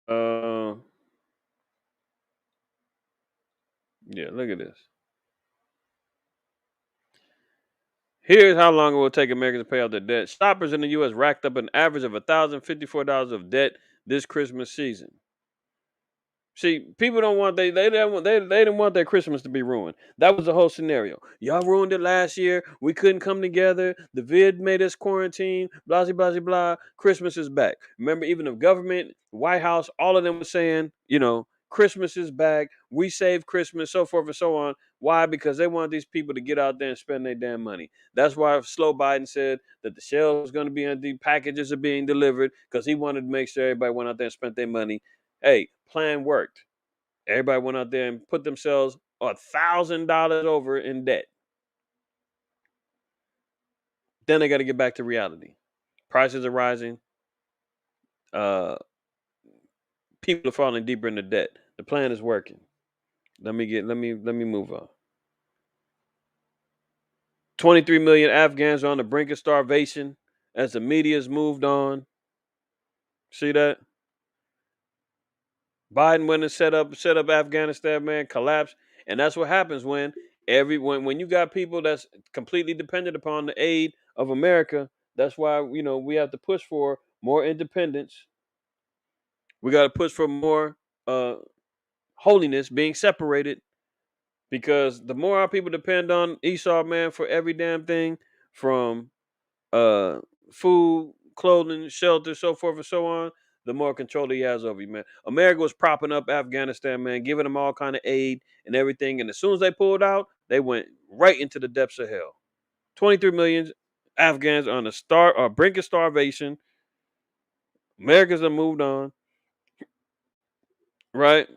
Uh, yeah. Look at this. Here's how long it will take Americans to pay off their debt. Shoppers in the U.S. racked up an average of $1,054 of debt this Christmas season. See, people don't want they didn't want their Christmas to be ruined. That was the whole scenario. Y'all ruined it last year. We couldn't come together. The vid made us quarantine. Blah blah blah blah. Christmas is back. Remember, even the government, White House, all of them were saying, Christmas is back. We saved Christmas, so forth and so on. Why? Because they want these people to get out there and spend their damn money. That's why Slow Biden said that the shelves was going to be empty, packages are being delivered, because he wanted to make sure everybody went out there and spent their money. Hey, plan worked. Everybody went out there and put themselves $1,000 over in debt. Then they got to get back to reality. Prices are rising. Uh, People are falling deeper into debt. The plan is working. Let me move on. 23 million Afghans are on the brink of starvation as the media's moved on. See that? Biden went and set up Afghanistan, man, collapsed. And that's what happens when you got people that's completely dependent upon the aid of America. That's why, we have to push for more independence. We got to push for more uh holiness, being separated, because the more our people depend on Esau, man, for every damn thing, from uh food, clothing, shelter, so forth and so on, the more control he has over you, man. America was propping up Afghanistan, man, giving them all kind of aid and everything, and as soon as they pulled out, they went right into the depths of hell. 23 million Afghans on the brink of starvation. Americans have moved on, right?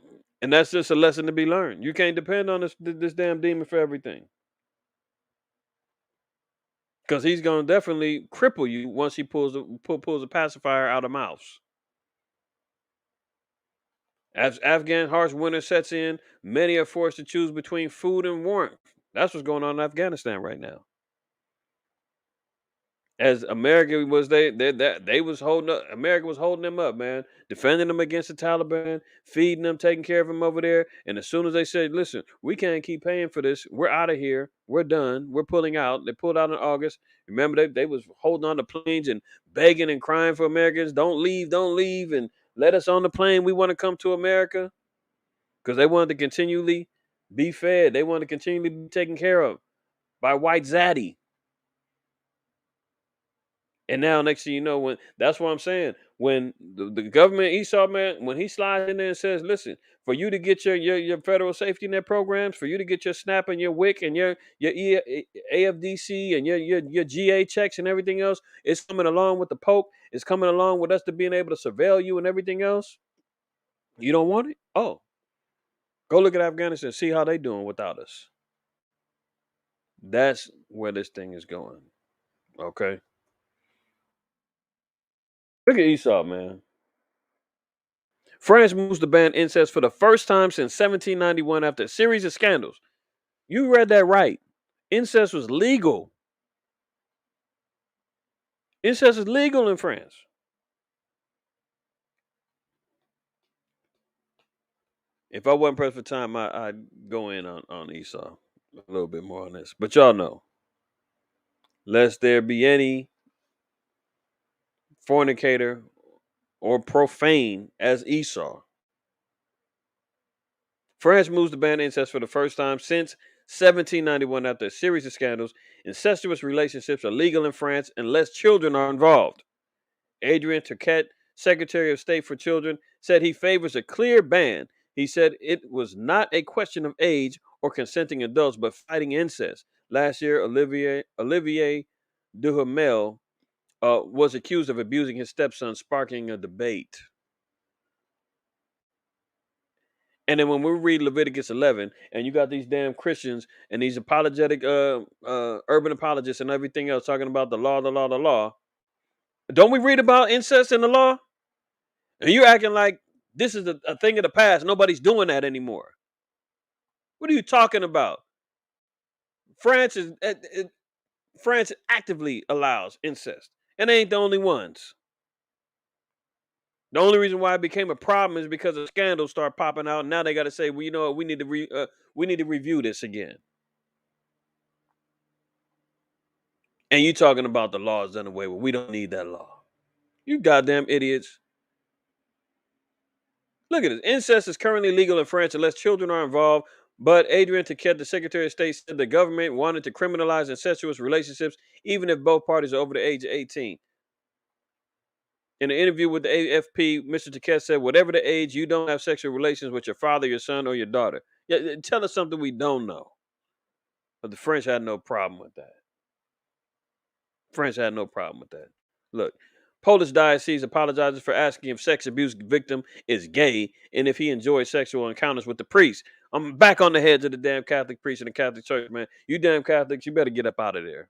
And that's just a lesson to be learned. You can't depend on this damn demon for everything, because he's gonna definitely cripple you once he pulls a pacifier out of mouths. As Afghan harsh winter sets in, many are forced to choose between food and warmth. That's what's going on in Afghanistan right now. As America was they was holding up, America was holding them up, man, defending them against the Taliban, feeding them, taking care of them over there. And as soon as they said, "Listen, we can't keep paying for this. We're out of here. We're done. We're pulling out." They pulled out in August. Remember, they was holding on to planes and begging and crying for Americans, don't leave, and let us on the plane. We want to come to America, because they wanted to continually be fed. They wanted to continually be taken care of by white zaddy. And now, next thing you know, when that's what I'm saying, when the government Esau, man, when he slides in there and says, "Listen, for you to get your federal safety net programs, for you to get your SNAP and your WIC and your AFDC and your GA checks and everything else, it's coming along with the Pope. It's coming along with us to being able to surveil you and everything else. You don't want it? Oh, go look at Afghanistan, see how they doing without us." That's where this thing is going. Okay. Look at Esau, man. France moves to ban incest for the first time since 1791 after a series of scandals. You read that right. Incest was legal. Incest is legal in France. If I wasn't pressed for time, I'd go in on Esau a little bit more on this. But y'all know, lest there be any fornicator or profane as Esau. France moves to ban incest for the first time since 1791 after a series of scandals. Incestuous relationships are legal in France unless children are involved. Adrian Turquette, Secretary of State for Children, said he favors a clear ban. He said it was not a question of age or consenting adults, but fighting incest. Last year, Olivier Duhamel was accused of abusing his stepson, sparking a debate. And then when we read Leviticus 11, and you got these damn Christians and these apologetic urban apologists and everything else talking about the law, the law, the law. Don't we read about incest in the law? And you're acting like this is a thing of the past. Nobody's doing that anymore. What are you talking about? France is France actively allows incest, and they ain't the only ones. The only reason why it became a problem is because of scandals start popping out. And now they got to say, well, you know what? We need to review this again. And you talking about the law is done away with. We don't need that law. You goddamn idiots. Look at this. Incest is currently legal in France unless children are involved. But Adrian Taquet, the Secretary of State, said the government wanted to criminalize incestuous relationships even if both parties are over the age of 18. In an interview with the AFP, Mr. Taquet said, whatever the age, you don't have sexual relations with your father, your son, or your daughter. Yeah, tell us something we don't know. But the French had no problem with that. French had no problem with that. Look, Polish diocese apologizes for asking if sex abuse victim is gay and if he enjoys sexual encounters with the priest. I'm back on the heads of the damn Catholic priest in the Catholic Church, man. You damn Catholics, you better get up out of there.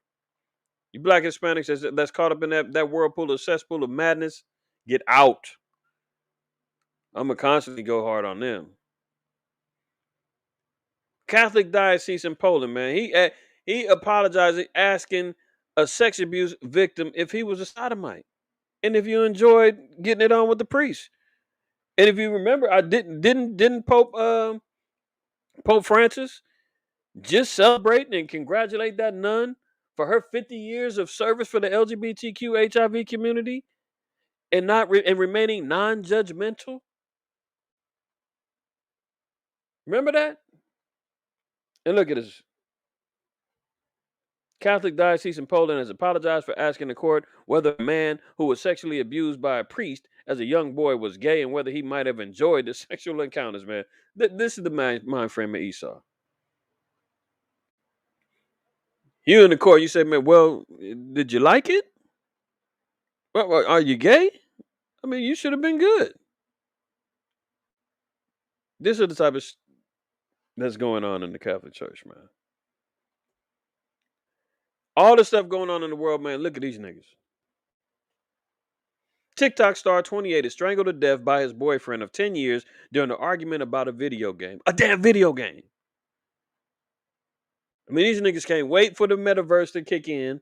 You black Hispanics that's caught up in that whirlpool of cesspool of madness, get out. I'm gonna constantly go hard on them. Catholic diocese in Poland, man. He apologized asking a sex abuse victim if he was a sodomite and if you enjoyed getting it on with the priest. And if you remember, I didn't Pope Francis just celebrate and congratulate that nun for her 50 years of service for the LGBTQ HIV community and and remaining non-judgmental. Remember that? And look at this. Catholic diocese in Poland has apologized for asking the court whether a man who was sexually abused by a priest as a young boy was gay and whether he might have enjoyed the sexual encounters, man. This is the mind frame of Esau. You in the court, you say, man, well, did you like it? Well, are you gay? I mean, you should have been good. This is the type of that's going on in the Catholic Church, man. All the stuff going on in the world, man. Look at these niggas. TikTok star 28 is strangled to death by his boyfriend of 10 years during an argument about a video game. A damn video game. I mean, these niggas can't wait for the metaverse to kick in.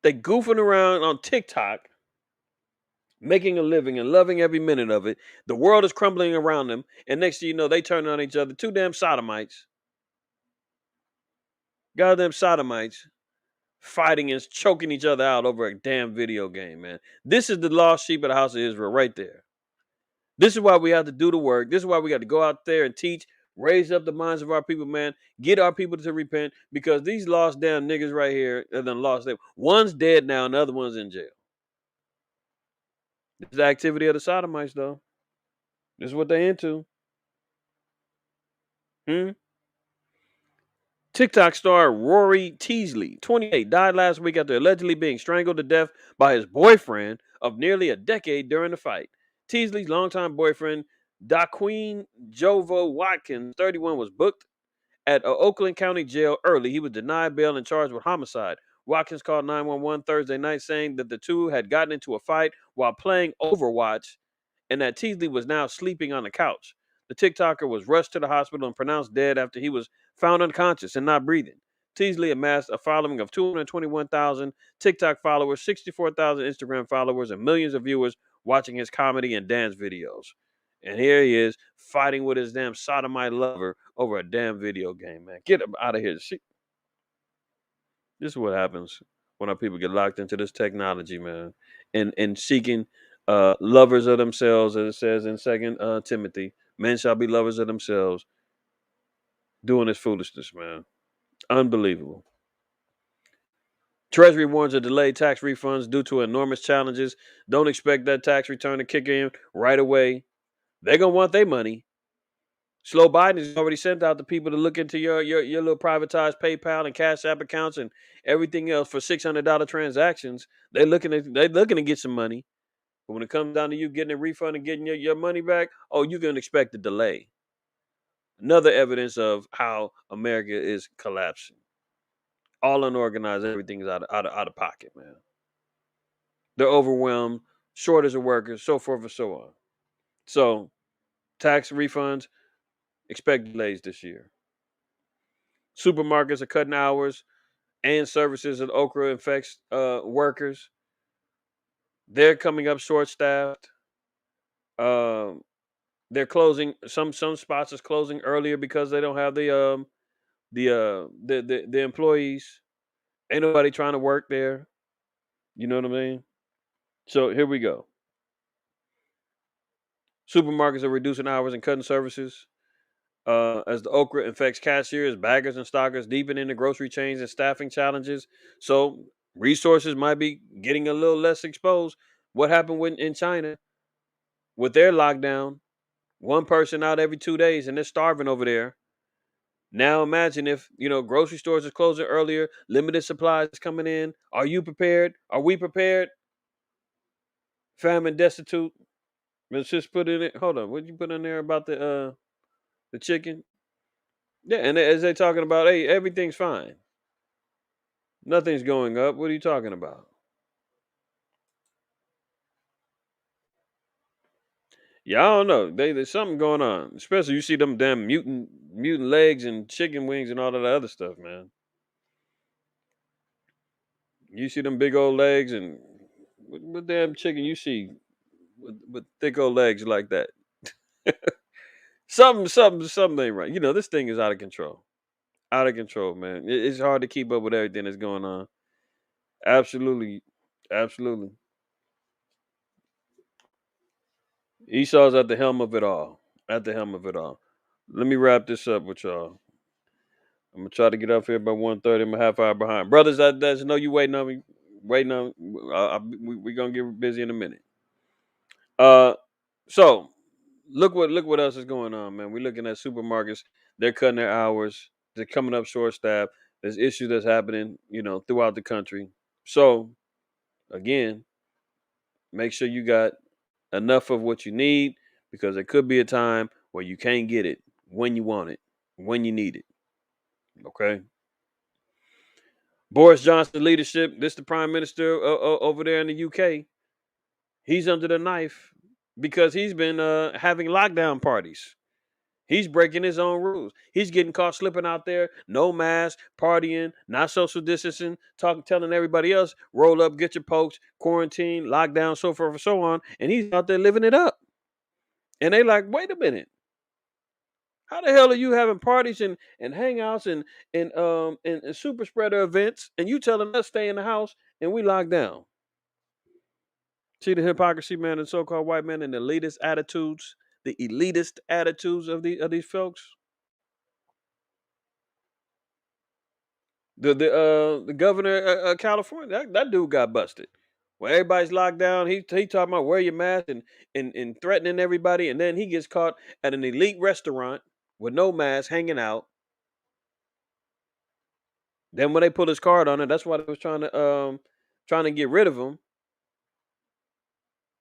They goofing around on TikTok, making a living and loving every minute of it. The world is crumbling around them. And next thing you know, they turn on each other. Two damn sodomites. Goddamn sodomites fighting and choking each other out over a damn video game, man. This is the lost sheep of the house of Israel right there. This is why we have to do the work. This is why we got to go out there and teach, raise up the minds of our people, man. Get our people to repent because these lost damn niggas right here have done lost them. One's dead now and the other one's in jail. This is the activity of the sodomites, though. This is what they into. TikTok star Rory Teasley, 28, died last week after allegedly being strangled to death by his boyfriend of nearly a decade during the fight. Teasley's longtime boyfriend, Daqueen Jovo Watkins, 31, was booked at Oakland County Jail early. He was denied bail and charged with homicide. Watkins called 911 Thursday night saying that the two had gotten into a fight while playing Overwatch and that Teasley was now sleeping on the couch. The TikToker was rushed to the hospital and pronounced dead after he was found unconscious and not breathing. Teasley amassed a following of 221,000 TikTok followers, 64,000 Instagram followers, and millions of viewers watching his comedy and dance videos. And here he is fighting with his damn sodomite lover over a damn video game, man. Get him out of here. See, this is what happens when our people get locked into this technology, man, and seeking lovers of themselves, as it says in Second Timothy. Men shall be lovers of themselves, doing this foolishness, man. Unbelievable. Treasury warns of delayed tax refunds due to enormous challenges. Don't expect that tax return to kick in right away. They're gonna want their money. Slow Biden has already sent out the people to look into your little privatized PayPal and Cash App accounts and everything else for $600 transactions. They're looking to get some money. But when it comes down to you getting a refund and getting your money back, oh, you can expect a delay. Another evidence of how America is collapsing. All unorganized, everything's out of pocket, man. They're overwhelmed, shortage of workers, so forth and so on. So tax refunds, expect delays this year. Supermarkets are cutting hours and services at Okra infects workers. They're coming up short staffed. Um, they're closing some spots is closing earlier because they don't have the employees. Ain't nobody trying to work there. You know what I mean? So here we go. Supermarkets are reducing hours and cutting services. As the okra infects cashiers, baggers, and stockers deepen into grocery chains and staffing challenges. So resources might be getting a little less exposed. What happened in China with their lockdown? One person out every 2 days, and they're starving over there. Now imagine if grocery stores are closing earlier, limited supplies coming in. Are you prepared? Are we prepared? Famine, destitute. Let's just put it in. Hold on, what you put in there about the chicken? Yeah, and as they talking about, hey, everything's fine. Nothing's going up. What are you talking about? Yeah, I don't know. There's something going on. Especially you see them damn mutant legs and chicken wings and all of that other stuff, man. You see them big old legs and what damn chicken you see with thick old legs like that. Something ain't right. This thing is out of control. Out of control, man. It's hard to keep up with everything that's going on. Absolutely, absolutely. Esau's at the helm of it all. At the helm of it all. Let me wrap this up with y'all. I'm gonna try to get up here by 1:30. I'm a half hour behind. Brothers, I just know you waiting on me. Waiting on. We gonna get busy in a minute. Uh, so look what else is going on, man. We're looking at supermarkets. They're cutting their hours. They're coming up short staff. There's issues that's happening, throughout the country. So again, make sure you got enough of what you need because there could be a time where you can't get it when you want it, when you need it. Okay. Boris Johnson leadership. This the prime minister over there in the UK. He's under the knife because he's been having lockdown parties. He's breaking his own rules. He's getting caught slipping out there, no mask, partying, not social distancing, telling everybody else, roll up, get your pokes, quarantine, lockdown, so forth and so on. And he's out there living it up. And they like, wait a minute. How the hell are you having parties and hangouts and super spreader events and you telling us stay in the house and we locked down? See the hypocrisy, man, and so-called white men and the elitist attitudes of these folks. The governor of California, that dude got busted. Well, everybody's locked down. He talking about wear your mask and threatening everybody, and then he gets caught at an elite restaurant with no mask, hanging out. Then when they put his card on it, that's why they was trying to get rid of him,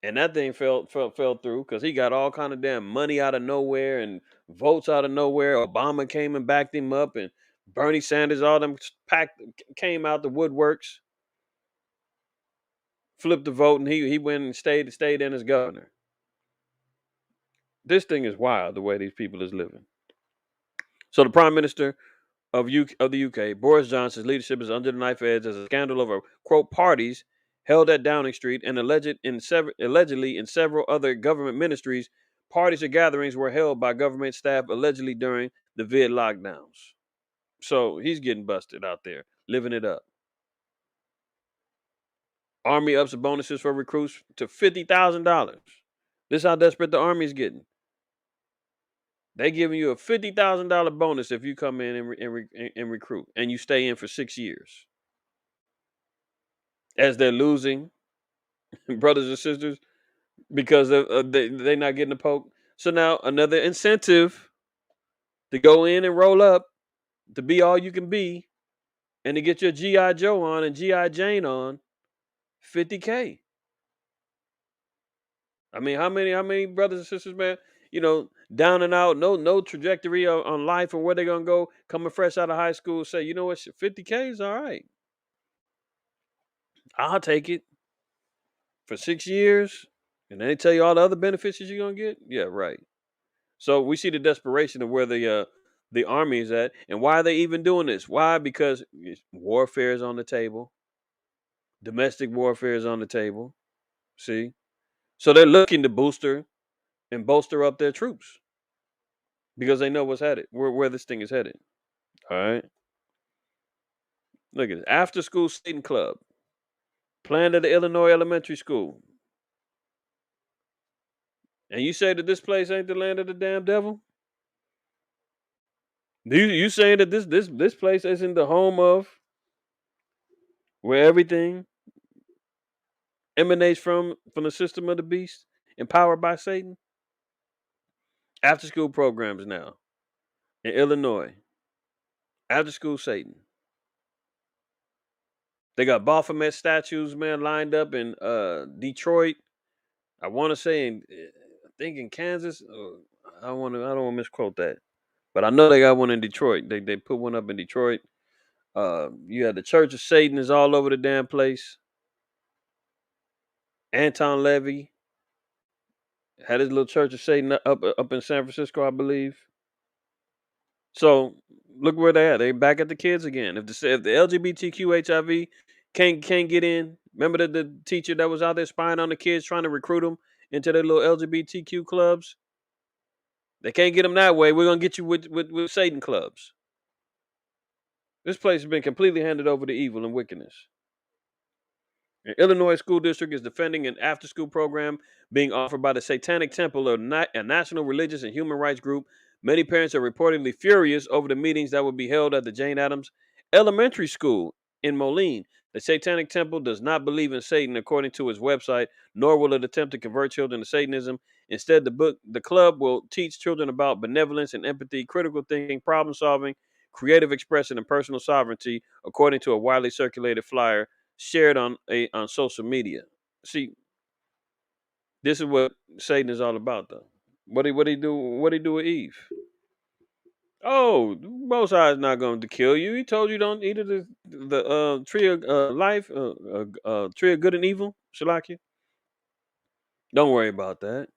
and that thing fell through because he got all kind of damn money out of nowhere and votes out of nowhere. Obama came and backed him up, and Bernie Sanders, all them came out the woodworks, flipped the vote, and he went and stayed in as governor. This thing is wild the way these people is living. So the prime minister of the UK, Boris Johnson's leadership is under the knife edge as a scandal over quote parties held at Downing Street, and allegedly in several other government ministries. Parties or gatherings were held by government staff allegedly during the vid lockdowns. So he's getting busted out there, living it up. Army ups the bonuses for recruits to $50,000. This is how desperate the Army's getting. They giving you a $50,000 bonus if you come in and recruit, and you stay in for 6 years. As they're losing brothers and sisters because they not getting the poke. So now another incentive to go in and roll up, to be all you can be, and to get your GI Joe on and GI Jane on, $50K. I mean, how many brothers and sisters, man, down and out, no trajectory on life and where they're gonna go, coming fresh out of high school, say, you know what, 50K is all right. I'll take it for 6 years, and then they tell you all the other benefits that you're gonna get. Yeah, right. So we see the desperation of where the army is at, and why are they even doing this? Why? Because warfare is on the table, domestic warfare is on the table. See, so they're looking to booster and bolster up their troops because they know what's headed, where this thing is headed. All right, look at it. After school Satan club planned at the Illinois elementary school, and you say that this place ain't the land of the damn devil? You saying that this place isn't the home of where everything emanates from the system of the beast, empowered by Satan? After school programs now in Illinois. After school Satan. They got Baphomet statues, man, lined up in Detroit. I want to say I think in Kansas. I don't want to misquote that, but I know they got one in Detroit. They put one up in Detroit. You had the Church of Satan is all over the damn place. Anton Levy had his little Church of Satan up in San Francisco, I believe. So look where they at. They back at the kids again. If the LGBTQ HIV can't get in, remember the teacher that was out there spying on the kids, trying to recruit them into their little LGBTQ clubs. They can't get them that way. We're gonna get you with Satan clubs. This place has been completely handed over to evil and wickedness. An Illinois school district is defending an after-school program being offered by the Satanic Temple, a national religious and human rights group. Many parents are reportedly furious over the meetings that will be held at the Jane Addams Elementary School in Moline. The Satanic Temple does not believe in Satan, according to its website, nor will it attempt to convert children to Satanism. Instead, the club will teach children about benevolence and empathy, critical thinking, problem solving, creative expression, and personal sovereignty, according to a widely circulated flyer shared on social media. See, this is what Satan is all about, though. What he do? What he do with Eve? Oh, Most High is not going to kill you. He told you don't eat of the tree of life, tree of good and evil. Shalakia. Don't worry about that.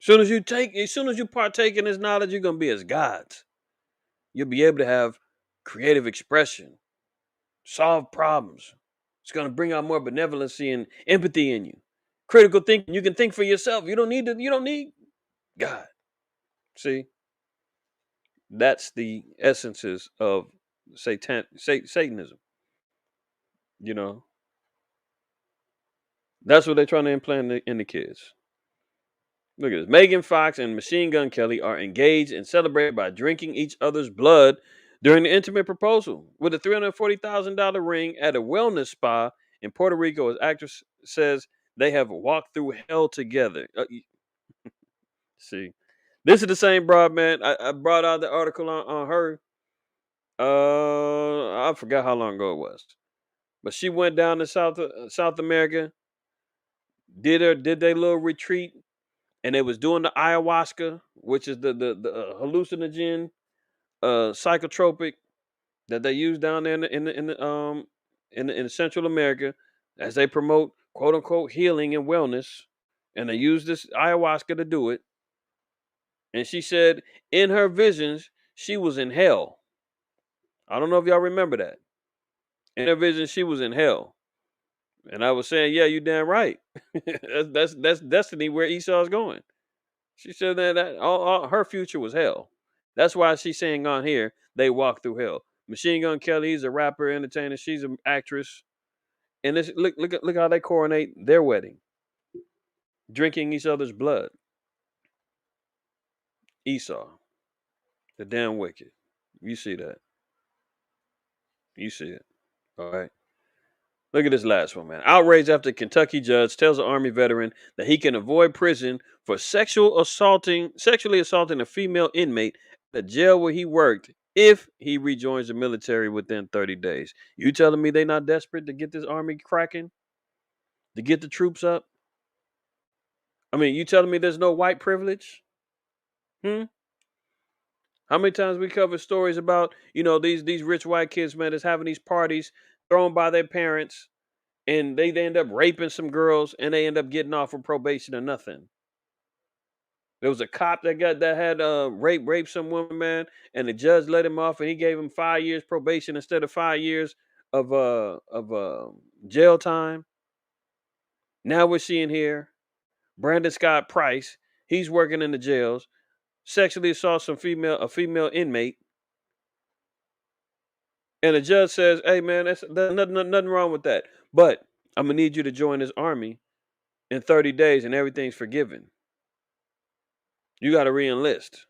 As soon as you partake in this knowledge, you're gonna be as gods. You'll be able to have creative expression, solve problems. It's going to bring out more benevolency and empathy in you. Critical thinking. You can think for yourself. You don't need God. See, that's the essences of Satanism. You know, that's what they're trying to implant in the kids. Look at this. Megan Fox and Machine Gun Kelly are engaged and celebrated by drinking each other's blood during the intimate proposal with a $340,000 ring at a wellness spa in Puerto Rico. As actress says they have walked through hell together. See, this is the same broad, man. I brought out the article on her. I forgot how long ago it was, but she went down to South America, did their little retreat, and they was doing the ayahuasca, which is the hallucinogen, psychotropic that they use down there in Central America, as they promote quote unquote healing and wellness, and they use this ayahuasca to do it. And she said in her visions she was in hell. I don't know if y'all remember that. In her visions she was in hell. And I was saying, yeah, you damn right. That's destiny where Esau's going. She said that all her future was hell. That's why she's saying on here they walk through hell. Machine Gun Kelly, he's a rapper, entertainer. She's an actress, and this look how they coronate their wedding, drinking each other's blood. Esau, the damn wicked. You see that? You see it? All right. Look at this last one, man. Outrage after Kentucky judge tells an Army veteran that he can avoid prison for sexually assaulting a female inmate at the jail where he worked if he rejoins the military within 30 days. You telling me they not desperate to get this army cracking, to get the troops up? I mean, you telling me there's no white privilege? Hmm? How many times we cover stories about, these rich white kids, man, that's having these parties thrown by their parents, and they end up raping some girls, and they end up getting off for probation or nothing. There was a cop that had raped some woman, man, and the judge let him off, and he gave him 5 years probation instead of 5 years of jail time. Now we're seeing here Brandon Scott Price. He's working in the jails, sexually assault a female inmate, and the judge says, "Hey, man, there's nothing wrong with that, but I'm gonna need you to join this army in 30 days, and everything's forgiven. You got to re-enlist."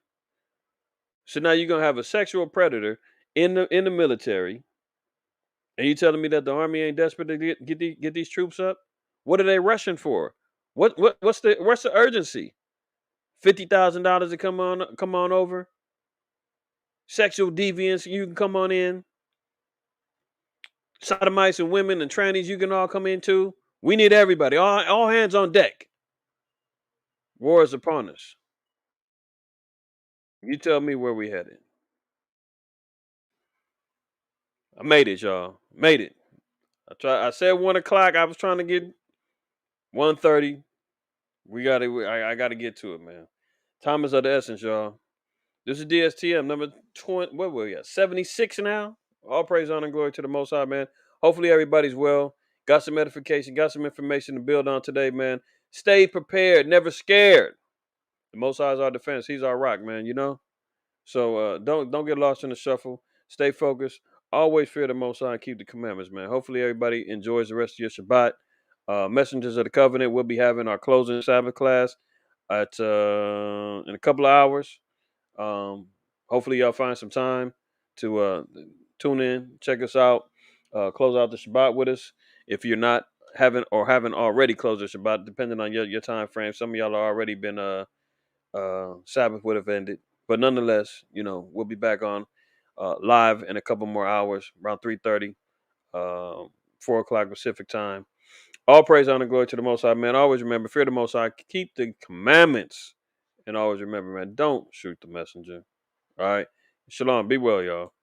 So now you're gonna have a sexual predator in the military, and you telling me that the army ain't desperate to get these troops up? What are they rushing for? What's the urgency? $50,000 to come on over. Sexual deviance, you can come on in. Sodomites and women and trannies, you can all come into. We need everybody. All hands on deck. War is upon us. You tell me where we headed. I made it, y'all. Made it. I said 1 o'clock. I was trying to get 1:30. We got to. I got to get to it, man. Time is of the essence, y'all. This is DSTM number 20. What were we at? 76 now. All praise, honor, and glory to the Most High, man. Hopefully everybody's well. Got some edification. Got some information to build on today, man. Stay prepared. Never scared. The Most High is our defense. He's our rock, man. So don't get lost in the shuffle. Stay focused. Always fear the Most High and keep the commandments, man. Hopefully everybody enjoys the rest of your Shabbat. Messengers of the Covenant. We'll be having our closing Sabbath class at in a couple of hours. Hopefully y'all find some time to tune in, check us out, close out the Shabbat with us. If you're not haven't already closed the Shabbat, depending on your time frame, some of y'all have already been Sabbath would have ended. But nonetheless, we'll be back on live in a couple more hours, around 3:30, 4 o'clock Pacific time. All praise, honor, glory to the Most High, man. Always remember, fear the Most High, keep the commandments, and always remember, man, don't shoot the messenger. All right. Shalom. Be well, y'all.